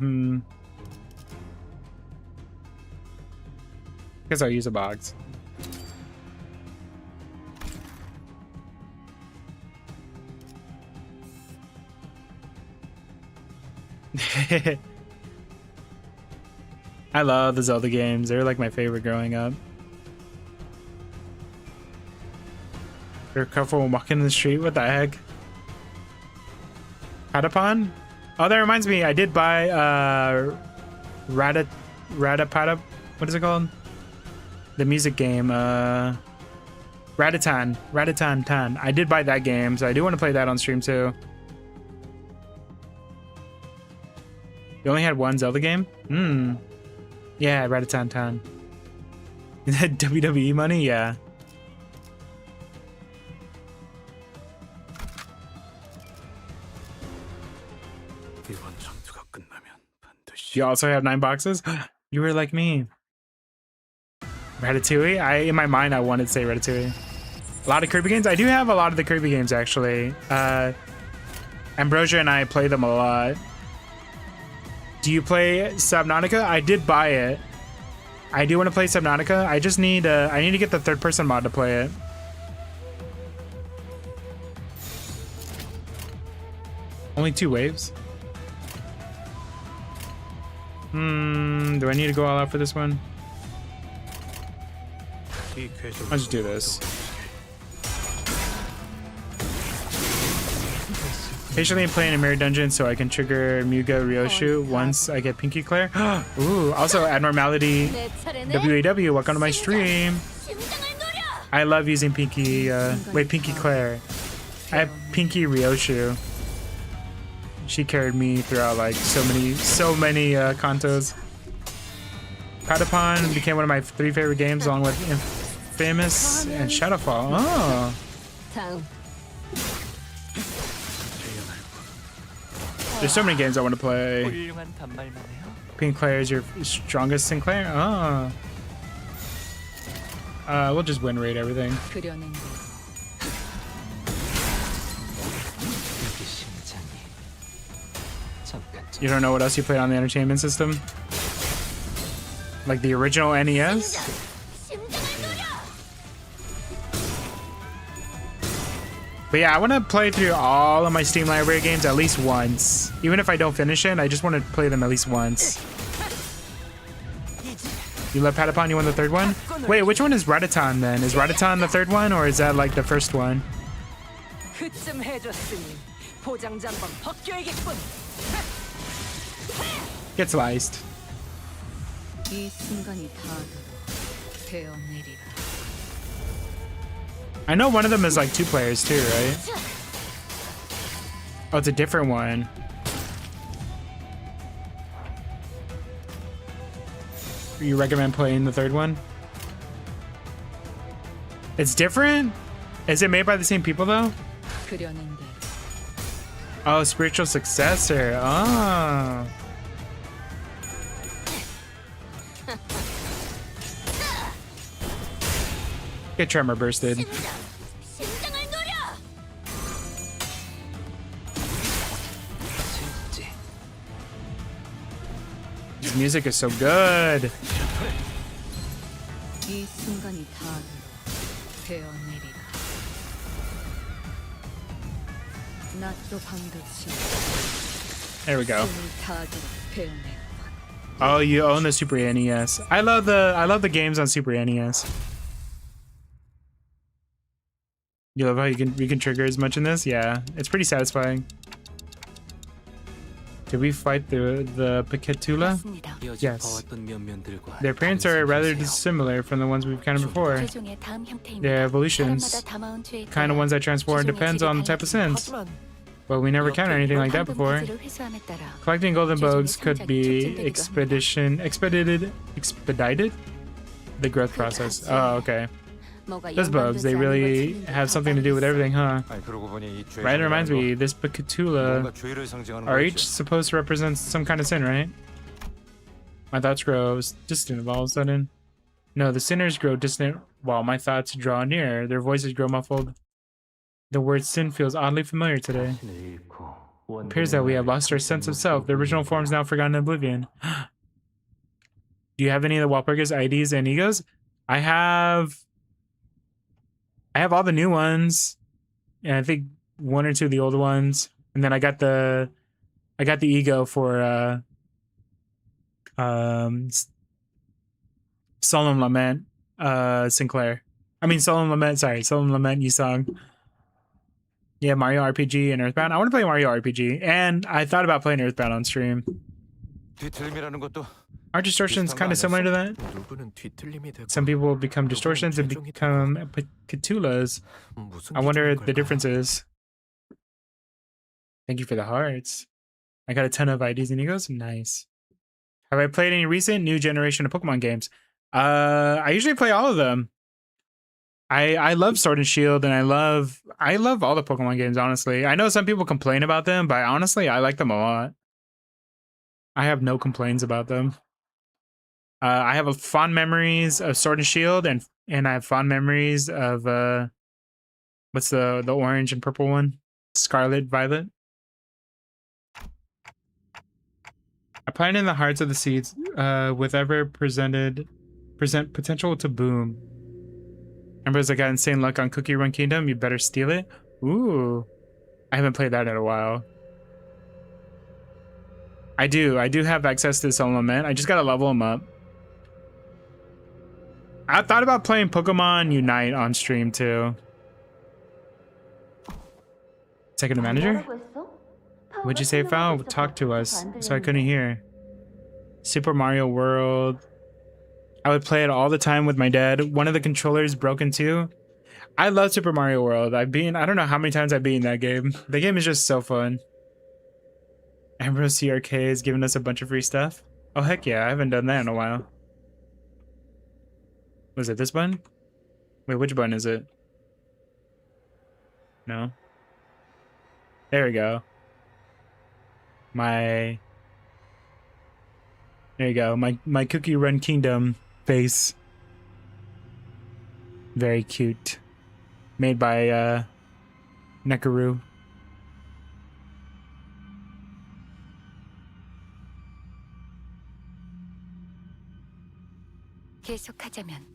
Guess I'll use a box. I love the Zelda games. They're like my favorite growing up. You're careful when walking in the street. What the heck? Patapon? Oh, that reminds me. I did buy Ratapata. What is it called? The music game. Ratatan. I did buy that game, so I do want to play that on stream too. You only had one Zelda game? Yeah, Ratatan. WWE money? Yeah. You also have 9 boxes? You were like me. Ratatouille? In my mind, I wanted to say Ratatouille. A lot of Kirby games? I do have a lot of the Kirby games, actually. Ambrosia and I play them a lot. Do you play Subnautica? I did buy it. I do want to play Subnautica. I just need I need to get the third-person mod to play it. Only 2 waves? Do I need to go all out for this one? I'll just do this. Patiently playing a mirror dungeon so I can trigger Muga Ryoshu once I get Pinky Claire. Ooh, also Abnormality WAW, welcome to my stream. I love using Pinky, Pinky Claire. I have Pinky Ryoshu. She carried me throughout like so many Kantos. Patapon became one of my 3 favorite games along with Infamous and Shadowfall. Oh. There's so many games I want to play. Pink Claire is your strongest Sinclair? Oh. We'll just win rate everything. 그려낸 게 이게 심장이 잠깐 You don't know what else you played on the entertainment system? Like the original NES? But yeah, I want to play through all of my Steam library games at least once. Even if I don't finish it, I just want to play them at least once. You love Patapon, you won the third one? Wait, which one is Raecords then? Is Raecords the third one, or is that like the first one? 그쯤 해줬으니 포장지 한번 벗겨야겠군. Get sliced. 이 순간이 다가도 되어내리라. I know one of them is like 2 players too, right? Oh, it's a different one. You recommend playing the third one? It's different? Is it made by the same people though? 그려낸 게 Oh, spiritual successor. Oh. Get tremor bursted. 심장을 노려. 진지 This music is so good. 이 순간이 다가도 되어내리라. 낫도 반듯이 There we go. 숨을 다하도록 되어내라. Oh, you own the Super NES. I love the games on Super NES. You love how you can trigger as much in this? Yeah, it's pretty satisfying. Did we fight the Pngtuber? 이어져 Yes. 봐왔던 면면들과 Their appearance are rather dissimilar from the ones we've counted before. 최종의 다음 형태입니다. Their evolutions, 사람마다 담아온 죄에 kind of ones that transform, depends on the type of sense. But we never counted anything like that before. 황금 회수함에 따라 Collecting golden bugs could be expedited the growth process. Oh, okay. 뭐가 Those bugs, they really have something to do with everything, huh? Right, it reminds me, this Pngtuber are each supposed to represent some kind of sin, right? My thoughts grow distant all of a sudden. No, the sinners grow distant while my thoughts draw near. Their voices grow muffled. The word sin feels oddly familiar today. It appears that we have lost our sense of self. The original form is now forgotten in oblivion. Do you have any of the Wallburgers, IDs, and egos? I have all the new ones, and I think 1 or 2 of the old ones, and then I got the ego for Solemn Lament Sinclair. I mean Solemn Lament Yusong. Yeah, Mario RPG and Earthbound. I want to play Mario RPG, and I thought about playing Earthbound on stream. Aren't distortions kind of similar to that? Some people become distortions and become Pngtubers. I wonder the differences. Thank you for the hearts. I got a ton of IDs and egos. Nice. Have I played any recent new generation of Pokemon games? I usually play all of them. I love Sword and Shield, and I love all the Pokemon games, honestly. I know some people complain about them, but honestly, I like them a lot. I have no complaints about them. I have fond memories of Sword and Shield, and I have fond memories of what's the orange and purple one? Scarlet, Violet. I plant in the hearts of the seeds with ever present potential to boom. Ambrose, I got insane luck on Cookie Run Kingdom. You better steal it. Ooh, I haven't played that in a while. I do have access to Solemn Lament. I just gotta level them up. I thought about playing Pokemon Unite on stream too. Second manager? What'd you say, Val? Talk to us. So I couldn't hear. Super Mario World. I would play it all the time with my dad. One of the controllers broken too. I love Super Mario World. I don't know how many times I've beaten that game. The game is just so fun. Ambrose CRK has given us a bunch of free stuff. Oh heck yeah, I haven't done that in a while. Was it this button? Wait, which button is it? No. There we go. There you go. My Cookie Run Kingdom face. Very cute. Made by Nekoru. 계속하자면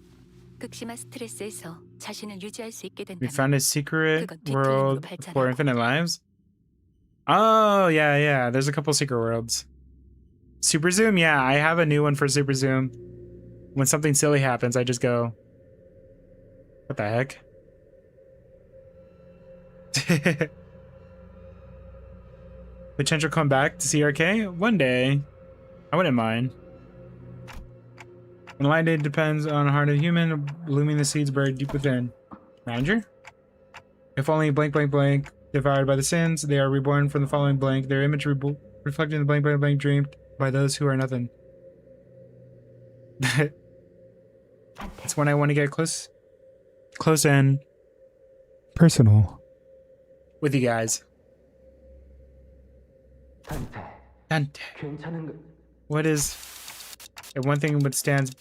극심한 스트레스에서 자신을 유지할 수 있게 We 된다면 found a secret 그건 뒤틀림으로 world for 발전하고. infinite lives. Oh, yeah. There's a couple secret worlds. Super Zoom? Yeah, I have a new one for Super Zoom. When something silly happens, I just go, what the heck? Potential come back to CRK? One day. I wouldn't mind. When light day depends on the heart of human, blooming the seeds buried deep within. Manager? If only blank blank blank devoured by the sins, they are reborn from the following blank, their image reflecting the blank blank blank dreamed by those who are nothing. That's when I want to get close and personal with you guys. 단테, Dante. 괜찮은 거? What is if one thing withstands,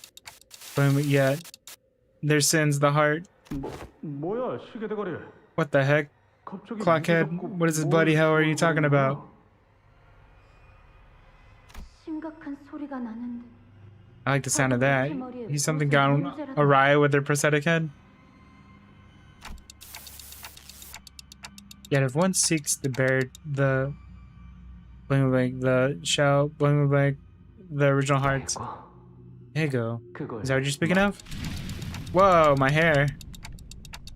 but yet their sins, the heart? 뭐야 시계 대가리. What the heck? 갑자기 Clockhead, what is this bloody hell are you talking about? 심각한 소리가 나는데. I like the sound of that. He's something gone awry with their prosthetic head. Yet if one seeks to bear the the shell, the original hearts. Ego. 그걸 Is that what you're speaking of? Whoa, my hair.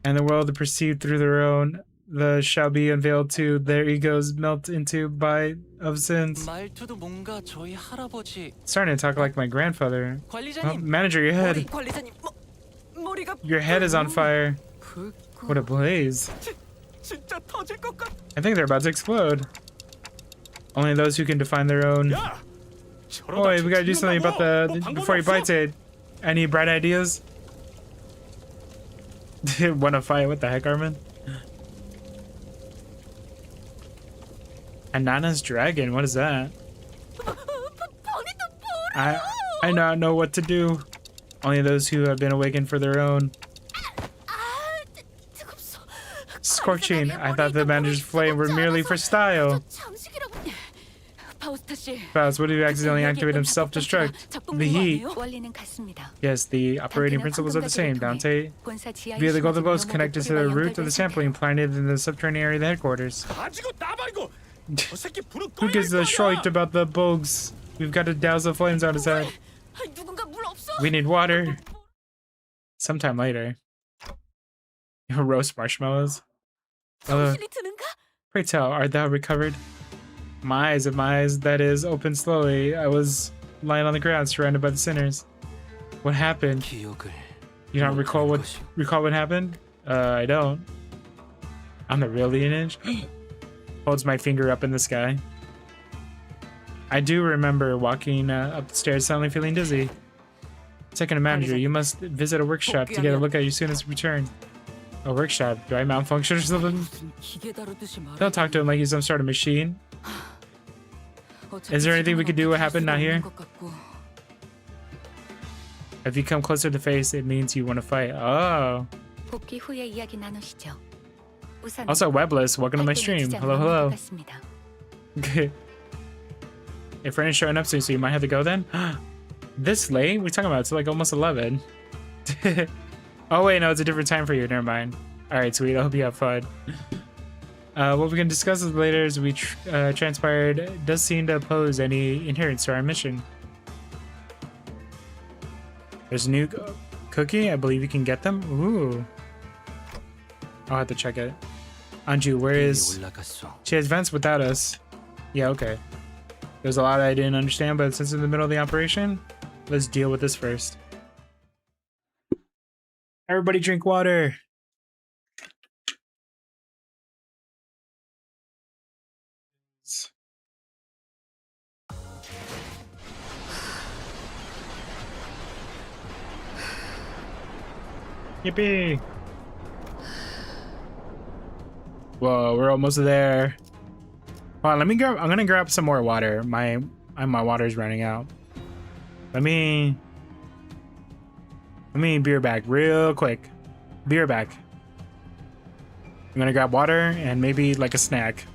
And the world perceived through their own, the shall be unveiled to their egos melt into by of sins. 말투도 뭔가 저희 할아버지. Starting to talk like my grandfather. Oh, 관리자님. manager, your head. 관리자님. 머리가 Your head is on fire. What a blaze. 진짜 터질 것 같. I think they're about to explode. Only those who can define their own. Boy, we gotta do something about before he bites it. Any bright ideas? Wanna fight? What the heck, Armin? Anana's dragon. What is that? I not know what to do. Only those who have been awakened for their own. Scorching. I thought the manager's flame were merely for style. Faust, what if you accidentally activate him self-destruct? The heat. 원리는 같습니다. Yes, the operating principles are the same, Dante. 본사 지하 Via the golden boats 유심히 connected to the 연결될 root of the sampling planted in the subterranean area of the headquarters. 가지고 나발고. 저 새끼 불은 Who gives a shite about the bugs? We've got to douse the flames on his head. 누군가 물 없어? We need water. Sometime later. Roast marshmallows. 정신이 드는가? Pray tell, art thou recovered? My eyes, that is, opened slowly. I was lying on the ground, surrounded by the sinners. What happened? 기억을 You don't recall what happened? I don't. I'm the real lineage. Holds my finger up in the sky. I do remember walking up the stairs, suddenly feeling dizzy. Second manager, you must visit a workshop to get a look at your students' return. A workshop? Do I malfunction or something? 기계 다루듯이 말. Don't talk to him like he's some sort of machine. Is there anything we could do? What happened? Not here? If you come closer to the face, it means you want to fight. Oh. 복귀 후에 이야기 나누시죠. 우선 Also, Webless, welcome to my stream. Hello, hello. Okay. If Fran is showing up soon, so you might have to go then? This late? What are you talking about? It's like almost 11. Oh, wait, no, it's a different time for you. Never mind. Alright, sweet. I hope you have fun. What we can discuss later as we transpired does seem to oppose any adherence to our mission. There's a new cookie. I believe you can get them. Ooh. I'll have to check it. Anju, where is... 올라갔어. She advanced without us. Yeah, okay. There's a lot I didn't understand, but since it's in the middle of the operation, let's deal with this first. Everybody drink water. Yippee! Whoa, we're almost there. Hold on, let me grab. I'm gonna grab some more water. My water's running out. Let me be right back real quick. Be right back. I'm gonna grab water and maybe like a snack.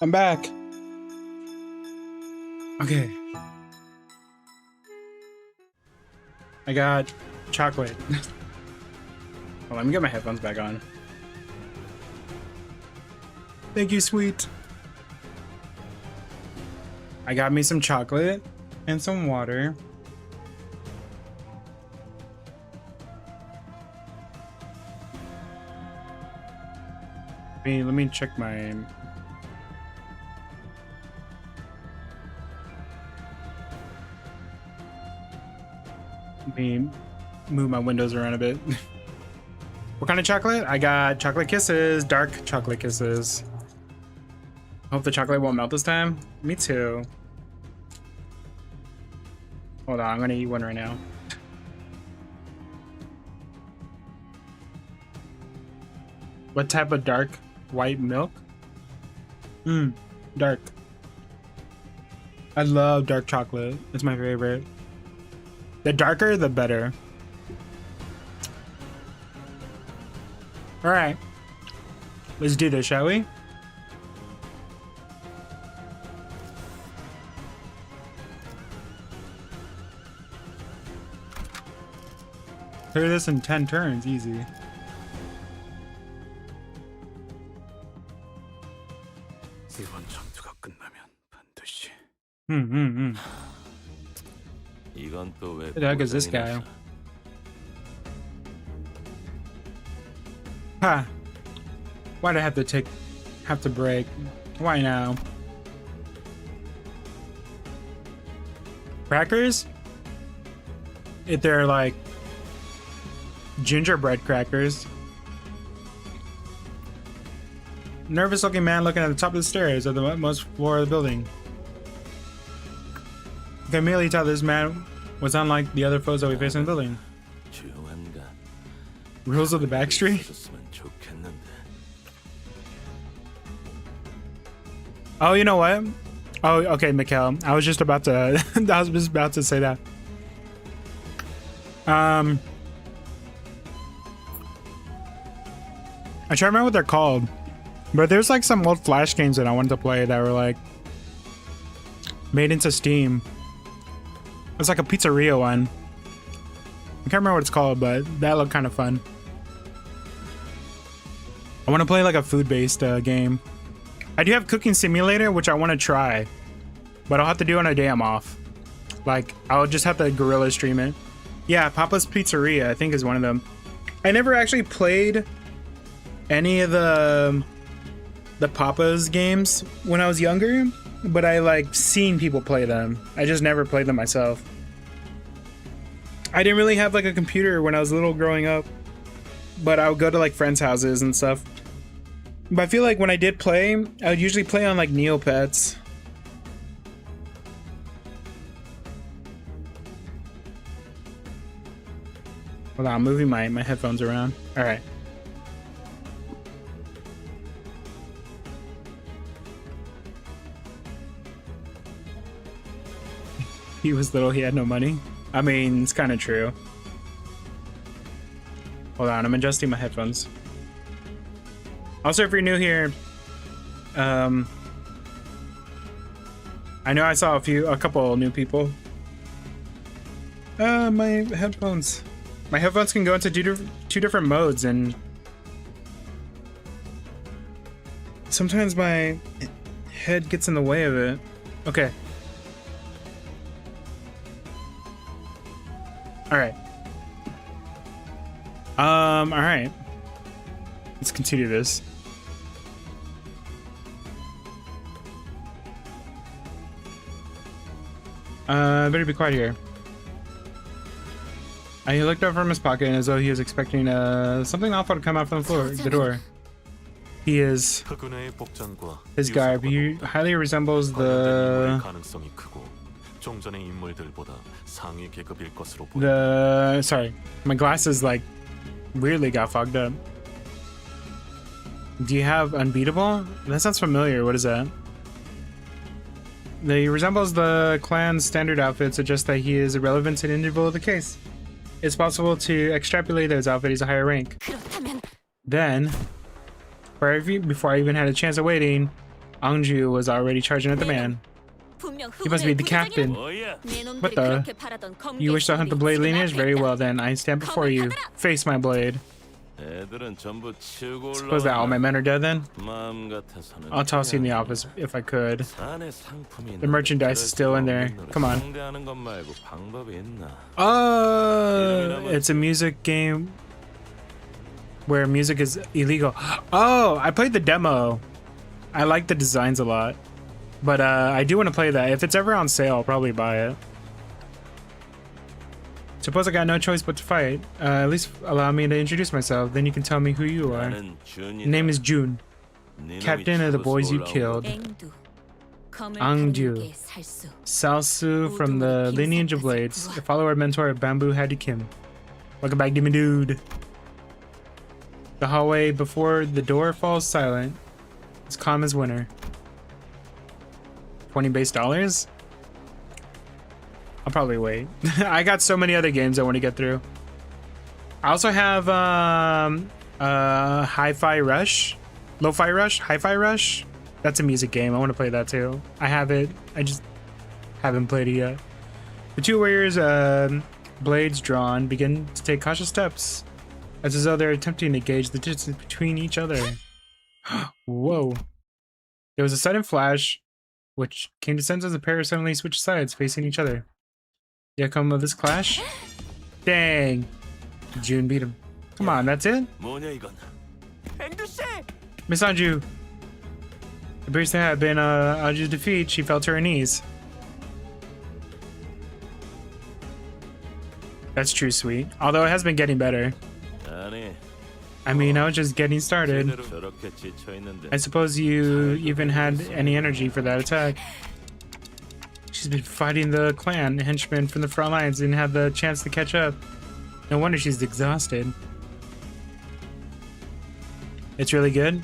I'm back. Okay. I got chocolate. Well, let me get my headphones back on. Thank you, sweet. I got me some chocolate and some water. Let me check my... Let me move my windows around a bit. What kind of chocolate? I got chocolate kisses, dark chocolate kisses. Hope the chocolate won't melt this time. Me too. Hold on, I'm gonna eat one right now. What type of dark white milk? Dark. I love dark chocolate. It's my favorite. The darker, the better. All right, let's do this, shall we? Clear this in 10 turns, easy. 이번 전투가 끝나면 반드시 이건 또 왜? Who the heck is this guy? Ha! Why'd I have to break? Why now? Crackers? If they're like gingerbread crackers. Nervous looking man looking at the top of the stairs of the utmost floor of the building. You can immediately tell this man was unlike the other foes that we face in the building. 조용한가? Rules of the backstreet? 있었으면 좋겠는데. Oh, you know what? Oh, okay, Mikkel. I was just about to say that. I try to remember what they're called. But there's like some old Flash games that I wanted to play that were like made into Steam. It's like a pizzeria one. I can't remember what it's called, but that looked kind of fun. I want to play like a food-based game. I do have Cooking Simulator, which I want to try, but I'll have to do it on a day I'm off. Like, I'll just have to guerrilla stream it. Yeah, Papa's Pizzeria, I think, is one of them. I never actually played any of the Papa's games when I was younger, but I like seen people play them. I just never played them myself. I didn't really have like a computer when I was little growing up, but I would go to like friends' houses and stuff. But I feel like when I did play, I would usually play on like Neopets. Hold on, I'm moving my headphones around. All right. He was little, he had no money. I mean, it's kind of true. Hold on, I'm adjusting my headphones. Also, if you're new here, I know I saw a couple new people. My headphones. My headphones can go into two different modes, and sometimes my head gets in the way of it. Okay. Alright. Alright. Let's continue this. Better be quiet here. He looked over from his pocket as though he was expecting something awful to come out from the door. He is his garb. He highly resembles the sorry, my glasses like weirdly got fogged up. Do you have Unbeatable? That sounds familiar. What is that? He resembles the clan's standard outfit, suggests that he is irrelevant to the individual of the case. It's possible to extrapolate that his outfit is a higher rank. Then, before I even had a chance of waiting, Angju was already charging at the man. He must be the captain. What the? You wish to hunt the blade lineage? Very well then, I stand before you. Face my blade. Suppose that all my men are dead then? I'll toss you in the office if I could. The merchandise is still in there. Come on. Oh, it's a music game where music is illegal. Oh, I played the demo. I like the designs a lot. But I do want to play that. If it's ever on sale, I'll probably buy it. Suppose I got no choice but to fight. At least allow me to introduce myself. Then you can tell me who you are. Name is Jun. Captain of the boys you killed. Angju. Salsu from the lineage of blades. A follower mentor of Bamboo Hadi Kim. Welcome back, demon dude. The hallway before the door falls silent. As calm as winter. 20 base dollars? I'll probably wait. I got so many other games I want to get through. I also have Hi-Fi Rush. Lo-Fi Rush? Hi-Fi Rush? That's a music game. I want to play that too. I have it. I just haven't played it yet. The two warriors, blades drawn, begin to take cautious steps. As though they're attempting to gauge the distance between each other. Whoa. There was a sudden flash which came to sense as a pair suddenly switched sides, facing each other. The outcome of this clash? Dang! June beat him. Come on, that's it? 뭐냐 이건? 앵두 씨! Miss Anju! Appears to have been Anju's defeat. She fell to her knees. That's true, sweet. Although it has been getting better. 아니, I mean, I was just getting started. 제대로 저렇게 지쳐 있는데. I suppose you even had any energy for that attack. She's been fighting the clan henchmen from the front lines and had the chance to catch up. No wonder she's exhausted. It's really good.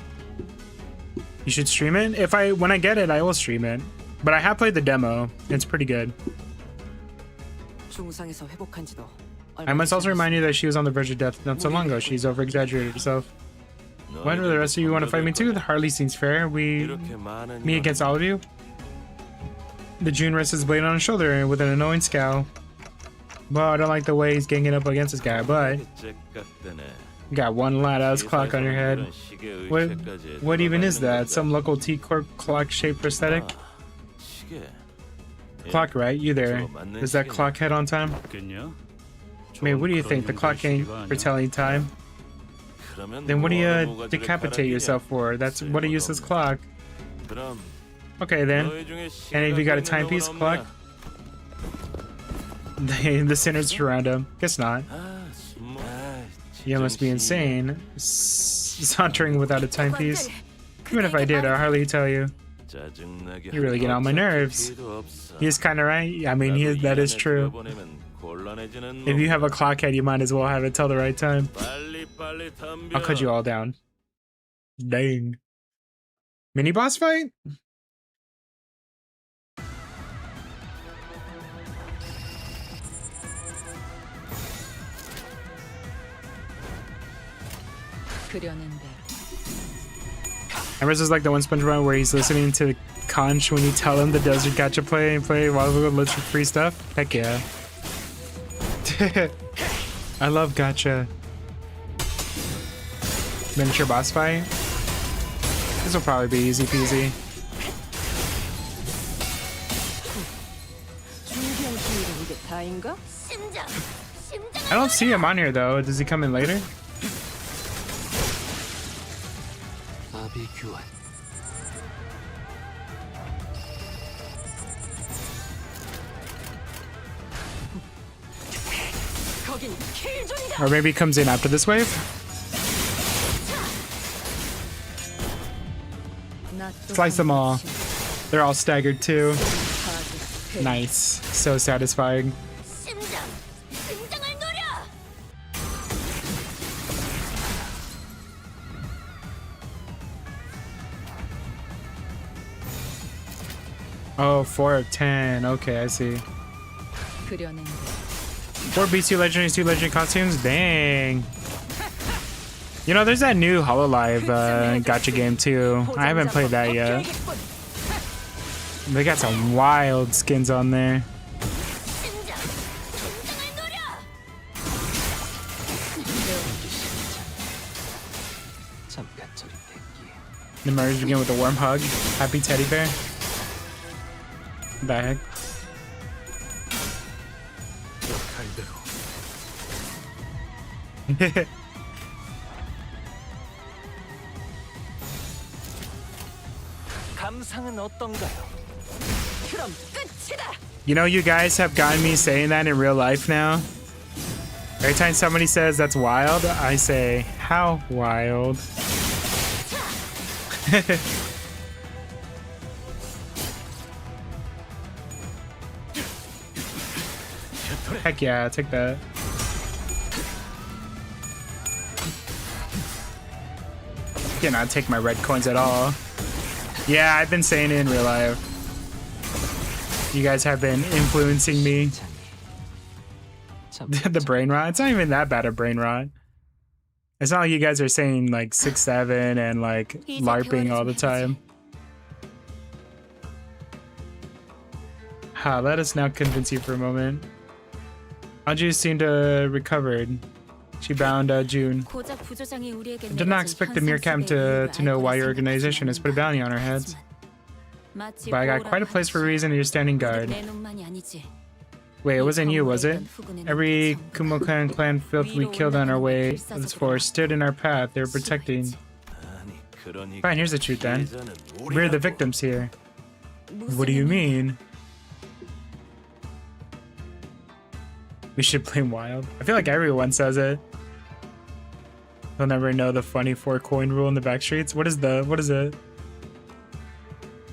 You should stream it. When I get it, I will stream it. But I have played the demo. It's pretty good. 중상에서 회복한 지도 I must also remind you that she was on the verge of death not so long ago. She's over-exaggerated herself. Why do the rest of you want to fight me too? The hardly seems fair. Me against all of you? The June rests his blade on his shoulder with an annoying scowl. Well, I don't like the way he's ganging up against this guy, but you got one loud-ass clock on your head. What even is that? Some local T-Corp clock-shaped prosthetic? Clock, right? You there. Does that clock head on time? Man, what do you think? The clock ain't for telling time? Then what do you decapitate yourself for? That's what a useless clock. Okay then. Any of you got a timepiece clock? The sinners surround him. Guess not. You must be insane. Sauntering without a timepiece. Even if I did, I'll hardly tell you. You really get on my nerves. He's kinda right. I mean, that is true. If you have a clock head, you might as well have it tell the right time. I'll cut you all down. Dang. Mini boss fight? Ambrose is like the one SpongeBob where he's listening to Conch when you tell him the desert gacha play and play while we look for free stuff. Heck yeah. I love gacha. Miniature boss fight. This will probably be easy peasy. I don't see him on here though. Does he come in later? Or maybe he comes in after this wave? Slice them all. They're all staggered too. Nice. So satisfying. Oh, 4 of 10. Okay, I see. 4 beats, 2 legendary, 2 legendary costumes. Dang. You know, there's that new Hololive gacha game too. I haven't played that yet. They got some wild skins on there. The merge begin with a warm hug. Happy teddy bear. What the heck? You know, you guys have gotten me saying that in real life now. Every time somebody says that's wild, I say, how wild? Heck yeah, take that. Cannot take my red coins at all. Yeah, I've been saying it in real life. You guys have been influencing me. The brain rot. It's not even that bad of brain rot. It's not like you guys are saying like 6-7 and like LARPing all the time. Ha, let us now convince you for a moment. Anju seemed to have recovered. She bound June. I did not expect the Meerkat to know why your organization has put a bounty on our heads. 마치 But I got quite a place for a reason. You're standing guard. 내 눈만이 아니지. Wait, it wasn't you, was it? Every Kumokan clan filth we killed on our way of this forest stood in our path. They were protecting. 아니, 그러니까 Fine, here's the truth then. 피해자는 We're the 우리라고. victims here. What do you mean? We should blame Wild. I feel like everyone says it. They'll never know the funny 4-coin rule in the back streets. What is it?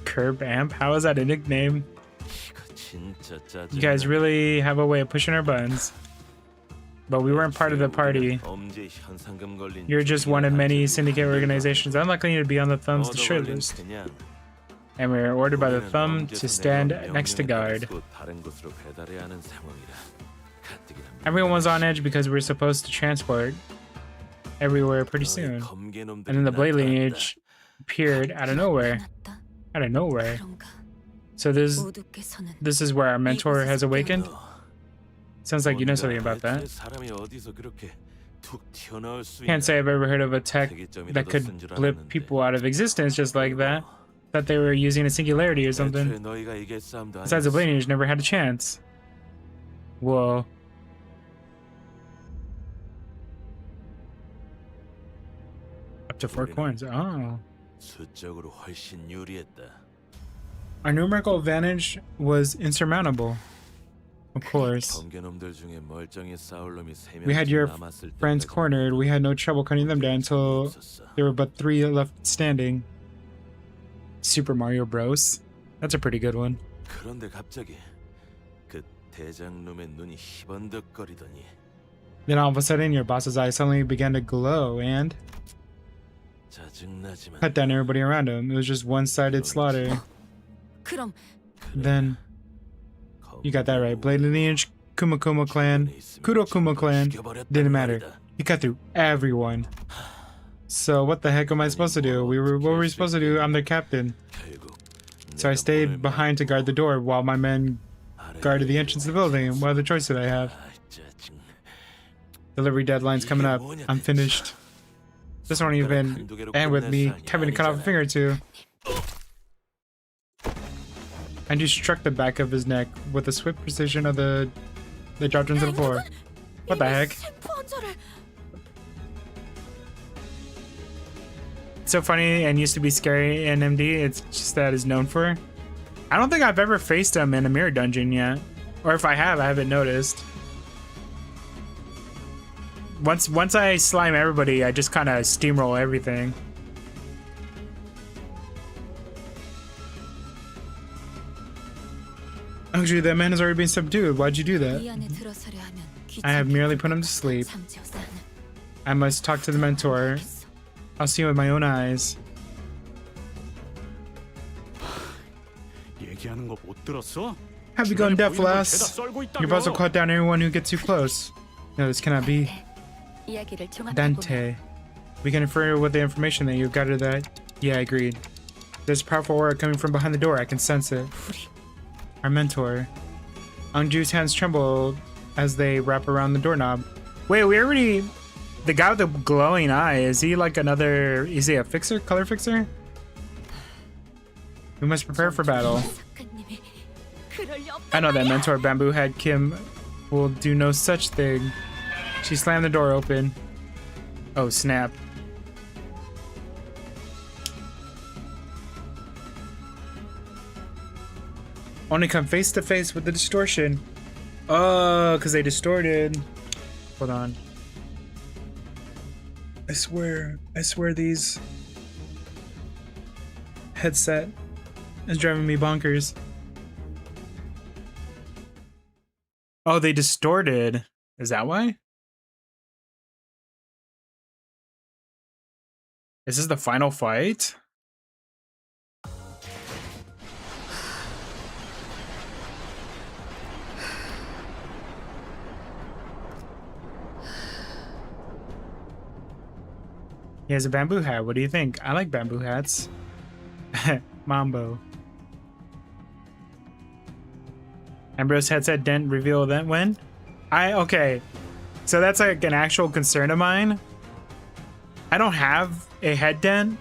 Curb Amp? How is that a nickname? 이거 진짜 짜증나. You guys really have a way of pushing our buttons. But we weren't part of the party. 범죄 현상금 걸린 You're just one of many syndicate organizations unlikely to be on the thumbs to short list. 그냥 And we were ordered by the 우리는 thumb to 옮겨서 stand 내가 next to guard. 명령을 받고 다른 곳으로 배달해야 하는 상황이라. 가뜩이나 Everyone was on edge because we were supposed to transport everywhere pretty soon. 검게 놈들이 And then the blade 나타났다. lineage appeared out of nowhere. 나타났다. Out of nowhere. 그런가? So 모두께서는 this is where our mentor has awakened? 너, Sounds like you know 뭔가 something about that. 대체 사람이 어디서 그렇게 툭 튀어나올 수 Can't say I've ever heard of a tech 세계점이라도 that could 쓴 줄 blip 알았는데. people out of existence just like that. Thought they were using a singularity or something. 애초에 너희가 이길 싸움도 Besides, the 아니었어. blade lineage never had a chance. Whoa. Up to 4 coins. Oh. 수적으로 훨씬 유리했다. Our numerical advantage was insurmountable. Of course. 검개놈들 중에 멀쩡히 싸울 놈이 세 We had 명쯤 your 남았을 friends 때까지 cornered. We had no trouble cutting them down until 없었어. there were but 3 left standing. Super Mario Bros. That's a pretty good one. 그런데 갑자기 그 대장놈의 눈이 희번득거리더니 Then all of a sudden, your boss's eyes suddenly began to glow and 짜증나지만 cut down everybody around him. It was just one-sided slaughter. 그럼 Then you got that right. Blade lineage, Kuma Kuma clan, Kuro Kuma clan, didn't matter. He cut through everyone. So what the heck am I supposed to do? What were we supposed to do? I'm the captain. So I stayed behind to guard the door while my men guarded the entrance of the building. What other choice did I have? Delivery deadline's coming up. I'm finished. This won't even end with me having to cut off a finger or two. And you struck the back of his neck with the swift precision of the dropped into the floor. What the heck? It's so funny and used to be scary in MD. It's just that it's known for. I don't think I've ever faced him in a mirror dungeon yet. Or if I have, I haven't noticed. Once I slime everybody, I just kind of steamroll everything. Actually, that man has already been subdued. Why'd you do that? 이 안에 들어서려 하면 I have merely put him to sleep. 잠재워서 하는 I must talk to the mentor. I'll see him with my own eyes. 얘기하는 거 못 들었어? Have you gone deaf, 보이는 걸 lass? 죄다 썰고 있다며. You're about to cut down everyone who gets too close. No, this cannot be. 이야기를 종합해 보면 Dante. We can infer with the information that you've gathered that. Yeah, I agreed. There's a powerful aura coming from behind the door. I can sense it. Our mentor. Angju's hands tremble as they wrap around the doorknob. Wait, we already... The guy with the glowing eye, is he like another... Is he a fixer? Color fixer? We must prepare for battle. 작가님이 그럴 리 없단 I know that 말이야. mentor Bamboo Head Kim will do no such thing. She slammed the door open. Oh, snap. Only come face to face with the distortion. Oh, because they distorted. Hold on. I swear these headset is driving me bonkers. Oh, they distorted. Is that why? Is this the final fight? He has a bamboo hat. What do you think? I like bamboo hats. Mambo. Ambrose headset dent reveal event when? Okay. So that's like an actual concern of mine. I don't have a head dent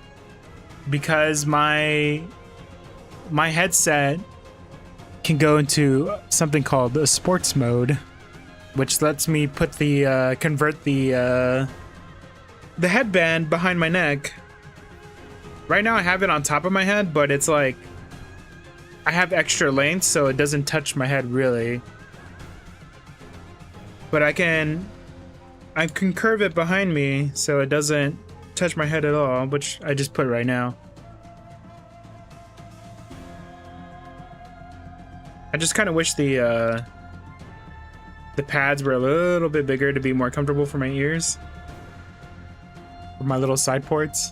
because my my headset can go into something called a sports mode, which lets me put the convert the headband behind my neck. Right now I have it on top of my head, but it's like I have extra length, so it doesn't touch my head really. But I can curve it behind me so it doesn't touch my head at all, which I just put right now. I just kind of wish the pads were a little bit bigger to be more comfortable for my ears. For my little side ports.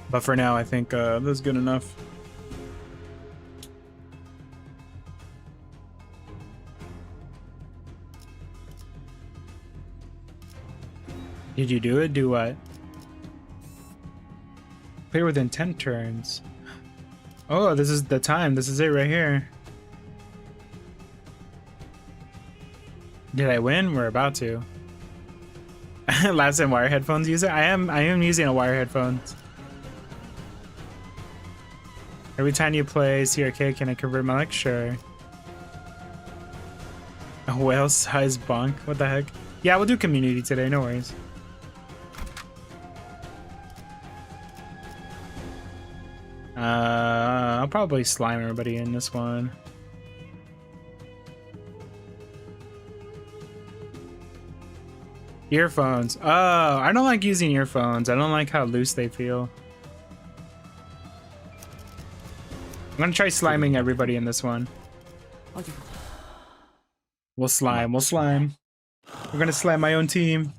But for now, I think this is good enough. Did you do it? Do what? Play within 10 turns. Oh, this is the time. This is it right here. Did I win? We're about to. Last time wire headphones user? I am using a wire headphones. Every time you play CRK, can I convert my mic? Sure. A whale size bonk? What the heck? Yeah, we'll do community today, no worries. I'll probably slime everybody in this one. Earphones. Oh, I don't like using earphones. I don't like how loose they feel. I'm gonna try sliming everybody in this one. We'll slime. We're gonna slime my own team.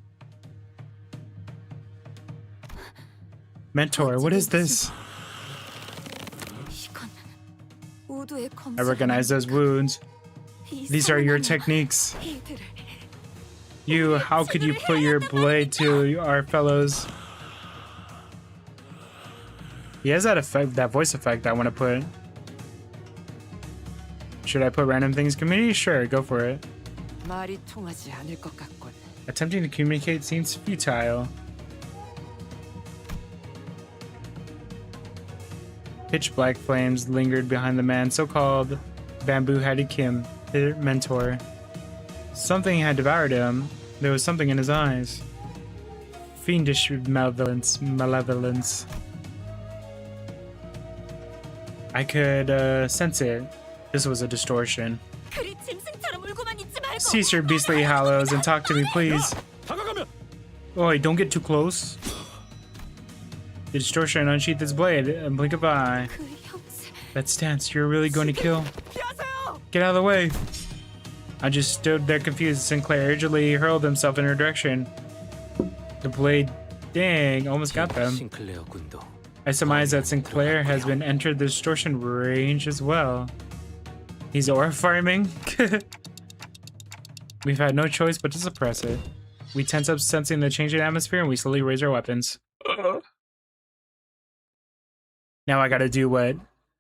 Mentor, what is this? I recognize those wounds. These are your techniques. How could you put your blade to our fellows? He has that effect, that voice effect I want to put. Should I put random things community? Sure, go for it. Attempting to communicate seems futile. Pitch black flames lingered behind the man, so-called Bamboo Hattie Kim, their mentor. Something had devoured him. There was something in his eyes. Fiendish malevolence. I could sense it. This was a distortion. Cease your beastly hollows and talk to me, please. Oi, don't get too close. The distortion unsheathed its blade and blink of an eye. That stance, you're really going to kill? Get out of the way. I just stood there confused. Sinclair urgently hurled himself in her direction. The blade, dang, almost got them. I surmise that Sinclair has been entered the distortion range as well. He's aura farming? We've had no choice but to suppress it. We tense up sensing the changing atmosphere and we slowly raise our weapons. Now I gotta do what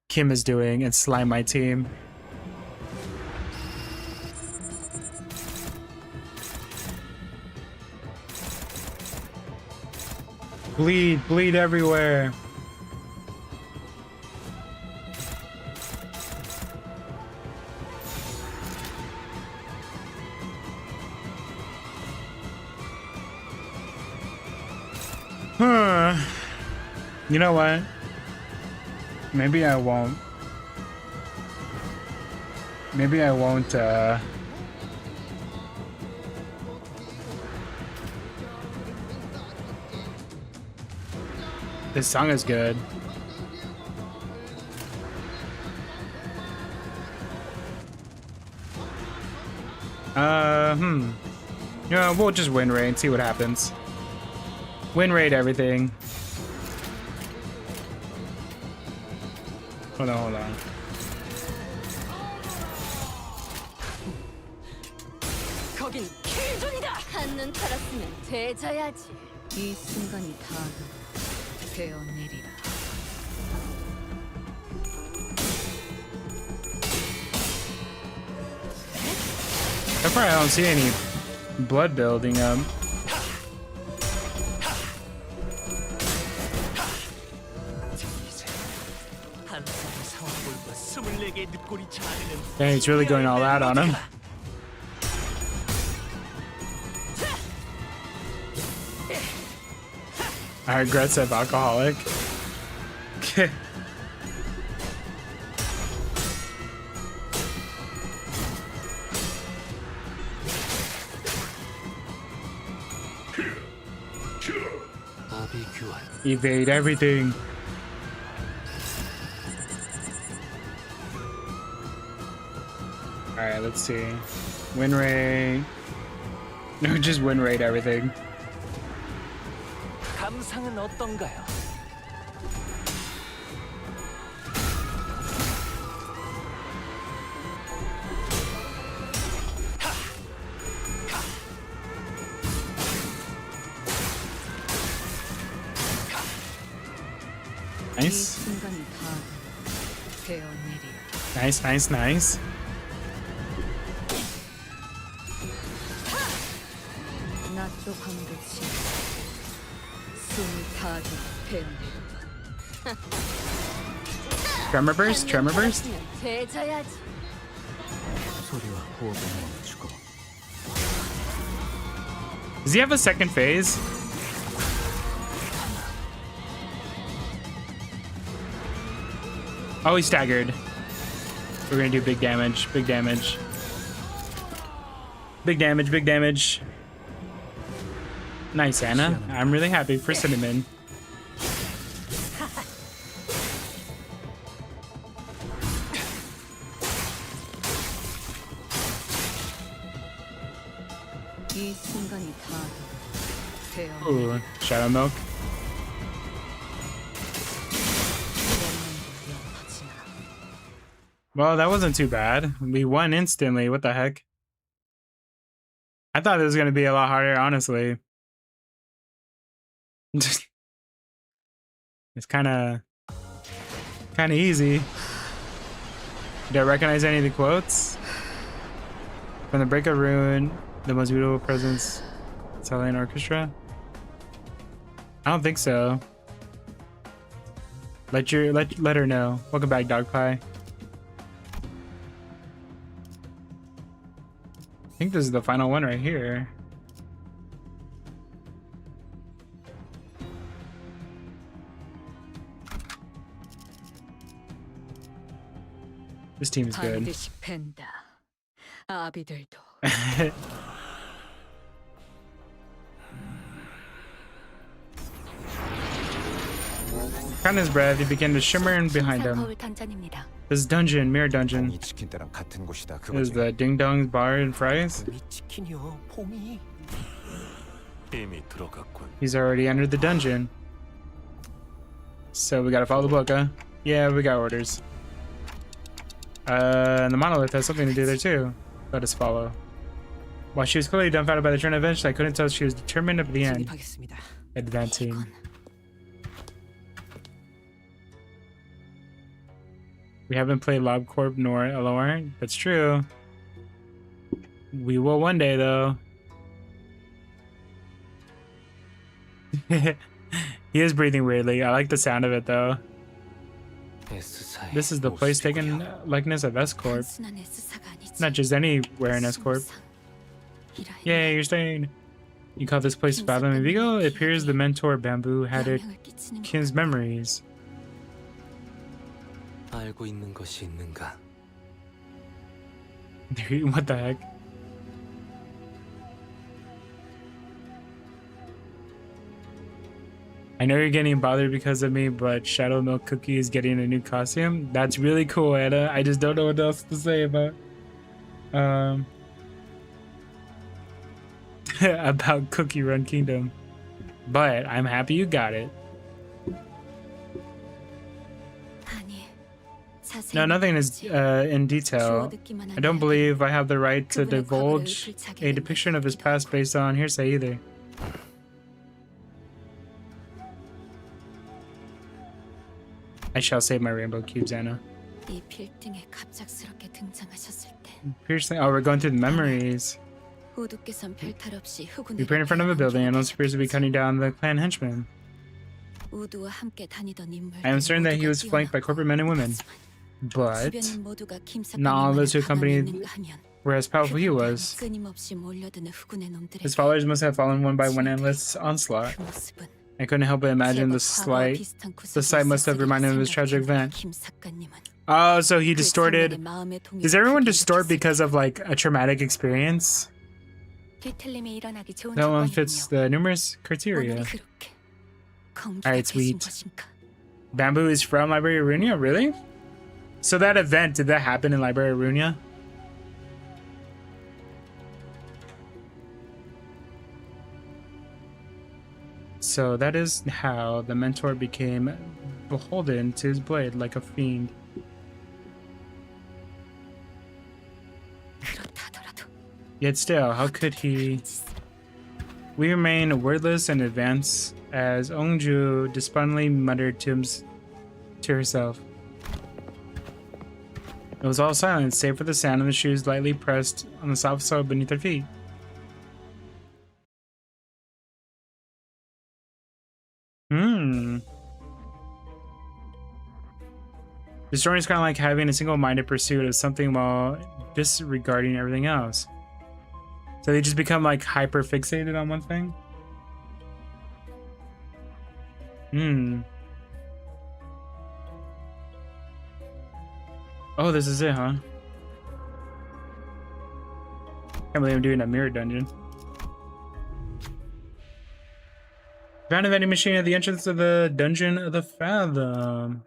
Kim is doing and slime my team. Bleed everywhere. You know what? Maybe I won't. This song is good. Yeah, we'll just win rate and see what happens. Win rate everything. Hold on. 거긴 킬존이다. 한눈 팔았으면 되져야지. 이 순간이 다 되어내리라. So far I don't see any blood building up. Dang, it's really going all out on him. I aggressive alcoholic. Evade everything. Alright, let's see. Win rate. No, just win rate everything. 감상은 어떤가요? Nice. Nice, nice, nice. Tremor burst, tremor burst. Does he have a second phase? Oh, he's staggered. We're gonna do big damage, big damage. Big damage, big damage. Nice, Anna. I'm really happy for Cinnamon. Ooh, Shadow Milk. Well, that wasn't too bad. We won instantly. What the heck? I thought it was going to be a lot harder, honestly. It's kind of easy. Did I recognize any of the quotes? From the Break of Ruin, the most beautiful presence, Italian orchestra? I don't think so. Let her know. Welcome back, Dog Pie. I think this is the final one right here. This team is good. Found his breath, he began to shimmer in behind him. This dungeon, mirror dungeon, is the Ding Dong's bar and fries. He's already entered the dungeon. So we gotta follow the book, huh? Yeah, we got orders. And the monolith has something to do there too. Let us follow. While she was clearly dumbfounded by the turn of events, I couldn't tell she was determined at the end. Advancing. We haven't played LobCorp nor LOR. That's true. We will one day, though. He is breathing weirdly. I like the sound of it, though. This is the place taken likeness of S-Corp. Not just anywhere in S-Corp. Yay, you're staying. You call this place Fathom and Vigo? It appears the mentor Bamboo had it Kin's memories. What the heck? I know you're getting bothered because of me, but Shadow Milk Cookie is getting a new costume. That's really cool, Anna. I just don't know what else to say about about Cookie Run Kingdom. But I'm happy you got it. No, nothing is in detail. I don't believe I have the right to divulge a depiction of his past based on hearsay either. I shall save my rainbow cubes, Anna. Piercing. Oh, we're going through the memories. We appeared in front of a building and appears to be cutting down the clan henchmen. I am certain that he was flanked by corporate men and women. but 주변인 모두가 김 not all those who 사건님만을 accompanied 가만히 있는가 하면 were as powerful he 그 was. 끊임없이 몰려드는 후군의 놈들에게 His followers must have fallen one by one in endless onslaught. 그 모습은 I couldn't help but imagine the sight must have reminded him of his tragic event. 김 사건님은 Oh, so he 그 distorted. 장면의 마음의 동요를 Does everyone 크게 distort 일으켰으니 because of like a traumatic experience? 뒤틀림이 일어나기 좋은 That one fits 조건이군요. the numerous 오늘이 criteria. 그렇게 공기가 Alright, 되신 sweet. 것인가? Bamboo is from Library Runia, really? So that event, did that happen in Library Runia? So that is how the mentor became beholden to his blade like a fiend. 그렇다더라도 Yet still, how could he? We remain wordless and advance as Ongju despondently muttered to herself. It was all silent, save for the sound of the shoes lightly pressed on the soft soil beneath their feet. The story is kind of like having a single-minded pursuit of something while disregarding everything else. So they just become like hyper fixated on one thing? Oh, this is it, huh? Can't believe I'm doing a mirror dungeon. Found a vending machine at the entrance of the Dungeon of the Fathom.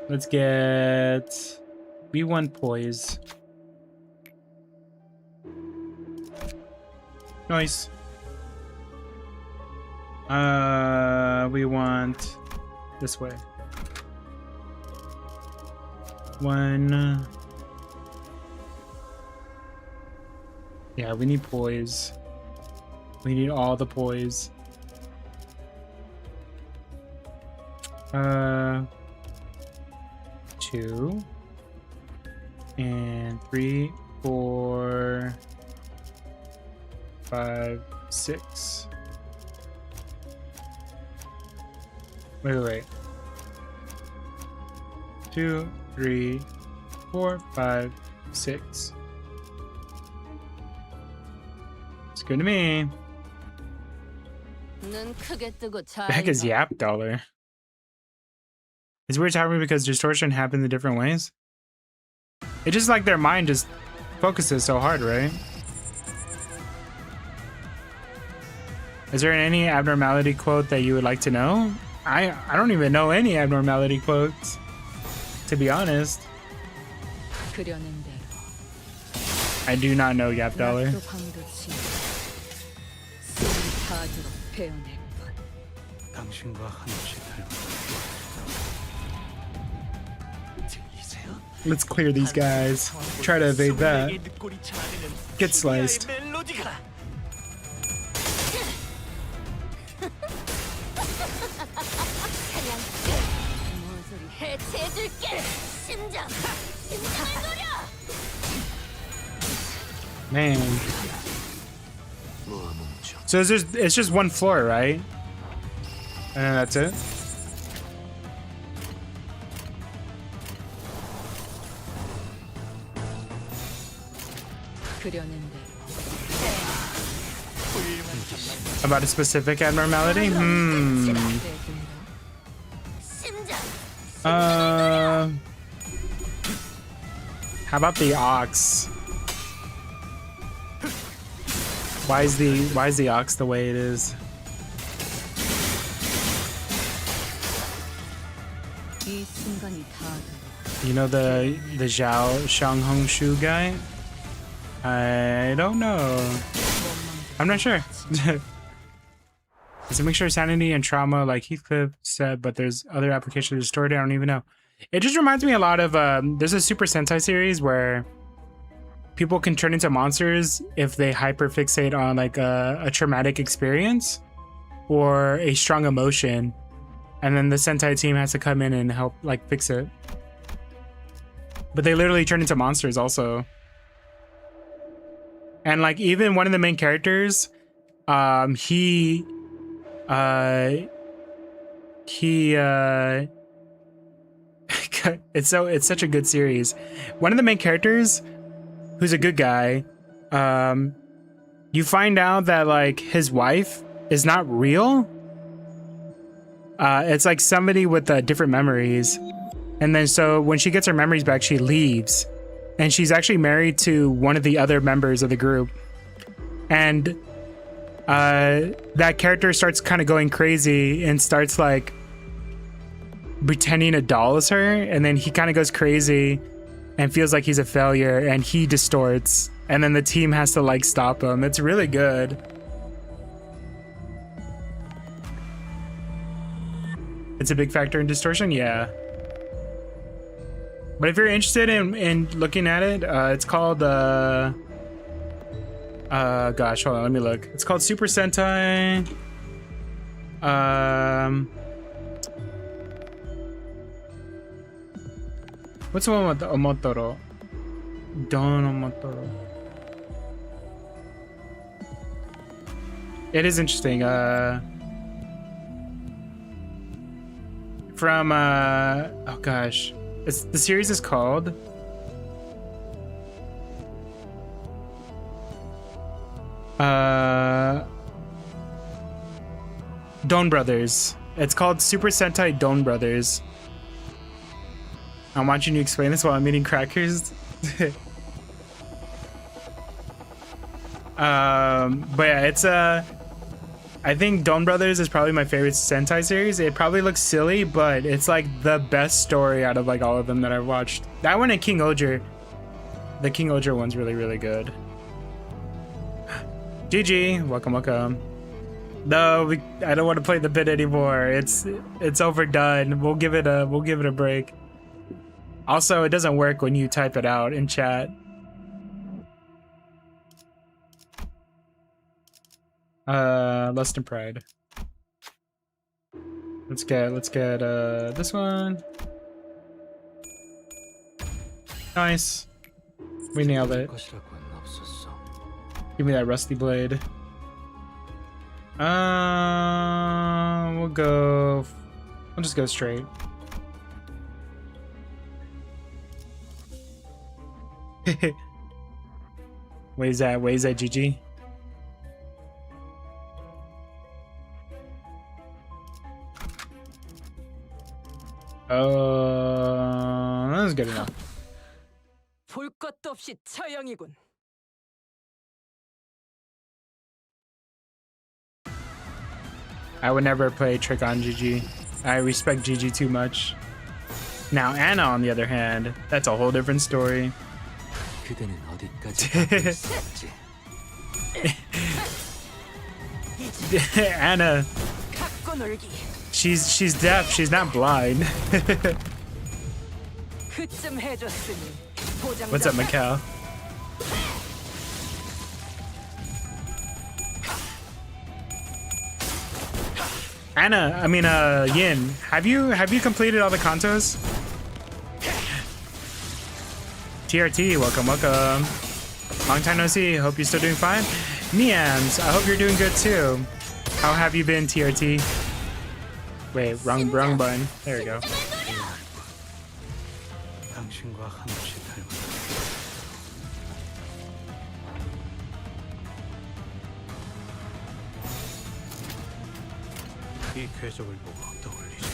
Let's get B1 poise. Nice. We want this way. One. Yeah, we need poise. We need all the poise. 2 and 3, 4, 5, 6. Wait. 2, 3, 4, 5, 6. It's good to me. 눈 크게 뜨고 잘 The heck is 봐. Yap Dollar? It's weird to me because distortion happens in different ways. It's just like their mind just focuses so hard, right? Is there any abnormality quote that you would like to know? I don't even know any abnormality quotes, to be honest. 그려낸 대로 I do not know Yap Dollar. 낮도 밤도 지나 숨을 가두어 베어낼 것. 당신과 한없이 닮은 들리세요? Let's clear these guys. Try to evade that. 소리에게 늦골이 자르는 Get sliced. 피아의 멜로디가 모조리 해체해줄게. 심장을 노려. Man. So it's just one floor, right? And then that's it? 그려낸 대로 About a specific abnormality? 심장. How about the ox? Why is the ox the way it is? 이 순간이 다 You know the Zhao Shanghong Shu guy? I don't know. I'm not sure. It's a mixture of sanity and trauma, like Heathcliff said, but there's other applications of the story. I don't even know. It just reminds me a lot of there's a Super Sentai series where people can turn into monsters if they hyperfixate on like a traumatic experience or a strong emotion, and then the Sentai team has to come in and help like fix it. But they literally turn into monsters also. And like even one of the main characters, he it's such a good series. One of the main characters, who's a good guy, you find out that like his wife is not real. It's like somebody with different memories, and then so when she gets her memories back, she leaves, and she's actually married to one of the other members of the group, and that character starts kind of going crazy and starts like pretending a doll is her, and then he kind of goes crazy and feels like he's a failure, and he distorts, and then the team has to like stop him. It's really good. It's a big factor in distortion, yeah. But if you're interested in looking at it, it's called gosh, hold on, let me look. It's called Super Sentai. What's the one with the Omotoro? Don Omotoro. It is interesting. From oh gosh, the series is called Don Brothers. It's called Super Sentai Don Brothers. I'm watching you explain this while I'm eating crackers. But yeah, it's I think Don Brothers is probably my favorite Sentai series. It probably looks silly, but it's like the best story out of like all of them that I've watched. That one and King Oger. The King Oger one's really, really good. GG, welcome, welcome. No, I don't want to play the bit anymore. It's overdone. We'll give it a break. Also, it doesn't work when you type it out in chat. Lust and Pride. Let's get this one. Nice. We nailed it. Give me that rusty blade. We'll just go straight. Where's that GG? That's good enough. 볼 것도 없이 처형이군. I would never play trick on GG. I respect GG too much. Now Anna, on the other hand, that's a whole different story. 그대는 어디까지 Anna, she's deaf. She's not blind. What's up, Mikkel? Anna, I mean, Yin, have you completed all the kantos? TRT, welcome, welcome. Long time no see. Hope you're still doing fine. Niams, I hope you're doing good too. How have you been, TRT? Wait, wrong button. There we go. 당신과 한없이 닮은 이 궤적을 보고 떠올리지.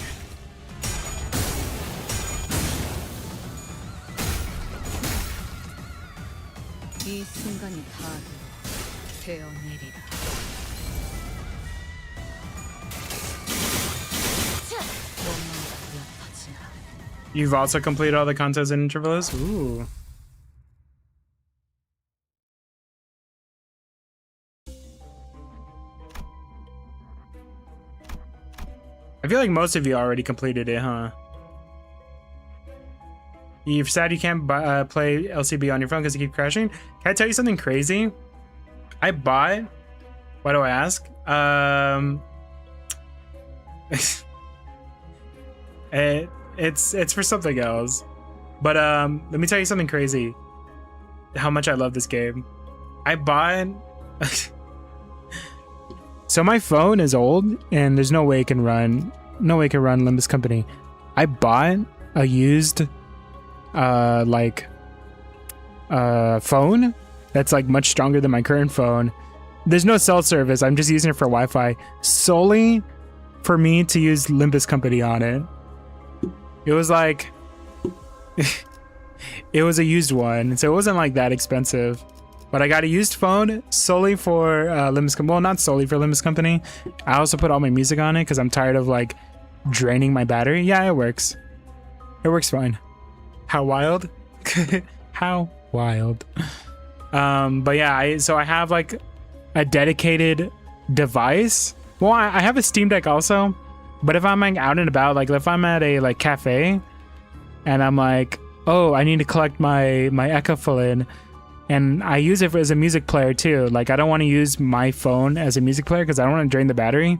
이 순간이 다 되어내리라. You've also completed all the kantos and intervallos? Ooh. I feel like most of you already completed it, huh? You've said you can't play LCB on your phone because you keep crashing. Can I tell you something crazy? I bought... Why do I ask? It's for something else. But let me tell you something crazy. How much I love this game. I bought... So my phone is old and there's no way it can run Limbuscompany. I bought a used phone that's like much stronger than my current phone. There's no cell service. I'm just using it for Wi-Fi solely for me to use limbuscompany on it. It was like it was a used one, so it wasn't like that expensive. But I got a used phone solely for limbuscompany. Well, not solely for limbuscompany. I also put all my music on it because I'm tired of like draining my battery. Yeah, it works. It works fine. How wild? How wild. But yeah, I have like a dedicated device. Well, I have a Steam Deck also, but if I'm like out and about, like if I'm at a like cafe and I'm like, oh, I need to collect my Ecofilin, and I use it as a music player too. Like I don't want to use my phone as a music player because I don't want to drain the battery.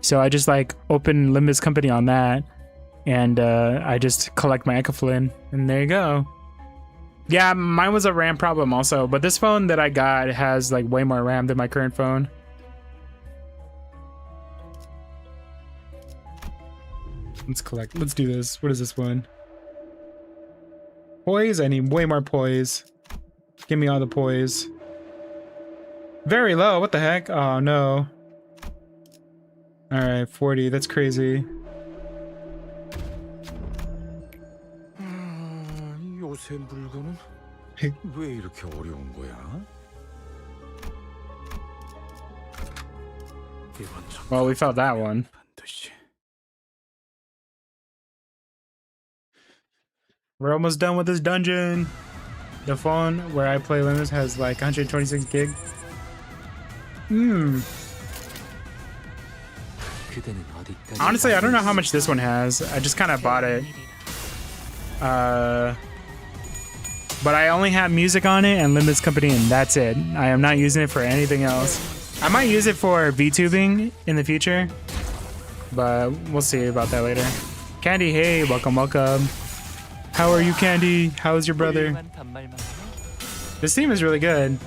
So I just like open limbuscompany on that, and I just collect my Ecofilin, and there you go. Yeah, mine was a RAM problem also, but this phone that I got has like way more RAM than my current phone. Let's collect. Let's do this. What is this one? Poise? I need way more poise. Give me all the poise. Very low. What the heck? Oh no. Alright, 40. That's crazy. 요새 물건은 왜 이렇게 어려운 거야? Well, we felt that one. 반드시. We're almost done with this dungeon. The phone where I play Limbus has like 126 gig. Honestly, I don't know how much this one has. I just kind of bought it. But I only have music on it and limbuscompany, and that's it. I am not using it for anything else. I might use it for VTubing in the future, but we'll see about that later. Candy, hey, welcome, welcome. How are you, Candy? How's your brother? This team is really good.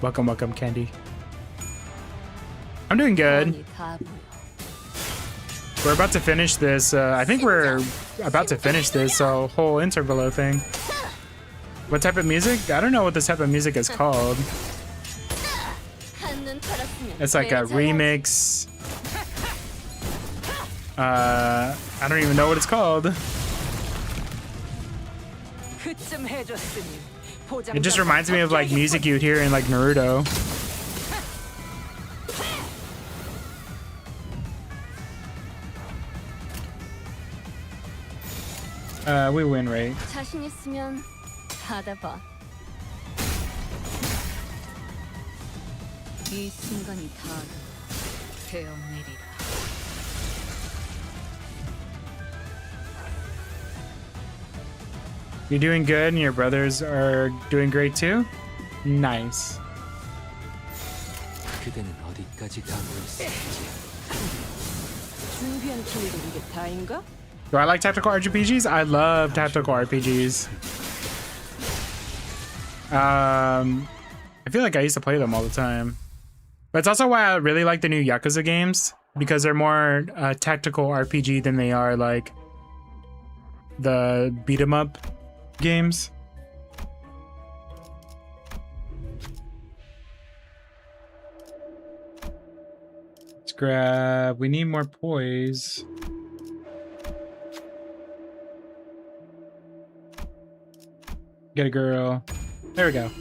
Welcome, welcome, Candy. I'm doing good. We're about to finish this. I think we're about to finish this whole intervallo thing. What type of music? I don't know what this type of music is called. It's like a remix. I don't even know what it's called. It just reminds me of like music you'd hear in like Naruto. We win, right? 자신 있으면 받아봐. 이 순간이 다 되어내리라. You're doing good and your brothers are doing great too? Nice. 그대는 어디까지 가고 있을지. 준비한 기회도 이게 다인가? Do I like tactical RPGs? I love tactical RPGs. I feel like I used to play them all the time. But it's also why I really like the new Yakuza games, because they're more tactical RPG than they are like the beat 'em up games. Let's grab, we need more poise. Get a girl. There we go.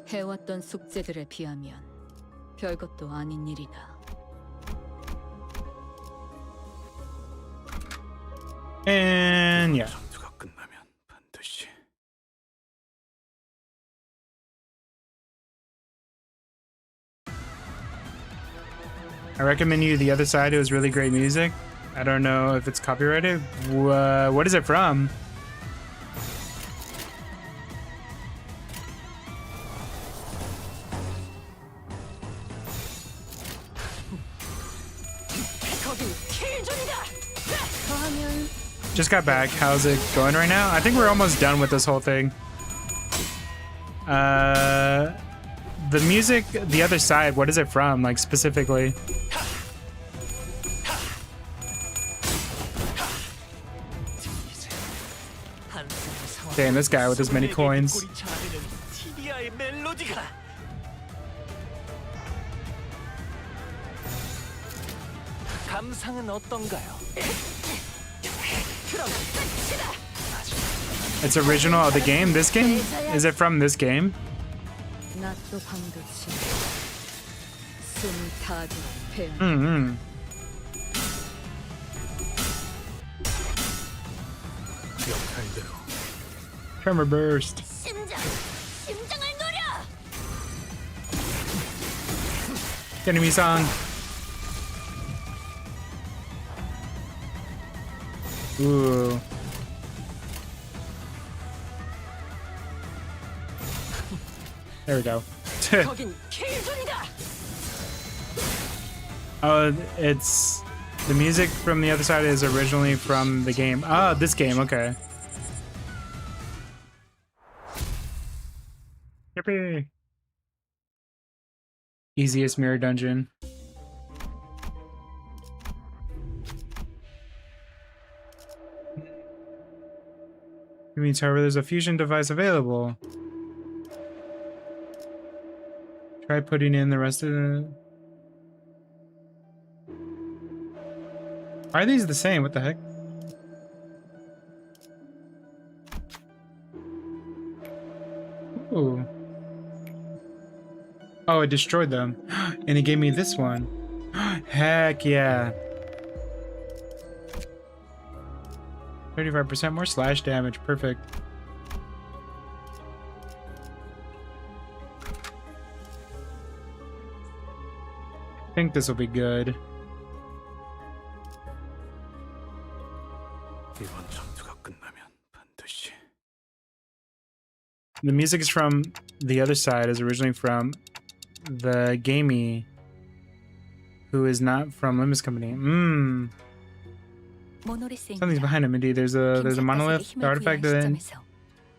해왔던 숙제들에 비하면 별것도 아닌 일이다. And yeah. 전투가 끝나면 반드시. I recommend you The Other Side. It was really great music. I don't know if it's copyrighted. What is it from? Just got back. How's it going right now? I think we're almost done with this whole thing. The music, The Other Side, what is it from, like, specifically? 한쌍한 상황 Damn, this guy with his many 소리에게 coins. 뒷골이 차는 티비아의 멜로디가 감상은 어떤가요? 그럼 It's original of the game? This game? Is it from this game? 낫도 방도치 숨이 타도 배 Mm-hmm. 역할대로 Tremor burst. 심장을 노려. Enemy song. Ooh. There we go. 거긴 킬존이다. Oh, it's the music from the other side is originally from the game. Ah, this game. Okay. Yippee! Easiest mirror dungeon. It means, however, there's a fusion device available. Try putting in the rest of the... Are these the same? What the heck? Ooh. Oh, it destroyed them. And it gave me this one. Heck yeah. 35% more slash damage. Perfect. I think this will be good. 이번 전투가 끝나면 반드시 The music is from the other side, is originally from the gamey, who is not from Limbus company. Something's behind him. Indeed, there's a monolith, the artifact that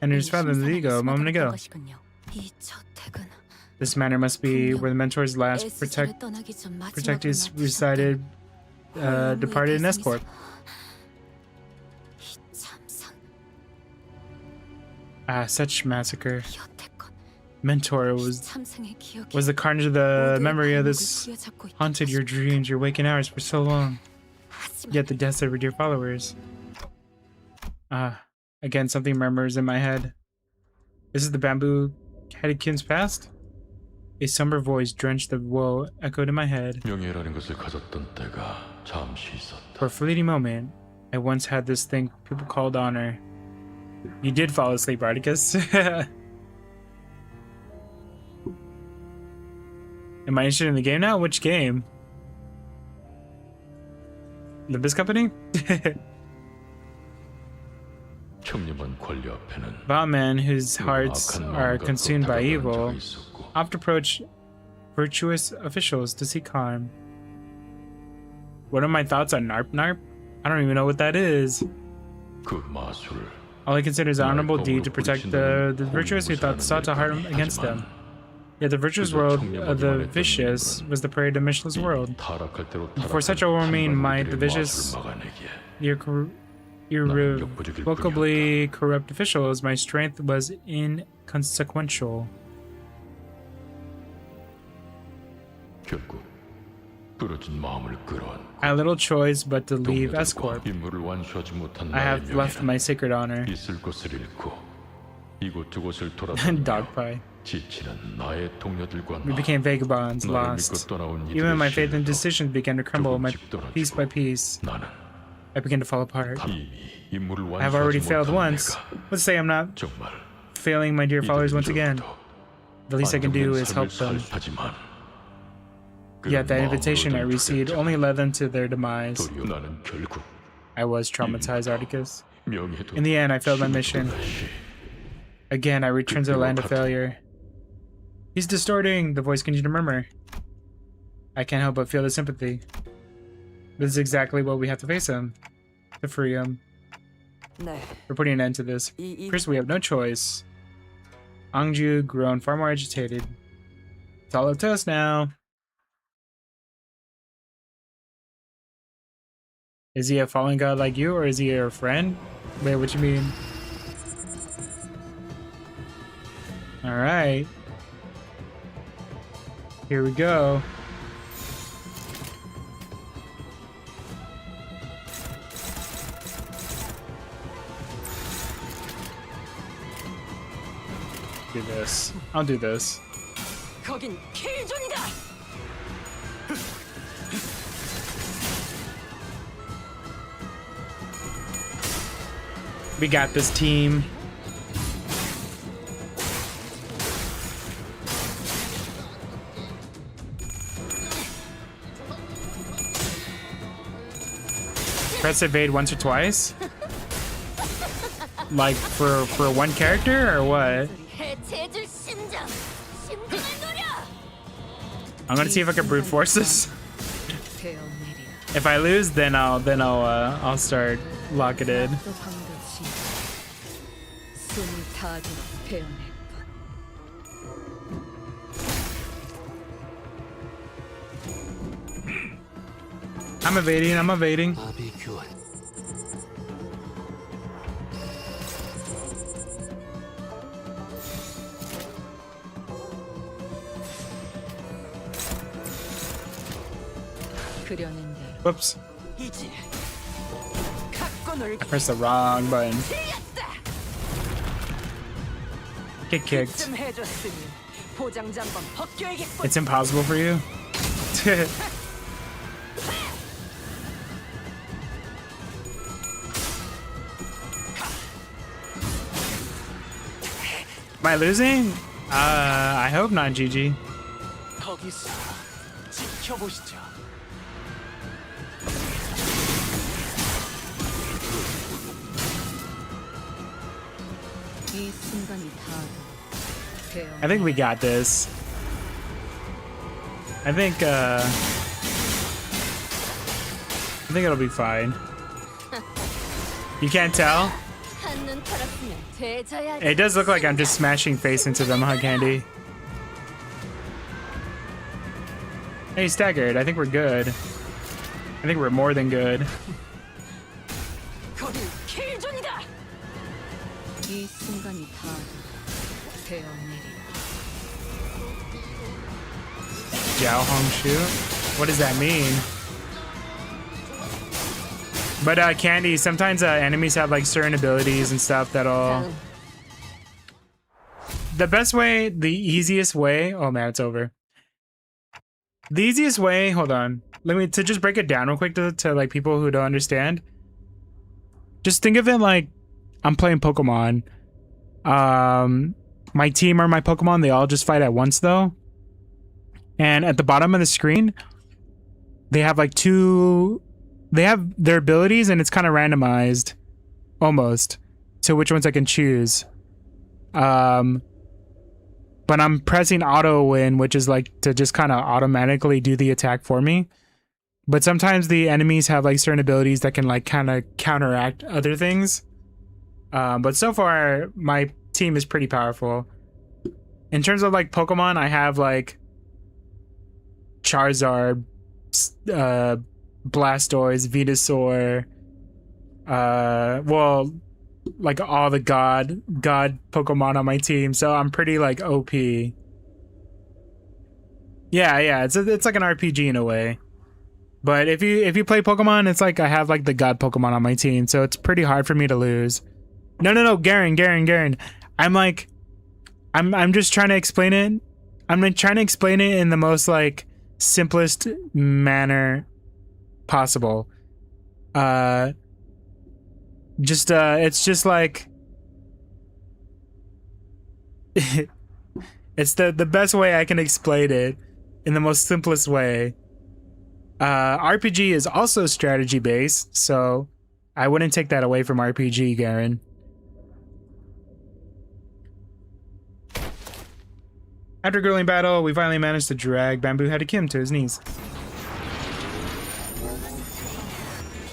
enters found in the ego a moment ago. This manor must be where the mentor's last protectees resided, departed in S-Corp. Ah, such massacre. Mentor was the carnage of the memory of this haunted your dreams, your waking hours for so long. Yet the deaths of your dear followers. Ah, again something murmurs in my head. This is the bamboo-headed kin's past? A somber voice drenched of woe echoed in my head. 명예라는 것을 가졌던 때가 잠시 있었다. For a fleeting moment, I once had this thing people called honor. You did fall asleep, Articus. Am I interested in the game now? Which game? Limbus company? 청렴한 권리 앞에는 Vile men whose hearts are consumed by evil oft approach virtuous officials to seek harm. What are my thoughts on Narp Narp? I don't even know what that is. 그 마술을 All I consider is an honorable deed to protect the virtuous who sought to harm against them. Yet the virtuous world of the vicious was the prey to Michel's world. For such overwhelming might, the vicious, irrevocably corrupt officials, my strength was inconsequential. 결국 부러진 마음을 끌어안고 I had little choice but to leave S-Corp. 임무를 완수하지 못한 I 나의 have left 명예는 my sacred honor. 있을 것을 잃고 이곳저곳을 And 돌아다니며 Dogpie. 지치는 나의 동료들과 We 나 became vagabonds, 너를 믿고 lost. 떠나온 Even my faith and 이들의 decisions began to crumble 조금씩 piece by piece. 나는 I began to fall apart. 이미 임무를 I have already 완수하지 failed 못한 once. 내가 Let's say I'm not 정말 failing my dear followers once again. The least I can do is help them. 하지만 Yet that invitation I received only led them to their demise. 도리어 나는 결국 I was traumatized, Articus. 명예도 In the end, I failed my mission. 다시 Again, I returned to the land of failure. He's distorting, the voice continued to murmur. I can't help but feel the sympathy. This is exactly what we have to face him. To free him. 네. We're putting an end to this. First, we have no choice. Angju grown far more agitated. It's all up to us now. Is he a fallen god like you, or is he your friend? Wait, what you mean? All right. Here we go. Do this. I'll do this. 거긴 킬존이다. We got this, team. Press evade once or twice? Like for one character or what? 해체해줄 심장, 심장을 노려. I'm gonna see if I can brute force this. 베어내리라. If I lose, then I'll start locking in. 또 반갑시. 숨을 다하도록 베어낼 것. I'm evading. I'm evading. 마비 교환. 그려낸 대로. Whoops. 이제 갖고 놀기. I pressed the wrong button. 틀렸다. Get kicked. 좀 해줬으니 포장지 한번 벗겨야겠군. It's impossible for you. Am I losing? I hope not, GG. 거기서 지켜보시죠. 이 순간이 다하도록 베어. I think we got this. I think it'll be fine. You can't tell? 한눈 팔았으면 되져야지. It does look like I'm just smashing face into them, huh, Candy? Hey, staggered. I think we're good. I think we're more than good. 거긴 킬존이다. 이 순간이 다하도록 베어내리라. Jiao Hongshu? What does that mean? But Candy, sometimes enemies have like certain abilities and stuff that'll... The best way, the easiest way... Oh man, it's over. The easiest way, hold on. To just break it down real quick to like people who don't understand. Just think of it like I'm playing Pokemon. My team or my Pokemon, they all just fight at once though. And at the bottom of the screen, they have like they have their abilities and it's kind of randomized almost to which ones I can choose. But I'm pressing auto win, which is like to just kind of automatically do the attack for me. But sometimes the enemies have like certain abilities that can like kind of counteract other things. But so far my team is pretty powerful. In terms of like Pokemon, I have like Charizard, Blastoise, Venusaur, well, like all the god Pokemon on my team, so I'm pretty like OP. Yeah, it's like an RPG in a way. But if you play Pokemon, it's like I have like the god Pokemon on my team, so it's pretty hard for me to lose. No, Garen. I'm just trying to explain it. I'm like trying to explain it in the most like simplest manner possible. It's just like it's the best way I can explain it in the most simplest way. RPG is also strategy based, so I wouldn't take that away from RPG, Garen. After a grueling battle, we finally managed to drag Bamboo Headed Kim to his knees.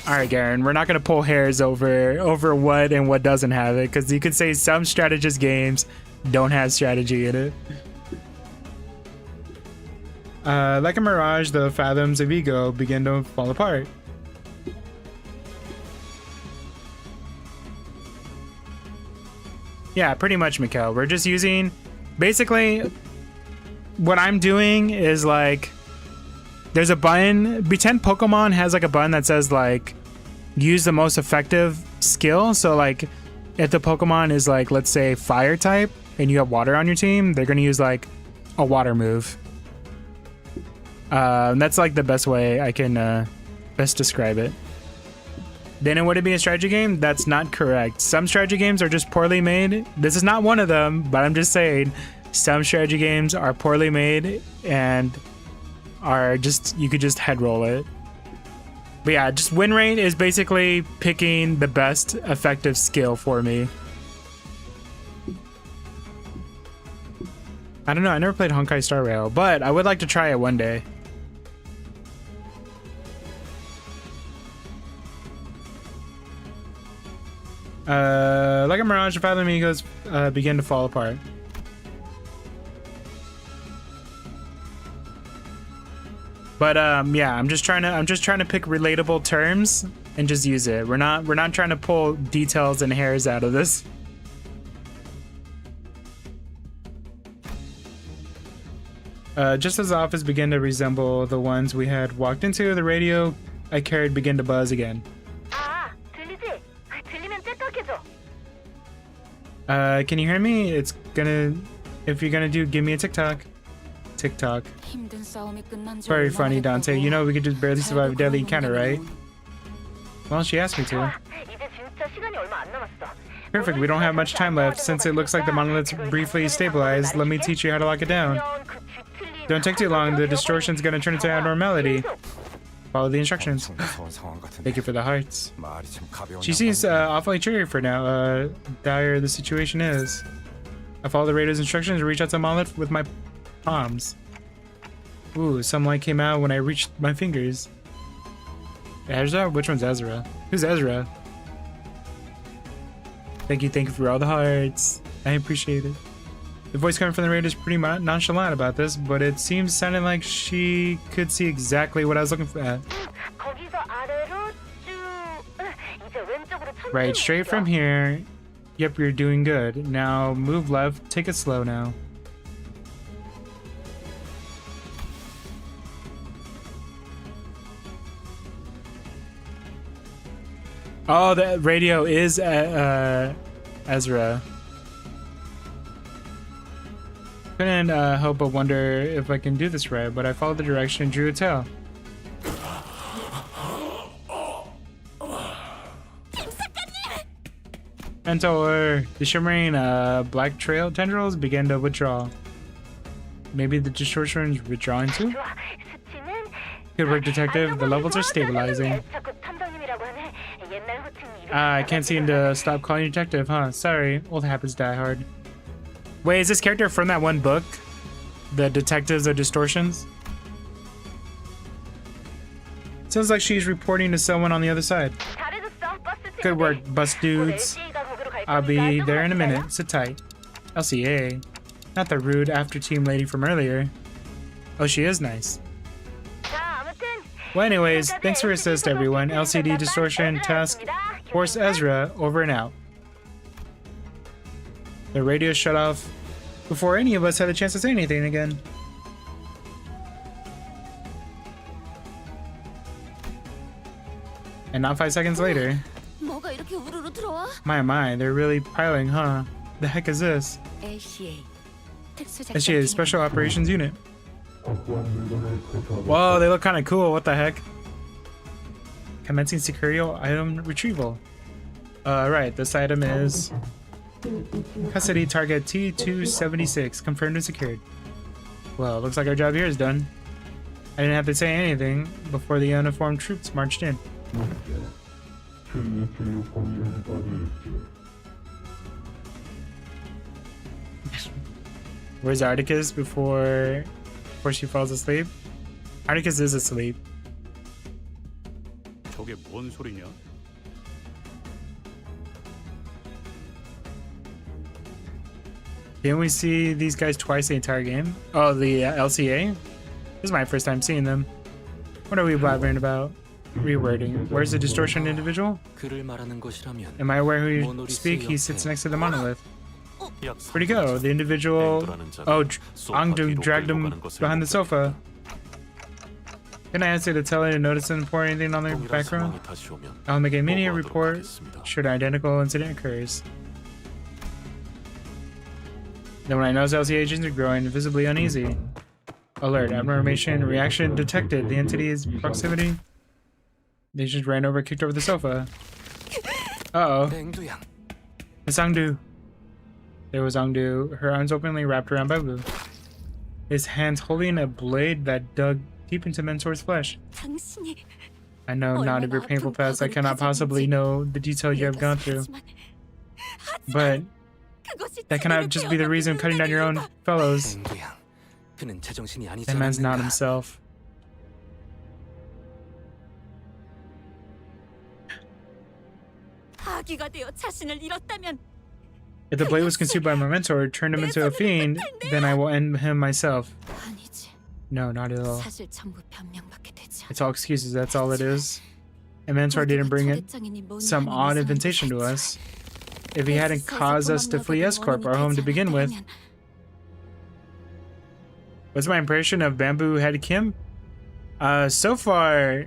Alright, Garen, we're not gonna pull hairs over what and what doesn't have it, because you could say some strategist games don't have strategy in it. Like a mirage, the fathoms of ego begin to fall apart. Yeah, pretty much, Mikkel. We're just using Basically, what I'm doing is like, there's a button. Pretend Pokemon has like a button that says like, use the most effective skill. So like, if the Pokemon is like, let's say fire type, and you have water on your team, they're gonna use like a water move. That's like the best way I can best describe it. Then would it be a strategy game? That's not correct. Some strategy games are just poorly made. This is not one of them, but I'm just saying some strategy games are poorly made and are just, you could just head roll it. But yeah, just win rate is basically picking the best effective skill for me. I don't know, I never played Honkai Star Rail, but I would like to try it one day. Like a mirage, the Father Amigos begin to fall apart. But yeah, I'm just trying to pick relatable terms and just use it. We're not trying to pull details and hairs out of this. Just as the office began to resemble the ones we had walked into, the radio I carried began to buzz again. 들리지? 들리면 째떡해줘. Can you hear me? It's gonna, if you're gonna do, give me a TikTok. TikTok. 힘든 싸움이 끝난 지 Very 얼마나 funny, Dante. 됐다고. You know we could just barely survive a deadly encounter, right? Well, she asked me to. 이제 진짜 시간이 얼마 안 남았어. Perfect, we don't have much time left. Since it looks like the monolith's briefly stabilized, let me teach you how to lock it down. Don't take too long, the distortion's gonna turn into abnormality. Follow the instructions. Thank you for the hearts. She seems awfully cheery for now. Dire the situation is. I follow the radio's instructions and reach out to the monolith with my palms. Ooh, some light came out when I reached my fingers. Ezra? Which one's Ezra? Who's Ezra? Thank you for all the hearts. I appreciate it. The voice coming from the radio is pretty nonchalant about this, but it seems sounding like she could see exactly what I was looking for at. 거기서 아래로 쭉. 이제 왼쪽으로 천천히 Right, straight from here. Yep, you're doing good. Now move left. Take it slow now. Oh, the radio is Ezra. Couldn't help but wonder if I can do this right, but I followed the direction and drew a tail. Mentor, the shimmering black trail tendrils began to withdraw. Maybe the distortion is withdrawing too? 좋아. 수치는 Good work, detective. The levels are stabilizing. 자꾸 탐정님이라고 하네. 옛날 호칭 이름. I can't seem to stop calling you detective, huh? Sorry, old habits die hard. Wait, is this character from that one book? The Detectives of Distortions? Sounds like she's reporting to someone on the other side. 잘해줬어. 버스 친구들. Good work, bus dudes. LG가 거기로 갈 I'll be 거니까 there in a 조금만 minute. Sit tight. LCA. Not the rude after-team lady from earlier. Oh, she is nice. 기다려. 자, 아무튼 Well, anyways, thanks for assist, everyone. LCD Distortion Task Force Ezra, over and out. The radio shut off before any of us had a chance to say anything again. And not 5 seconds later. 뭐가 이렇게 우르르 들어와? My, they're really piling, huh? The heck is this? LCA SGA, Special Operations Unit. Whoa, they look kind of cool. What the heck? Commencing security item retrieval. Right, this item is custody target T276, confirmed and secured. Well, looks like our job here is done. I didn't have to say anything before the uniformed troops marched in. Where's Articus before she falls asleep? Articus is asleep. 저게 뭔 소리냐? Didn't we see these guys twice the entire game? Oh, the LCA? This is my first time seeing them. What are we blabbering about? Rewording. Where's the distortion individual? 그를 말하는 것이라면 Am I aware who you speak? He sits next to the monolith. Where'd he go? The individual... Oh, Angdu dragged him behind the sofa. Can I ask you to tell her to notice and report anything on the background? I'll make a immediate report should an identical incident occurs. Then when I notice LC agents are growing visibly uneasy. Alert, abnormation reaction detected. The entity's proximity. They just ran over, kicked over the sofa. Uh-oh. It's Angdu. There was Angdu, her arms openly wrapped around Babu. His hands holding a blade that dug deep into Mentor's flesh. I know not of your painful past. I cannot possibly know the details you have gone through. But that cannot just be the reason cutting down your own fellows. That man's not himself. If the blade was consumed by my mentor, turned him into a fiend, then I will end him myself. No, not at all. It's all excuses, that's all it is. And Mentor didn't bring it some odd invitation to us. If he hadn't caused us to flee S-Corp, our home to begin with. What's my impression of Bamboo Head Kim? So far,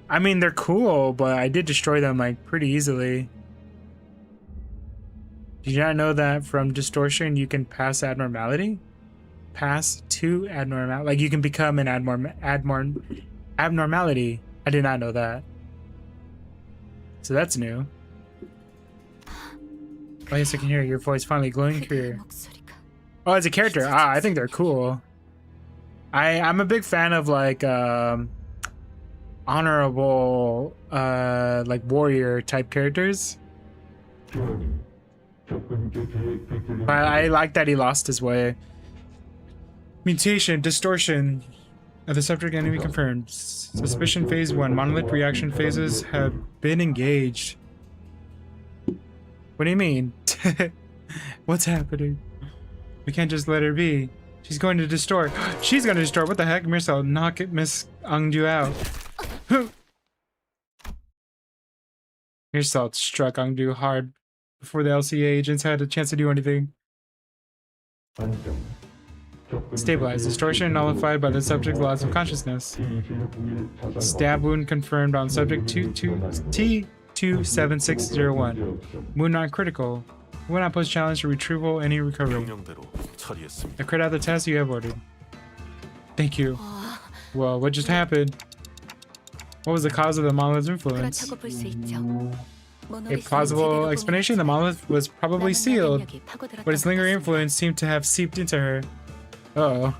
I mean, they're cool, but I did destroy them like pretty easily. Did you not know that from distortion you can pass abnormality? Pass to abnormality. Like you can become an abnormality. I did not know that. So that's new. Oh yes, I can hear your voice finally glowing clear. Oh, as a character, I think they're cool. I'm a big fan of like honorable like warrior type characters. But I like that he lost his way. Mutation, distortion of the subject enemy confirmed. Suspicion phase 1. Monolith reaction phases have been engaged. What do you mean? What's happening? We can't just let her be. She's going to distort. She's going to distort. What the heck? Mirsa, knock it, Miss Angdu out. Mirsa struck Angdu hard before the LCA agents had a chance to do anything. Stabilized. Distortion nullified by the subject's loss of consciousness. Stab wound confirmed on subject T27601. Wound not critical. Will not pose challenge to retrieval any recovery. I credit out the test you have ordered. Thank you. Well, what just happened? What was the cause of the monolith's influence? A plausible explanation, the monolith was probably sealed, but its lingering influence seemed to have seeped into her. Uh-oh.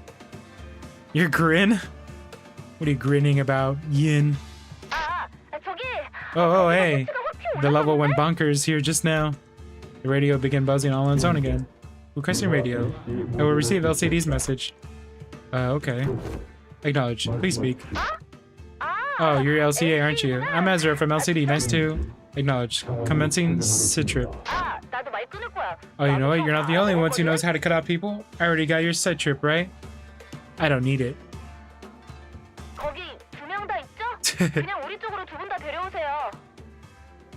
Your grin? What are you grinning about, Yin? Oh, hey. The level went bonkers here just now. The radio began buzzing all on its own again. Requesting radio. I will receive LCD's message. Okay. Acknowledge. Please speak. Oh, you're LCA, aren't you? I'm Ezra from LCD. Nice to acknowledge. Commencing Citrip. Oh, you know what? You're not the only one who knows how to cut out people. I already got your set trip, right? I don't need it.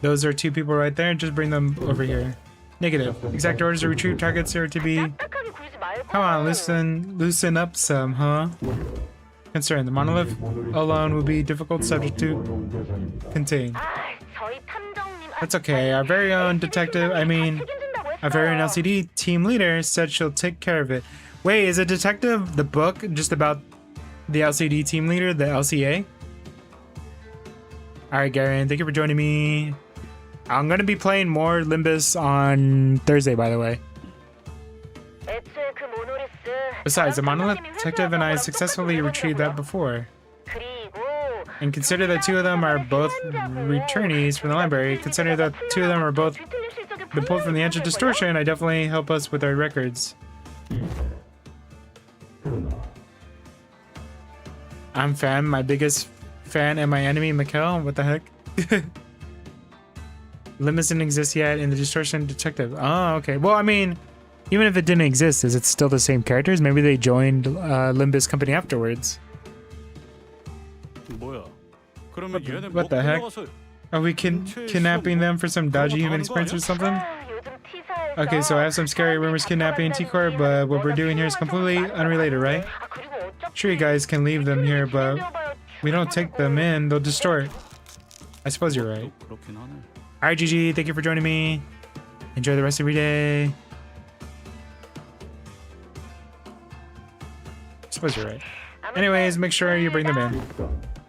Those are two people right there. Just bring them over here. Negative. Exact orders to retrieve targets are to be... Come on, loosen up some, huh? Concern. The monolith alone would be a difficult subject to contain. That's okay. Our very own detective, our very own LCD team leader said she'll take care of it. Wait, is a detective the book just about the LCD team leader, the LCA? Alright, Garen, thank you for joining me. I'm gonna be playing more Limbus on Thursday, by the way. Besides, the monolith detective and I successfully retrieved that before. And consider that two of them are both returnees from the library. Consider that two of them are both been pulled from the edge of distortion. I definitely help us with our records. I'm fan, my biggest fan and my enemy, Mikkel. What the heck? Limbus didn't exist yet in the distortion detective. Oh, okay. Well, I mean, even if it didn't exist, is it still the same characters? Maybe they joined Limbus company afterwards. What the heck? Are we kidnapping them for some dodgy human experience or something? Okay, so I have some scary rumors kidnapping T-Core, but what we're doing here is completely unrelated, right? Sure, you guys can leave them here, but we don't take them in, they'll distort. I suppose you're right. 그렇긴 하네. Alright, GG, thank you for joining me. Enjoy the rest of your day. I suppose you're right. Anyways, make sure you bring them in.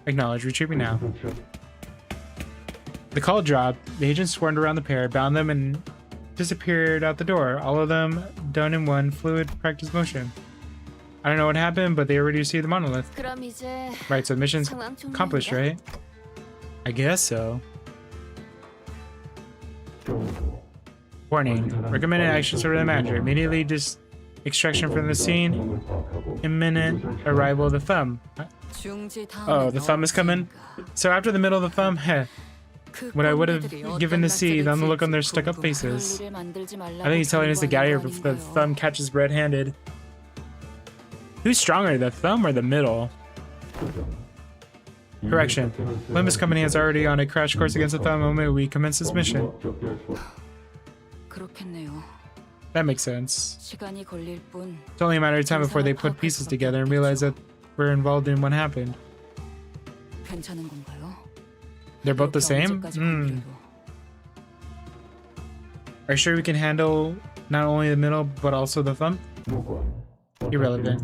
Acknowledge, retrieving now. The call dropped, the agents swarmed around the pair, bound them, and disappeared out the door. All of them done in one fluid practice motion. I don't know what happened, but they already received the monolith. 그럼 이제 Right, so mission's 상황 종료인가? accomplished, right? I guess so. Warning. Recommended actions for the manager. Immediately just extraction from the scene. Imminent arrival of the thumb. 중지 다음에 Oh, the thumb is coming? So after the middle of the thumb, heh. What I would have given to see, then the look on their stuck-up faces. I think he's telling us to get out here if the thumb catches red-handed. Who's stronger, the thumb or the middle? Correction. Limbuscompany has already on a crash course against the thumb the moment we commence this mission. 그렇겠네요. That makes sense. 시간이 걸릴 뿐. It's only a matter of time before they put pieces together and realize that we're involved in what happened. 괜찮은 건가요? They're both the same? Are you sure we can handle not only the middle, but also the thumb? Irrelevant.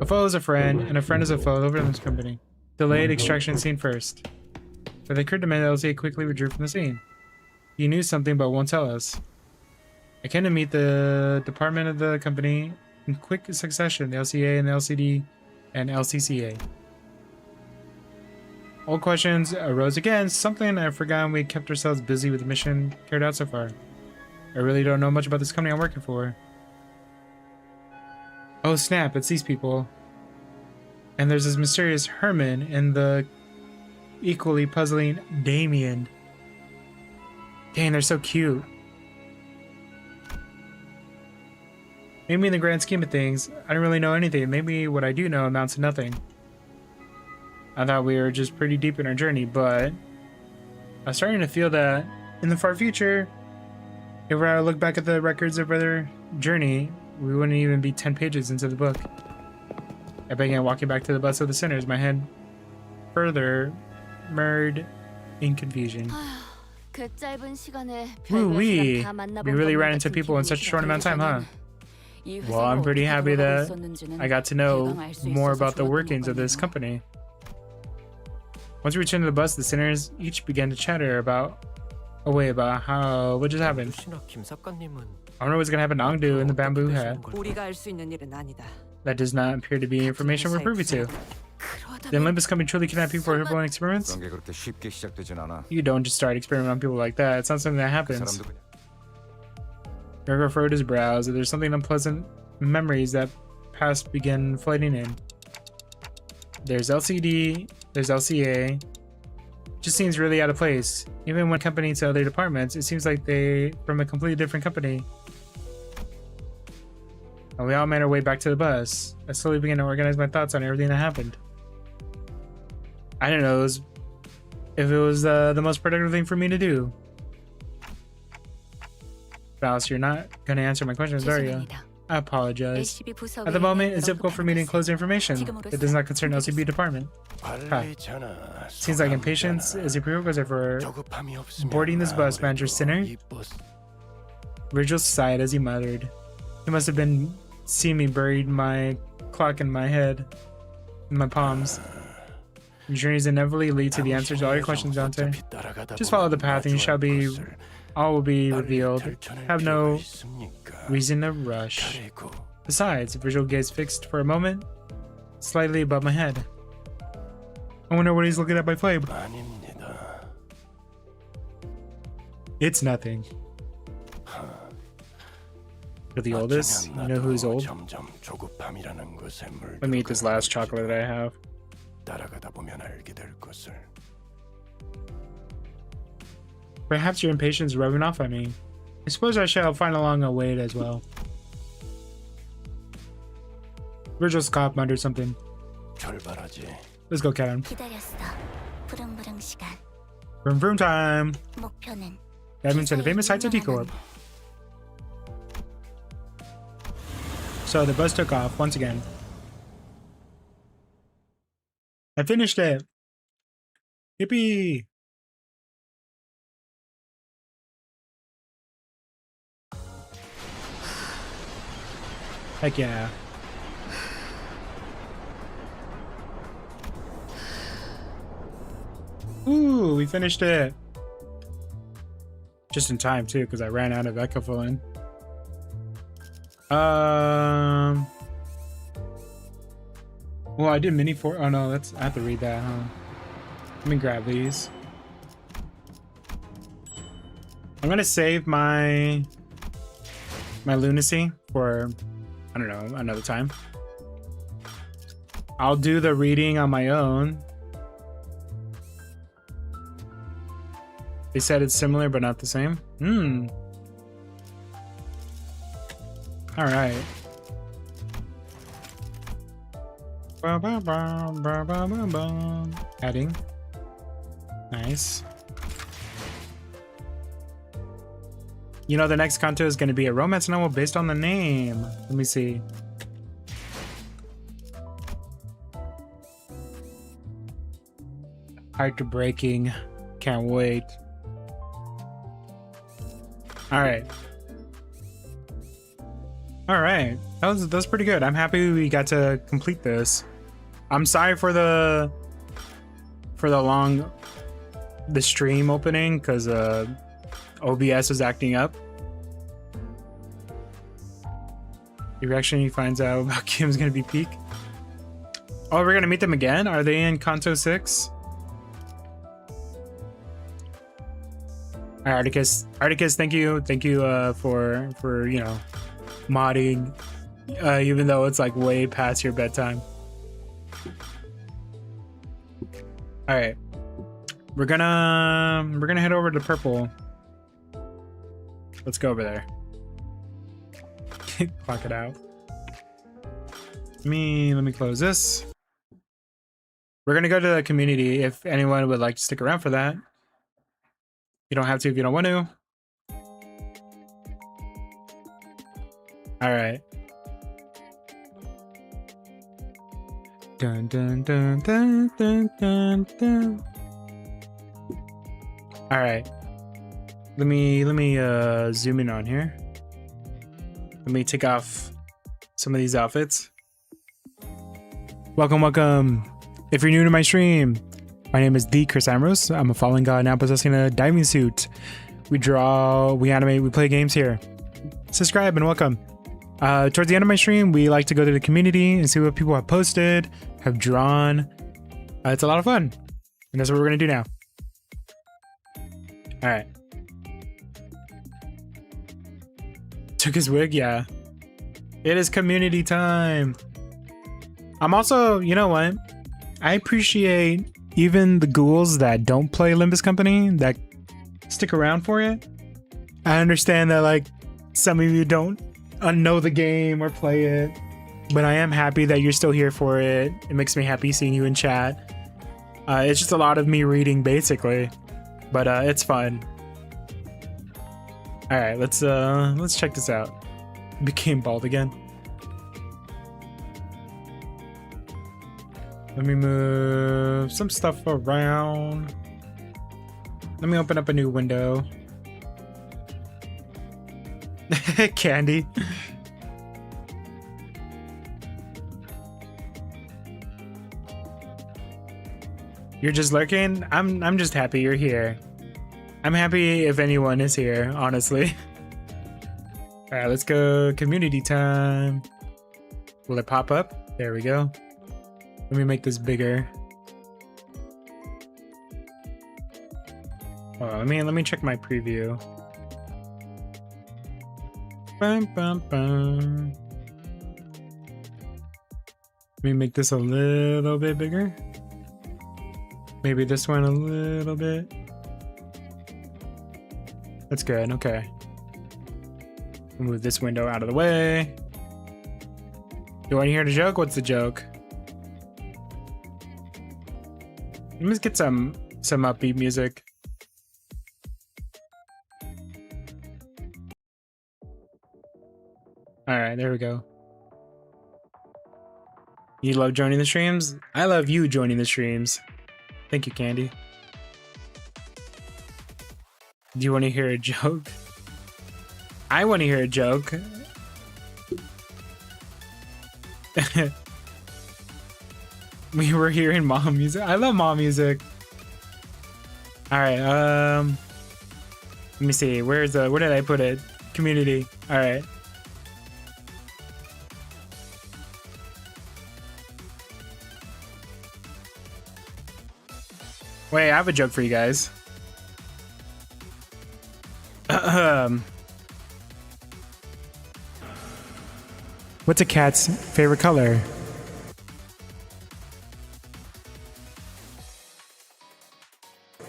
A foe is a friend, and a friend is a foe over in this company. Delayed extraction scene first. For the occurred to men, LCA quickly withdrew from the scene. He knew something but won't tell us. I came to meet the department of the company in quick succession, the LCA and the LCD and LCCA. Old questions arose again, something I've forgotten. We kept ourselves busy with the mission carried out so far. I really don't know much about this company I'm working for. Oh snap, it's these people. And there's this mysterious Herman and the equally puzzling Damien. Dang, they're so cute. Maybe in the grand scheme of things, I don't really know anything. Maybe what I do know amounts to nothing. I thought we were just pretty deep in our journey, but I'm starting to feel that in the far future, if we were to look back at the records of our journey, we wouldn't even be 10 pages into the book. I began walking back to the bus of the sinners, my head further mirrored in confusion. 그 짧은 시간에 Woo-wee! 별별 사람 다 만나본 We really 것만 ran into 같은 people in such a short amount of time, huh? 이 Well, I'm 회사가 pretty 어떻게 happy that 돌아가고 I got to know 대강 알수 more 있어서 about the 좋았던 workings of this 것 같네요. company. Once we returned to the bus, the sinners each began to chatter about what just happened. 혹시나 김 작가님은 I wonder what's gonna happen to Ongdu in the bamboo hat. 우리가 알 수 있는 일은 아니다. That does not appear to be information we're privy to. Then Limbus company truly kidnap people for herballing experiments? 그런 게 그렇게 쉽게 시작되진 않아. You don't just start experimenting on people like that. It's not something that 그 happens. 사람도 그냥 Gregor furrowed his brows. There's something unpleasant memories that past begin flooding in. There's LCD, there's LCA. Just seems really out of place. Even when accompanying to other departments, it seems like they from a completely different company. And we all made our way back to the bus. I slowly began to organize my thoughts on everything that happened. I don't know if it was the most productive thing for me to do. Faust, you're not going to answer my questions, are you? 죄송합니다. I apologize. LCB 부서 At the moment, it's 외에는 difficult for me to enclose information that does not concern LCB department. 관리잖아. Seems like impatience is a prerequisite for 조급함이 없으면 boarding this bus, Manager Sinner. 이 버스 Virgil sighed as he muttered. He must have been seeing me buried my clock in my head, in my palms. Your journeys inevitably lead to the answers to all your questions, Dante. Just follow the path and all will be revealed. Have no reason to rush. Besides, Virgil gazed fixed for a moment, slightly above my head. I wonder what he's looking at by flame. 아닙니다. It's nothing. You're the oldest? You know who's old? 점점 조급함이라는 것에 Let me eat this last chocolate that I have. 따라가다 보면 알게 될 것을. Perhaps your impatience is rubbing off on me. I suppose I shall find along a way as well. Virgil's cop muttered something. 결발하지. Let's go, Kevin. 기다렸어. 부릉부릉 시간. Vroom vroom time. 목표는 Diving to the famous heights of Decorp. So the bus took off once again. I finished it. Yippee! Heck yeah. Ooh, we finished it. Just in time too, because I ran out of echo filling. Well, I did mini for. Oh no, that's. I have to read that, huh? Let me grab these. I'm gonna save my lunacy for, I don't know, another time. I'll do the reading on my own. They said it's similar but not the same. All right. Adding. Nice. You know, the next content is going to be a romance novel based on the name. Let me see. Heartbreaking. Can't wait. All right. All right. That was pretty good. I'm happy we got to complete this. I'm sorry for the stream opening because OBS was acting up. The reaction he finds out about Kim's gonna be peak. Oh, we're gonna meet them again? Are they in Kanto 6? Alright, Articus, thank you for you know, modding, even though it's like way past your bedtime. All right, we're gonna head over to purple. Let's go over there. Clock it out. Let me close this. We're gonna go to the community if anyone would like to stick around for that. You don't have to if you don't want to. All right. Dun dun dun dun dun dun dun. All right. Let me zoom in on here. Let me take off some of these outfits. Welcome. If you're new to my stream, my name is the CursedAmbroseClips. I'm a fallen god now possessing a diving suit. We draw, we animate, we play games here. Subscribe and welcome. Towards the end of my stream, we like to go to the community and see what people have posted, have drawn. It's a lot of fun. And that's what we're gonna do now. All right. Took his wig, yeah. It is community time. I'm also, you know what? I appreciate even the ghouls that don't play limbuscompany, that stick around for it. I understand that like some of you don't know the game or play it, but I am happy that you're still here for it. It makes me happy seeing you in chat. It's just a lot of me reading basically, but it's fun. All right, let's check this out. Became bald again. Let me move some stuff around. Let me open up a new window. Candy. You're just lurking? I'm just happy you're here. I'm happy if anyone is here, honestly. All right, let's go community time. Will it pop up? There we go. Let me make this bigger. Oh, let me check my preview. Bum, bum, bum. Let me make this a little bit bigger. Maybe this one a little bit. That's good. Okay. Move this window out of the way. You want to hear the joke? What's the joke? Let me get some upbeat music. All right, there we go. You love joining the streams? I love you joining the streams. Thank you, Candy. Do you want to hear a joke? I want to hear a joke. We were hearing mom music. I love mom music. All right. Let me see. Where did I put it? Community. All right. Wait, I have a joke for you guys. What's a cat's favorite color?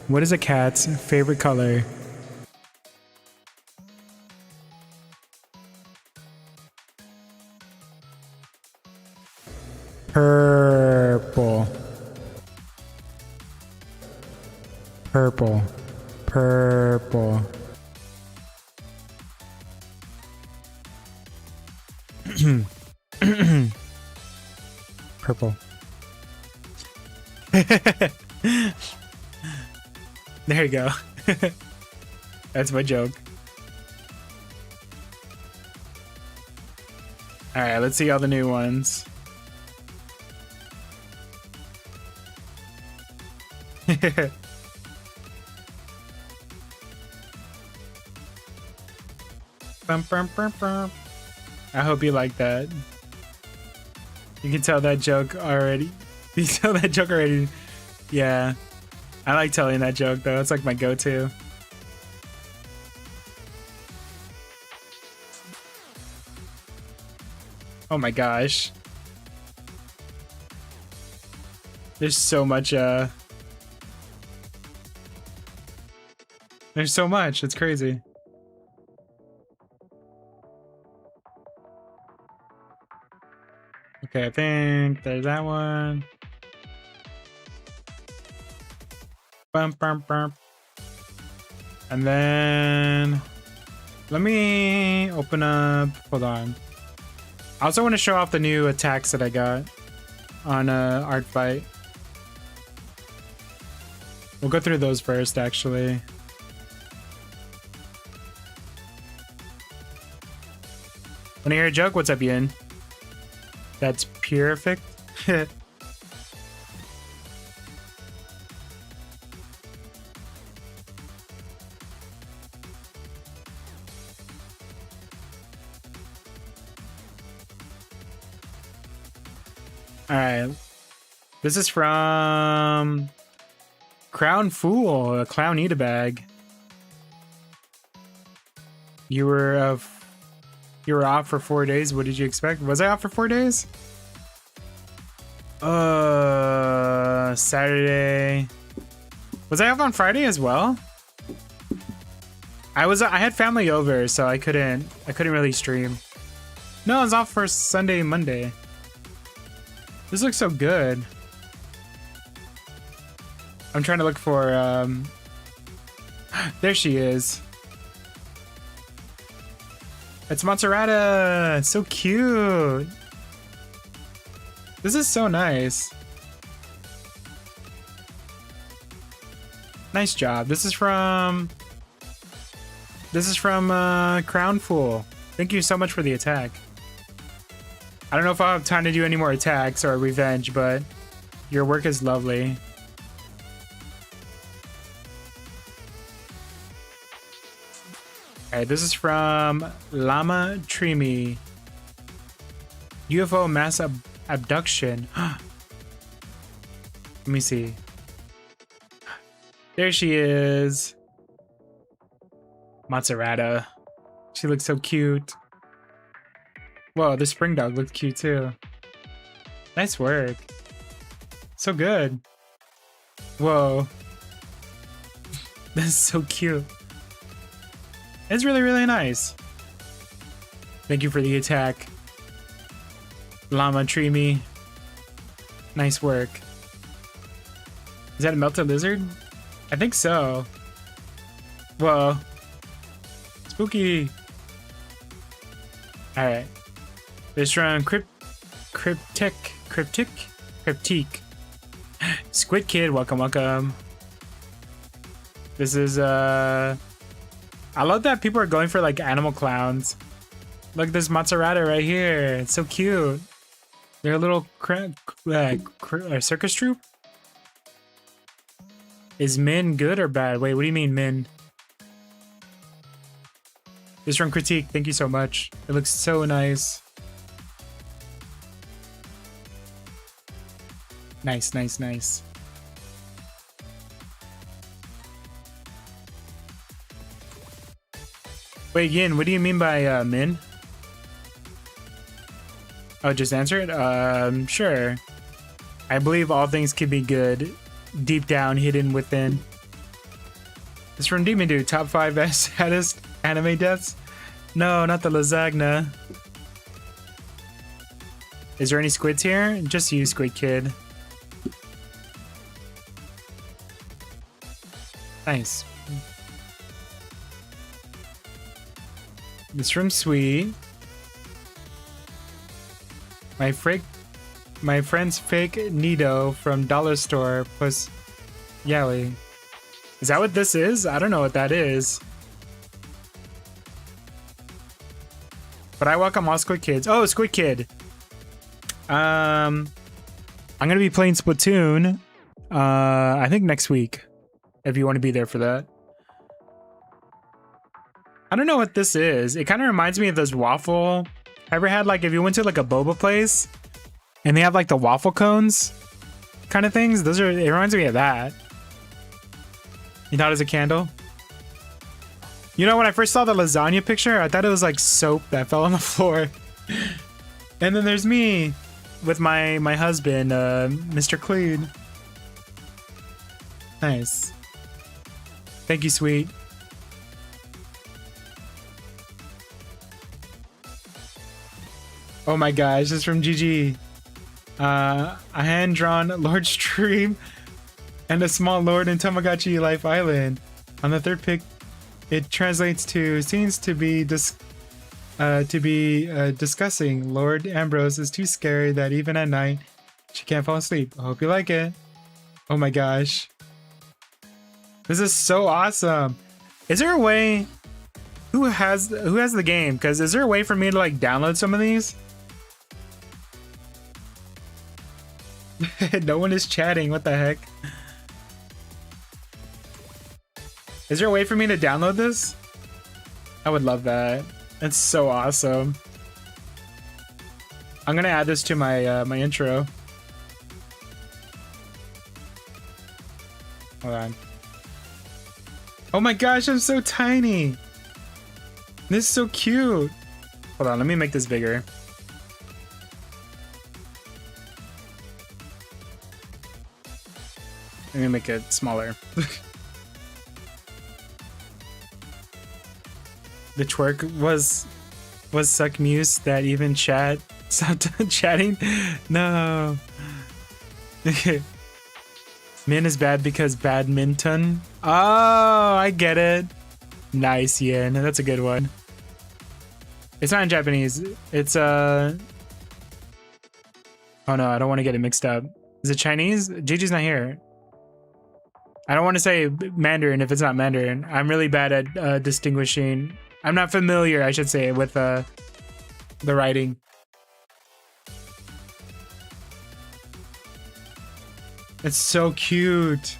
What is a cat's favorite color? Purple. Purple. Purple. Purple. There you go. That's my joke. All right, let's see all the new ones. Bum, bum, bum, bum. I hope you like that. You can tell that joke already. You can tell that joke already. Yeah. I like telling that joke though. It's like my go-to. Oh my gosh. There's so much there's so much. It's crazy. Okay, I think there's that one. Bum, bum, bum. And then let me open up. Hold on. I also want to show off the new attacks that I got on Art Fight. We'll go through those first, actually. Wanna hear a joke? What's up, Yin? That's perfect. Alright. This is from Crown Fool, a Clown Eat a Bag. You were off for 4 days. What did you expect? Was I off for 4 days? Saturday. Was I off on Friday as well? I had family over, so I couldn't really stream. No, I was off for Sunday, Monday. This looks so good. I'm trying to look for there she is. It's Mozzarella. It's so cute. This is so nice. Nice job. This is from Crown Fool. Thank you so much for the attack. I don't know if I'll have time to do any more attacks or revenge, but your work is lovely. Alright, this is from Llama Trimi. UFO mass abduction. Let me see. There she is. Mozzarella. She looks so cute. Whoa, the spring dog looks cute too. Nice work. So good. Whoa. That's so cute. It's really, really nice. Thank you for the attack, Llama Trimi. Nice work. Is that a melted lizard? I think so. Whoa. Spooky. Alright. This from Cryptic Cryptique. Squid Kid, welcome, welcome. This is I love that people are going for like animal clowns. Look, there's Maserati right here. It's so cute. They're a little circus troupe. Is Min good or bad? Wait, what do you mean Min? This is from Critique. Thank you so much. It looks so nice. Nice, nice, nice. Wait, Yin, what do you mean by Min? Oh, just answer it? Sure. I believe all things can be good, deep down, hidden within. It's from Demon Dude, top 5 saddest anime deaths? No, not the lasagna. Is there any squids here? Just you, Squid Kid. Nice. It's from Sweet. My friend's fake Nido from Dollar Store plus Yowie. Is that what this is? I don't know what that is. But I welcome all Squid Kids. Oh, Squid Kid. I'm gonna be playing Splatoon. I think next week. If you want to be there for that. I don't know what this is. It kind of reminds me of those waffle. Ever had like if you went to like a boba place and they have like the waffle cones kind of things? Those are, it reminds me of that. You thought it was a candle? You know, when I first saw the lasagna picture, I thought it was like soap that fell on the floor. And then there's me with my husband, Mr. Clean. Nice. Thank you, Sweet. Oh my gosh, this is from GG. A hand-drawn Lord Stream and a small Lord in Tamagotchi Life Island. On the third pic, it translates to seems to be discussing. Lord Ambrose is too scary that even at night she can't fall asleep. I hope you like it. Oh my gosh. This is so awesome. Is there a way? Who has the game? Because is there a way for me to like download some of these? No one is chatting. What the heck? Is there a way for me to download this? I would love that. That's so awesome. I'm gonna add this to my my intro. Hold on. Oh my gosh, I'm so tiny. This is so cute. Hold on, let me make this bigger. Let me make it smaller. The twerk was suck muse that even chat stopped chatting. No. Min is bad because badminton. Oh, I get it. Nice, Yin. That's a good one. It's not in Japanese. It's oh no, I don't want to get it mixed up. Is it Chinese? Gigi's not here. I don't want to say Mandarin if it's not Mandarin. I'm really bad at distinguishing. I'm not familiar, I should say, with the writing. It's so cute.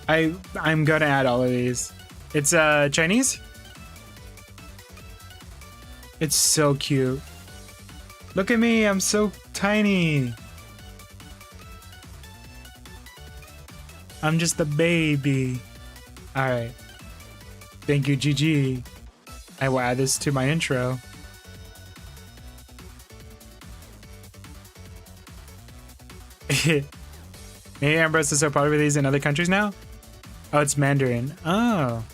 I'm gonna add all of these. It's Chinese. It's so cute. Look at me, I'm so tiny. I'm just a baby. All right. Thank you, GG. I will add this to my intro. Maybe Ambrose is so popular with these in other countries now? Oh, it's Mandarin. Oh.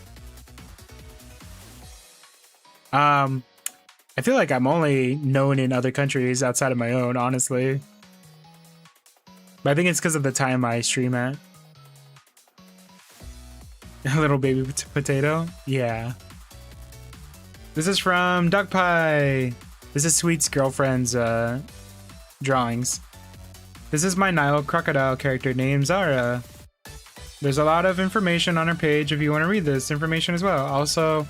I feel like I'm only known in other countries outside of my own, honestly. But I think it's because of the time I stream at. A little baby potato? Yeah. This is from Duck Pie. This is Sweet's girlfriend's drawings. This is my Nile crocodile character named Zara. There's a lot of information on her page if you want to read this information as well. Also,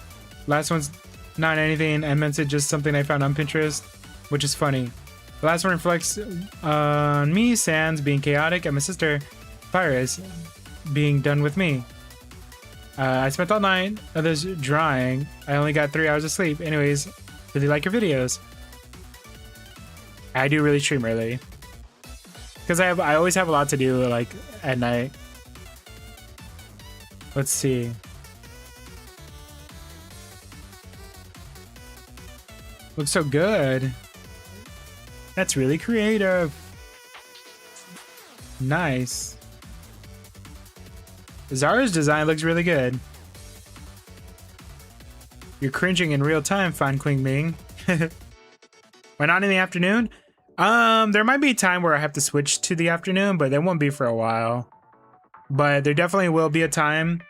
last one's not anything. I meant it just something I found on Pinterest, which is funny. The last one reflects on me, Sans, being chaotic, and my sister, Virus, being done with me. I spent all night of this drawing. I only got 3 hours of sleep. Anyways, really like your videos. I do really stream early. Because I always have a lot to do like at night. Let's see. Looks so good. That's really creative. Nice. Zara's design looks really good. You're cringing in real time, Fan Queen Ming. Why not in the afternoon? There might be a time where I have to switch to the afternoon, but that won't be for a while. But there definitely will be a time.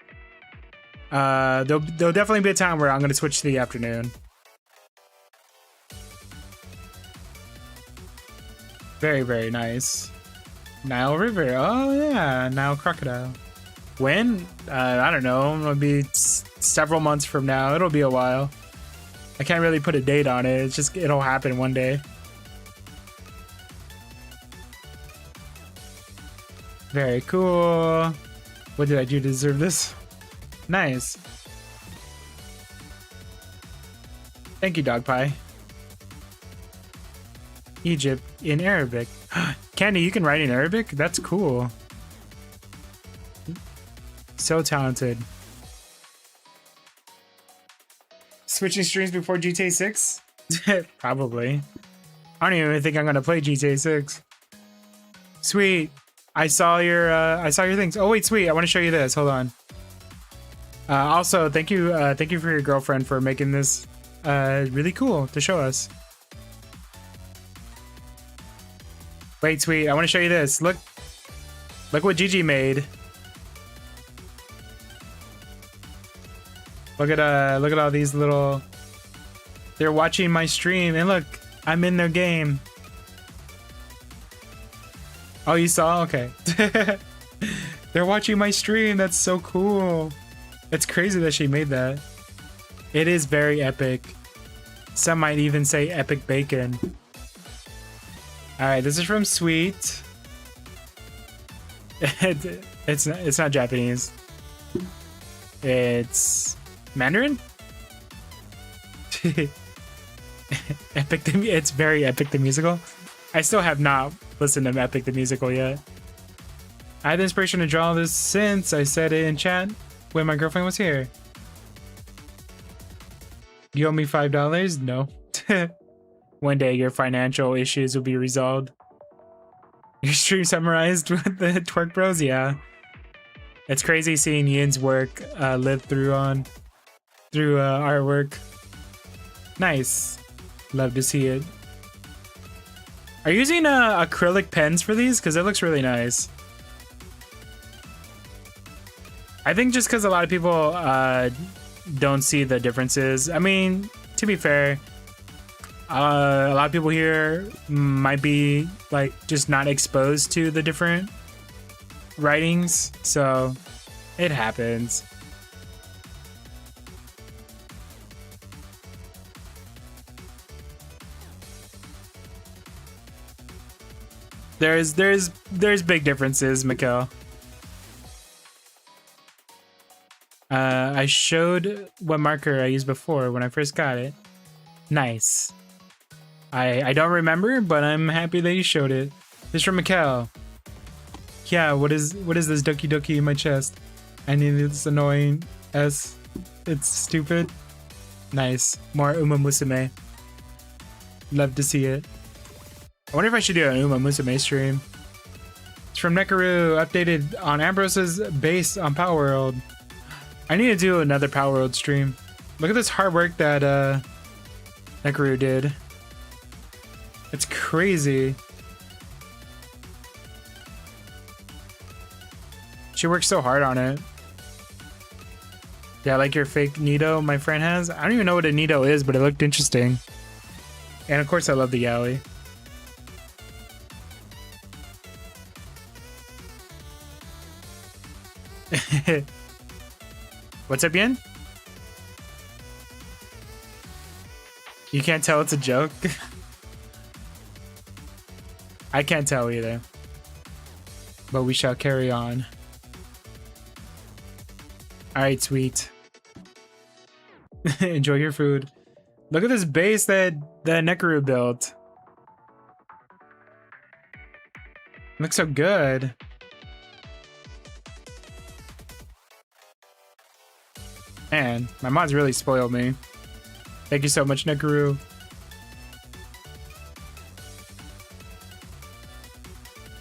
There'll definitely be a time where I'm going to switch to the afternoon. Very, very nice. Nile River. Oh, yeah. Nile Crocodile. When? I don't know. It'll be several months from now. It'll be a while. I can't really put a date on it. It's just, it'll happen one day. Very cool. What did I do to deserve this? Nice. Thank you, Dog Pie. Egypt in Arabic. Candy, you can write in Arabic? That's cool. So talented. Switching streams before GTA 6? Probably. I don't even think I'm gonna play GTA 6. Sweet. I saw your things. Oh wait, sweet. I want to show you this. Hold on. Also, thank you for your girlfriend for making this really cool to show us. Wait, sweet. I want to show you this. Look what Gigi made. Look at all these little. They're watching my stream, and look, I'm in their game. Oh, you saw? Okay. They're watching my stream. That's so cool. It's crazy that she made that. It is very epic. Some might even say epic bacon. All right, this is from Sweet. It's not Japanese. It's Mandarin. Epic. It's very Epic the Musical. I still have not listened to Epic the Musical yet. I had the inspiration to draw this since I said it in chat when my girlfriend was here. You owe me $5? No. One day your financial issues will be resolved. Your stream summarized with the Twerkbrose? Yeah. It's crazy seeing Yin's work live through artwork. Nice. Love to see it. Are you using acrylic pens for these? Because it looks really nice. I think just because a lot of people don't see the differences. I mean, to be fair, a lot of people here might be like just not exposed to the different writings, so it happens. There's big differences, Mikkel. I showed what marker I used before when I first got it. Nice. I don't remember, but I'm happy that you showed it. This is from Mikkel. Yeah, what is this Doki Doki in my chest? I need this annoying S. It's stupid. Nice. More Uma Musume. Love to see it. I wonder if I should do an Uma Musume stream. It's from Nekoru, updated on Ambrose's base on Power World. I need to do another Power World stream. Look at this hard work that Nekoru did. It's crazy. She worked so hard on it. Yeah, like your fake Nito my friend has. I don't even know what a Nito is, but it looked interesting. And of course I love the yaoi. What's up, Yen? You can't tell it's a joke? I can't tell either. But we shall carry on. Alright, sweet. Enjoy your food. Look at this base that Nekoru built. Looks so good. Man, my mods really spoiled me. Thank you so much, Nekoru.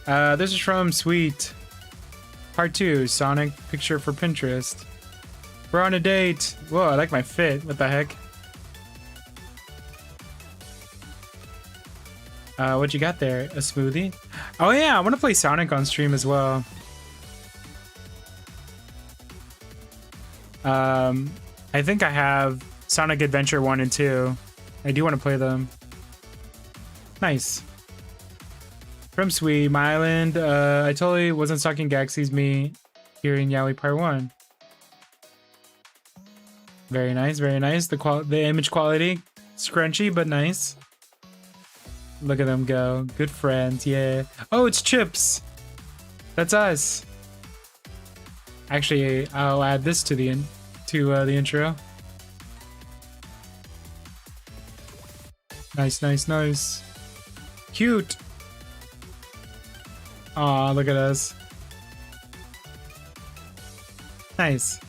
This is from Sweet. Part 2, Sonic picture for Pinterest. We're on a date. Whoa, I like my fit. What the heck? What you got there? A smoothie? Oh yeah, I want to play Sonic on stream as well. I think I have Sonic Adventure 1 and 2. I do want to play them. Nice. From Sweet, my island. I totally wasn't stalking Galaxy's me here in Yaoi Part 1. Very nice, very nice. The image quality, scrunchy but nice. Look at them go. Good friends, yeah. Oh, it's Chips. That's us. Actually, I'll add this to the intro. Nice, nice, nice. Cute. Aw, look at us. Nice.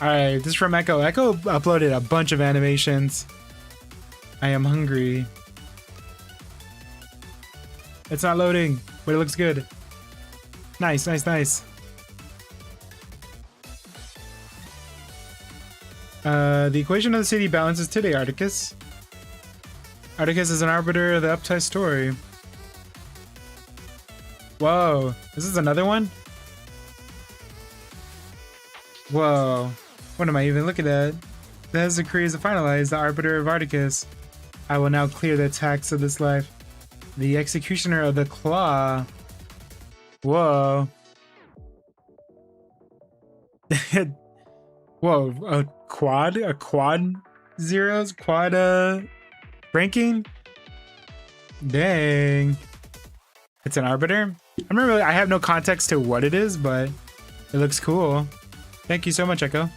Alright, this is from Echo. Echo uploaded a bunch of animations. I am hungry. It's not loading, but it looks good. Nice, nice, nice. The equation of the city balances today, Articus. Articus is an arbiter of the upside story. Whoa, this is another one? Whoa, what am I even looking at? As the decree is finalized, the arbiter of Articus. I will now clear the tax of this life. The executioner of the claw. Whoa. Whoa, a quad zeros? Quad ranking? Dang. It's an arbiter? I have no context to what it is, but it looks cool. Thank you so much, Echo.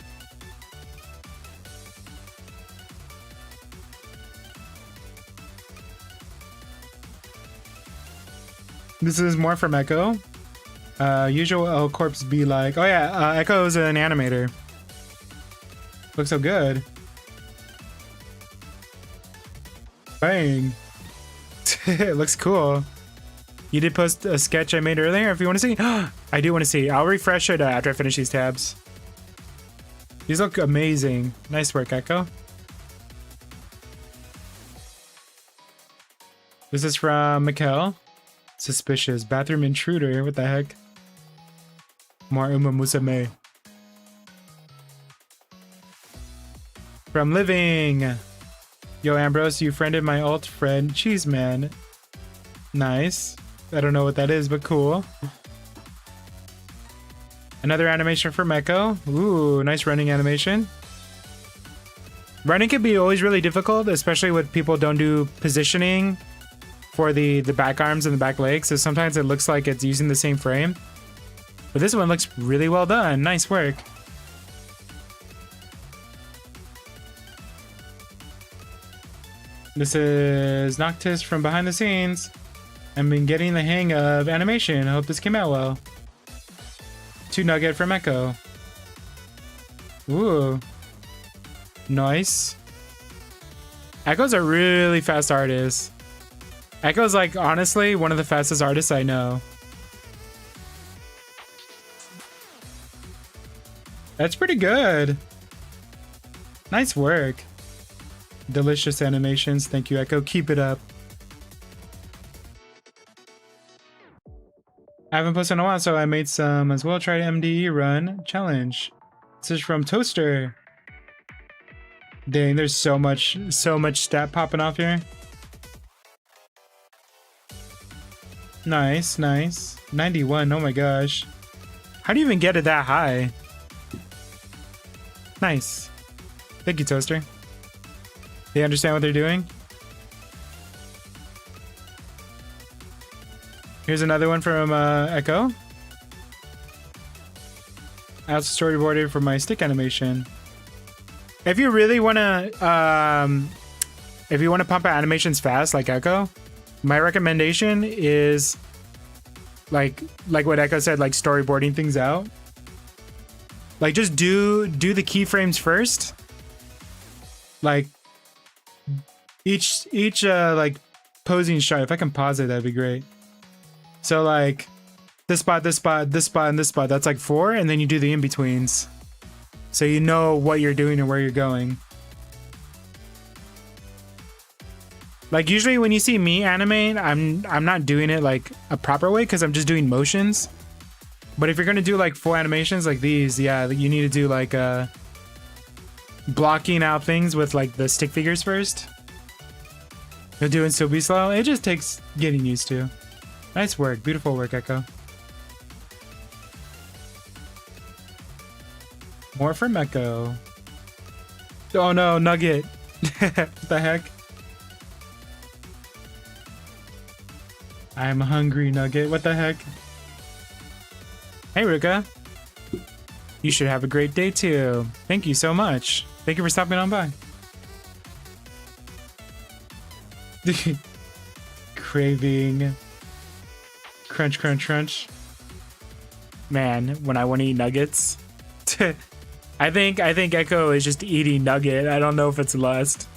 This is more from Echo. Usual L Corpse be like, oh yeah, Echo is an animator. Looks so good. Bang. It looks cool. You did post a sketch I made earlier if you want to see. I do want to see. I'll refresh it after I finish these tabs. These look amazing. Nice work, Echo. This is from Mikkel. Suspicious. Bathroom intruder. What the heck? More Musame. From Living. Yo, Ambrose, you friended my alt friend, Cheeseman. Nice. I don't know what that is, but cool. Another animation from Echo. Ooh, nice running animation. Running can be always really difficult, especially when people don't do positioning for the back arms and the back legs, so sometimes it looks like it's using the same frame. But this one looks really well done. Nice work. This is Noctis from behind the scenes. I've been getting the hang of animation. I hope this came out well. 2 Nugget from Echo. Ooh. Nice. Echo's a really fast artist. Echo's like, honestly, one of the fastest artists I know. That's pretty good. Nice work. Delicious animations. Thank you, Echo. Keep it up. I haven't posted in a while, so I made some as well. Try to MDE run challenge. This is from Toaster. Dang, there's so much stat popping off here. Nice, nice. 91, oh my gosh. How do you even get it that high? Nice. Thank you, Toaster. They understand what they're doing? Here's another one from Echo. I also storyboarded for my stick animation. If you really want to, if you want to pump out animations fast, like Echo, my recommendation is like what Echo said, like storyboarding things out. Like just do the keyframes first. Like each like posing shot. If I can pause it, that'd be great. So like this spot, this spot, this spot, and this spot. That's like 4, and then you do the in-betweens. So you know what you're doing and where you're going. Like usually when you see me animate, I'm not doing it like a proper way because I'm just doing motions. But if you're gonna do like full animations like these, yeah, you need to do like blocking out things with like the stick figures first. You'll do it still be slow. It just takes getting used to. Nice work, beautiful work, Echo. More from Echo. Oh no, Nugget. What the heck? I'm hungry, Nugget. What the heck? Hey, Ruka. You should have a great day too. Thank you so much. Thank you for stopping on by. Craving. Crunch, crunch, crunch. Man, when I want to eat nuggets. I think Echo is just eating Nugget. I don't know if it's lust.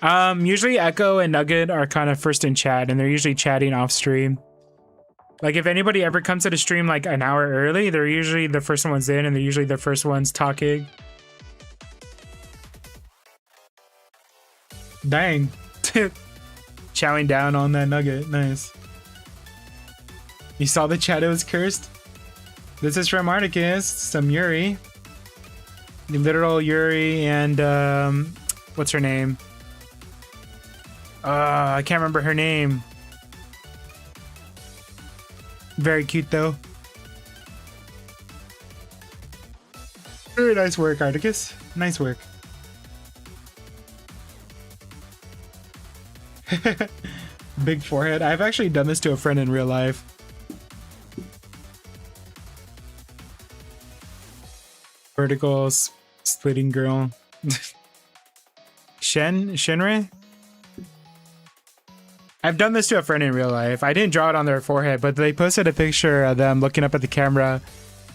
Usually Echo and Nugget are kind of first in chat, and they're usually chatting off stream. Like if anybody ever comes to the stream like an hour early, they're usually the first ones in, and they're usually the first ones talking. Dang. Chowing down on that Nugget. Nice. You saw the chat, it was cursed? This is from Articus, some Yuri. The literal Yuri and what's her name? I can't remember her name. Very cute though. Very nice work, Articus. Nice work. Big forehead. I've actually done this to a friend in real life. Vertical splitting girl. Shinra? I've done this to a friend in real life. I didn't draw it on their forehead, but they posted a picture of them looking up at the camera,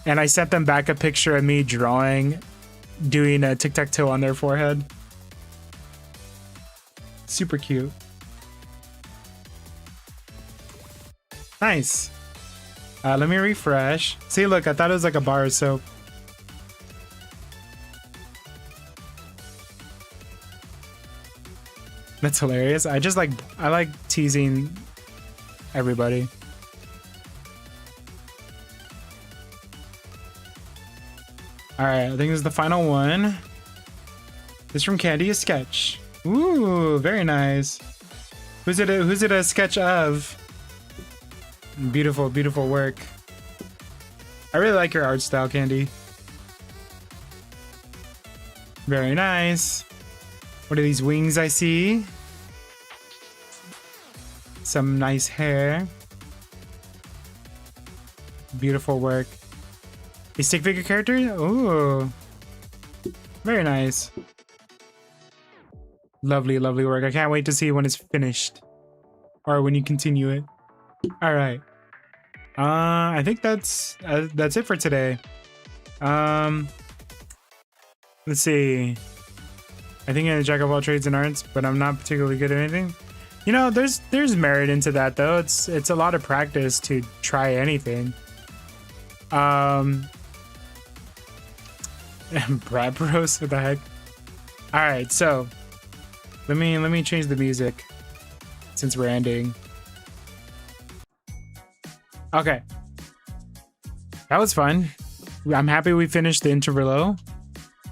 and I sent them back a picture of me doing a tic-tac-toe on their forehead. Super cute. Nice. Let me refresh. See, look, I thought it was like a bar of soap. That's hilarious. I like teasing everybody. All right, I think this is the final one. This is from Candy, a sketch. Ooh, very nice. Who's it a sketch of? Beautiful, beautiful work. I really like your art style, Candy. Very nice. What are these wings I see? Some nice hair. Beautiful work. A stick figure character? Ooh. Very nice. Lovely, lovely work. I can't wait to see when it's finished. Or when you continue it. Alright. I think that's it for today. Let's see. I think I'm a jack of all trades and arts, but I'm not particularly good at anything. You know, there's merit into that though. It's a lot of practice to try anything. Bradbros, what the heck? Alright, so let me change the music since we're ending. Okay. That was fun. I'm happy we finished the intervallo.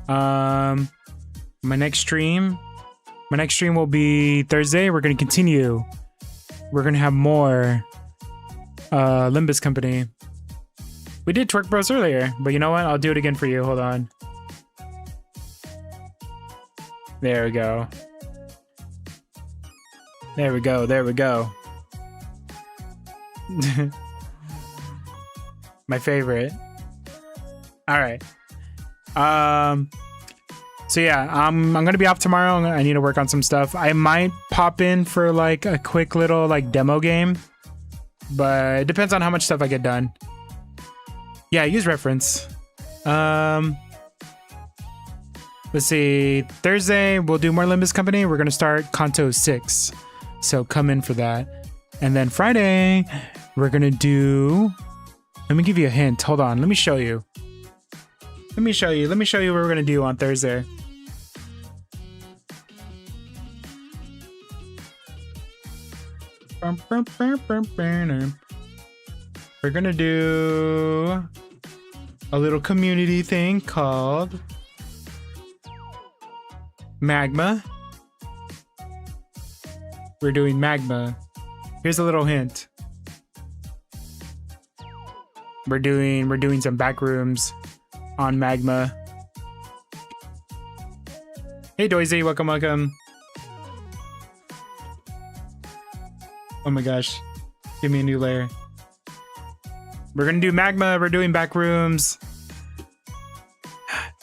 My next stream will be Thursday. We're going to continue we're gonna have more Limbus company. We did Twerkbrose earlier, but you know what? I'll do it again for you. Hold on. There we go. There we go. There we go. My favorite. All right. So yeah, I'm gonna be off tomorrow. I need to work on some stuff. I might pop in for like a quick little like demo game, but it depends on how much stuff I get done. Yeah, use reference. Let's see. Thursday we'll do more Limbus company. We're gonna start Kanto 6, so come in for that. And then Friday we're gonna do. Let me give you a hint. Hold on. Let me show you. Let me show you what we're gonna do on Thursday. We're gonna do a little community thing called Magma. We're doing Magma. Here's a little hint. We're doing some back rooms on Magma. Hey Doisy, welcome, welcome. Oh my gosh, give me a new layer. We're gonna do Magma, we're doing back rooms.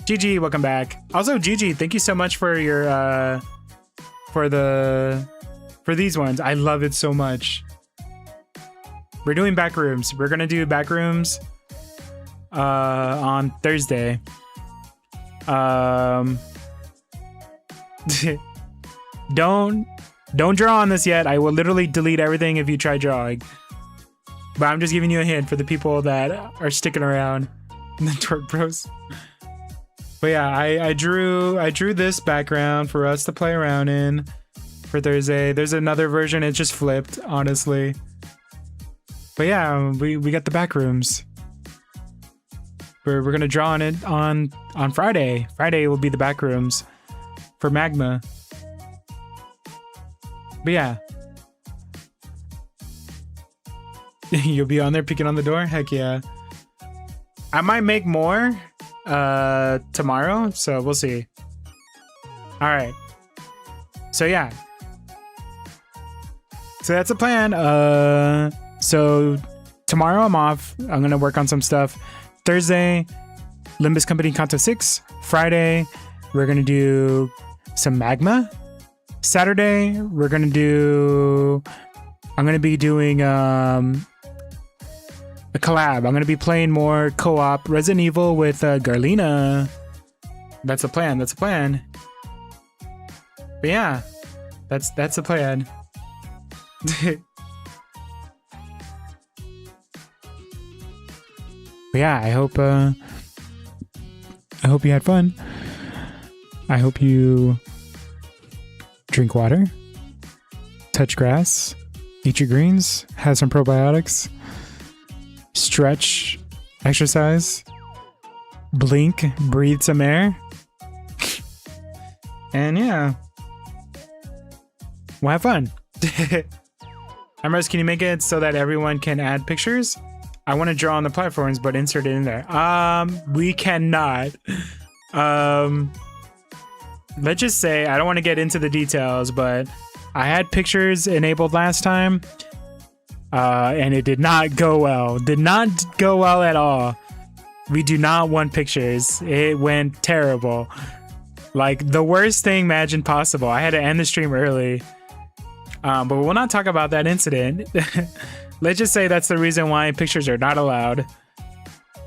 GG, welcome back. Also, GG, thank you so much for your for these ones. I love it so much. We're doing back rooms. We're gonna do back rooms on Thursday. Don't draw on this yet. I will literally delete everything if you try drawing. But I'm just giving you a hint for the people that are sticking around in the Twerkbrose. But yeah, I drew this background for us to play around in for Thursday. There's another version, it just flipped, honestly. But yeah, we got the back rooms. We're gonna draw on it on Friday. Friday will be the back rooms for Magma. But yeah. You'll be on there peeking on the door? Heck yeah. I might make more tomorrow, so we'll see. Alright. So yeah. So that's the plan. So tomorrow I'm off. I'm gonna work on some stuff. Thursday, Limbus Company Kanto 6. Friday, we're gonna do some Magma. Saturday, I'm gonna be doing a collab. I'm gonna be playing more co-op Resident Evil with Garlina. That's the plan. That's the plan. But yeah, that's the plan. But yeah, I hope you had fun. I hope you drink water, touch grass, eat your greens, have some probiotics, stretch, exercise, blink, breathe some air. And yeah, we'll have fun. Ambrose, can you make it so that everyone can add pictures? I want to draw on the platforms, but insert it in there. We cannot. Let's just say, I don't want to get into the details, but I had pictures enabled last time, and it did not go well. Did not go well at all. We do not want pictures. It went terrible. Like, the worst thing imagined possible. I had to end the stream early. But we'll not talk about that incident. Let's just say that's the reason why pictures are not allowed.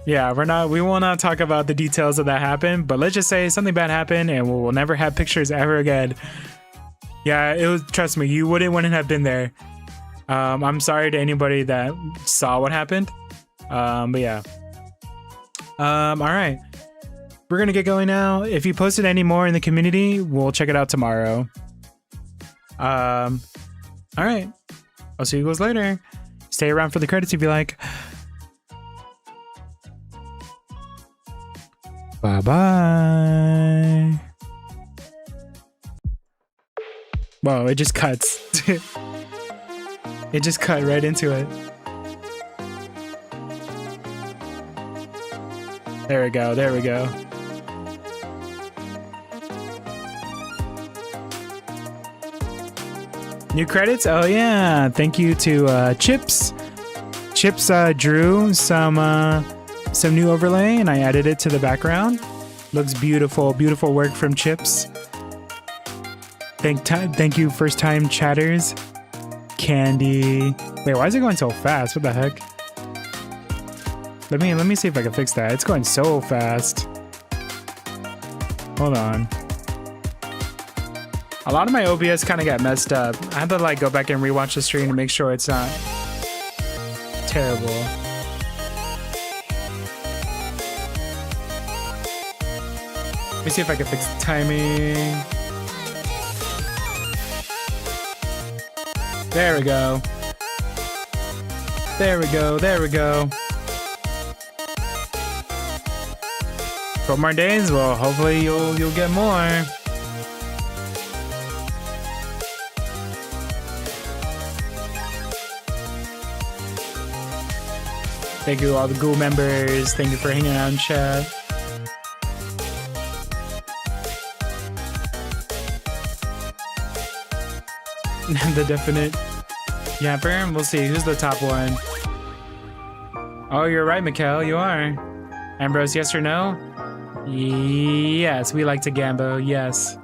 Yeah, we will not talk about the details of that happened, but let's just say something bad happened and we'll never have pictures ever again. Yeah, it was, trust me, you wouldn't have been there. I'm sorry to anybody that saw what happened. But yeah. All right. We're gonna get going now. If you posted any more in the community, we'll check it out tomorrow. All right. I'll see you guys later. Stay around for the credits if you like. Bye-bye. Whoa, it just cuts. It just cut right into it. There we go, there we go. New credits? Oh yeah, thank you to Chips. Chips drew some new overlay and I added it to the background. Looks beautiful, beautiful work from Chips. Thank you first time chatters. Candy. Wait, why is it going so fast? What the heck? Let me see if I can fix that. It's going so fast. Hold on. A lot of my OBS kind of got messed up. I had to like go back and rewatch the stream to make sure it's not terrible. Let me see if I can fix the timing. There we go. There we go. There we go. 12 more days? Well, hopefully you'll get more. Thank you all the Ghoul members. Thank you for hanging out in chat. The definite yapper. We'll see who's the top one. Oh, you're right, Mikkel. You are. Ambrose, yes or no? Yes, we like to gambo. Yes.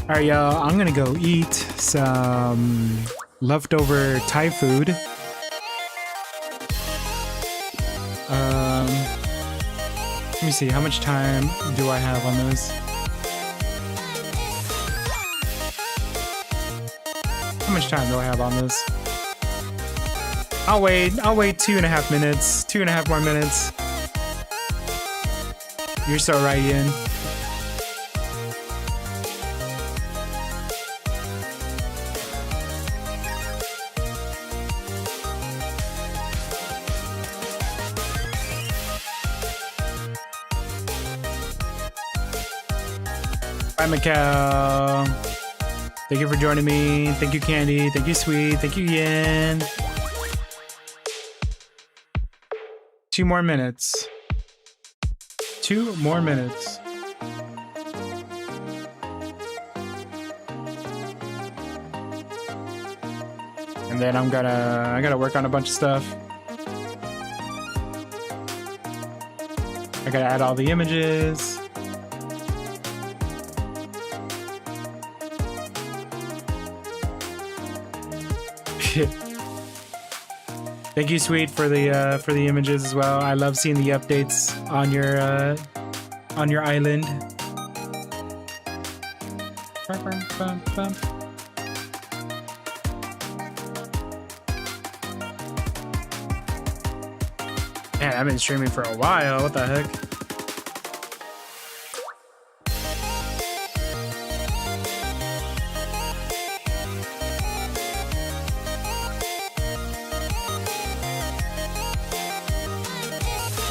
Alright, y'all. I'm gonna go eat some leftover Thai food. Let me see, how much time do I have on this? How much time do I have on this? I'll wait 2.5 minutes. 2.5 more minutes. You're so right, Ian. Bye, Mikkel. Thank you for joining me. Thank you, Candy. Thank you, Sweet. Thank you, Yin. 2 more minutes. 2 more minutes. And then I gotta work on a bunch of stuff. I gotta add all the images. Thank you, Sweet, for the images as well. I love seeing the updates on your island. Man, I've been streaming for a while. What the heck?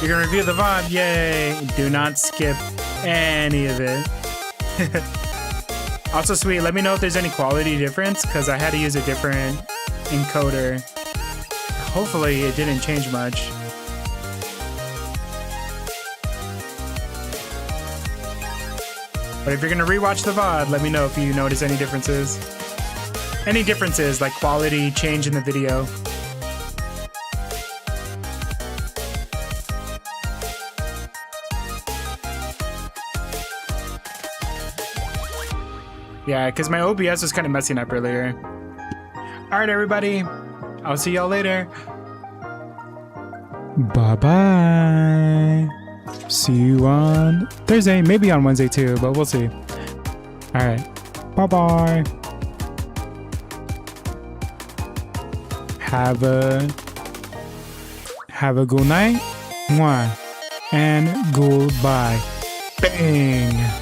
You can review the VOD, yay! Do not skip any of it. Also, Sweet, let me know if there's any quality difference, because I had to use a different encoder. Hopefully it didn't change much. But if you're gonna rewatch the VOD, let me know if you notice any differences. Any differences, like quality change in the video. Yeah, because my OBS was kind of messing up earlier. Alright, everybody. I'll see y'all later. Bye-bye. See you on Thursday. Maybe on Wednesday too, but we'll see. Alright. Bye-bye. Have a good night. Mwah. And goodbye. Bang.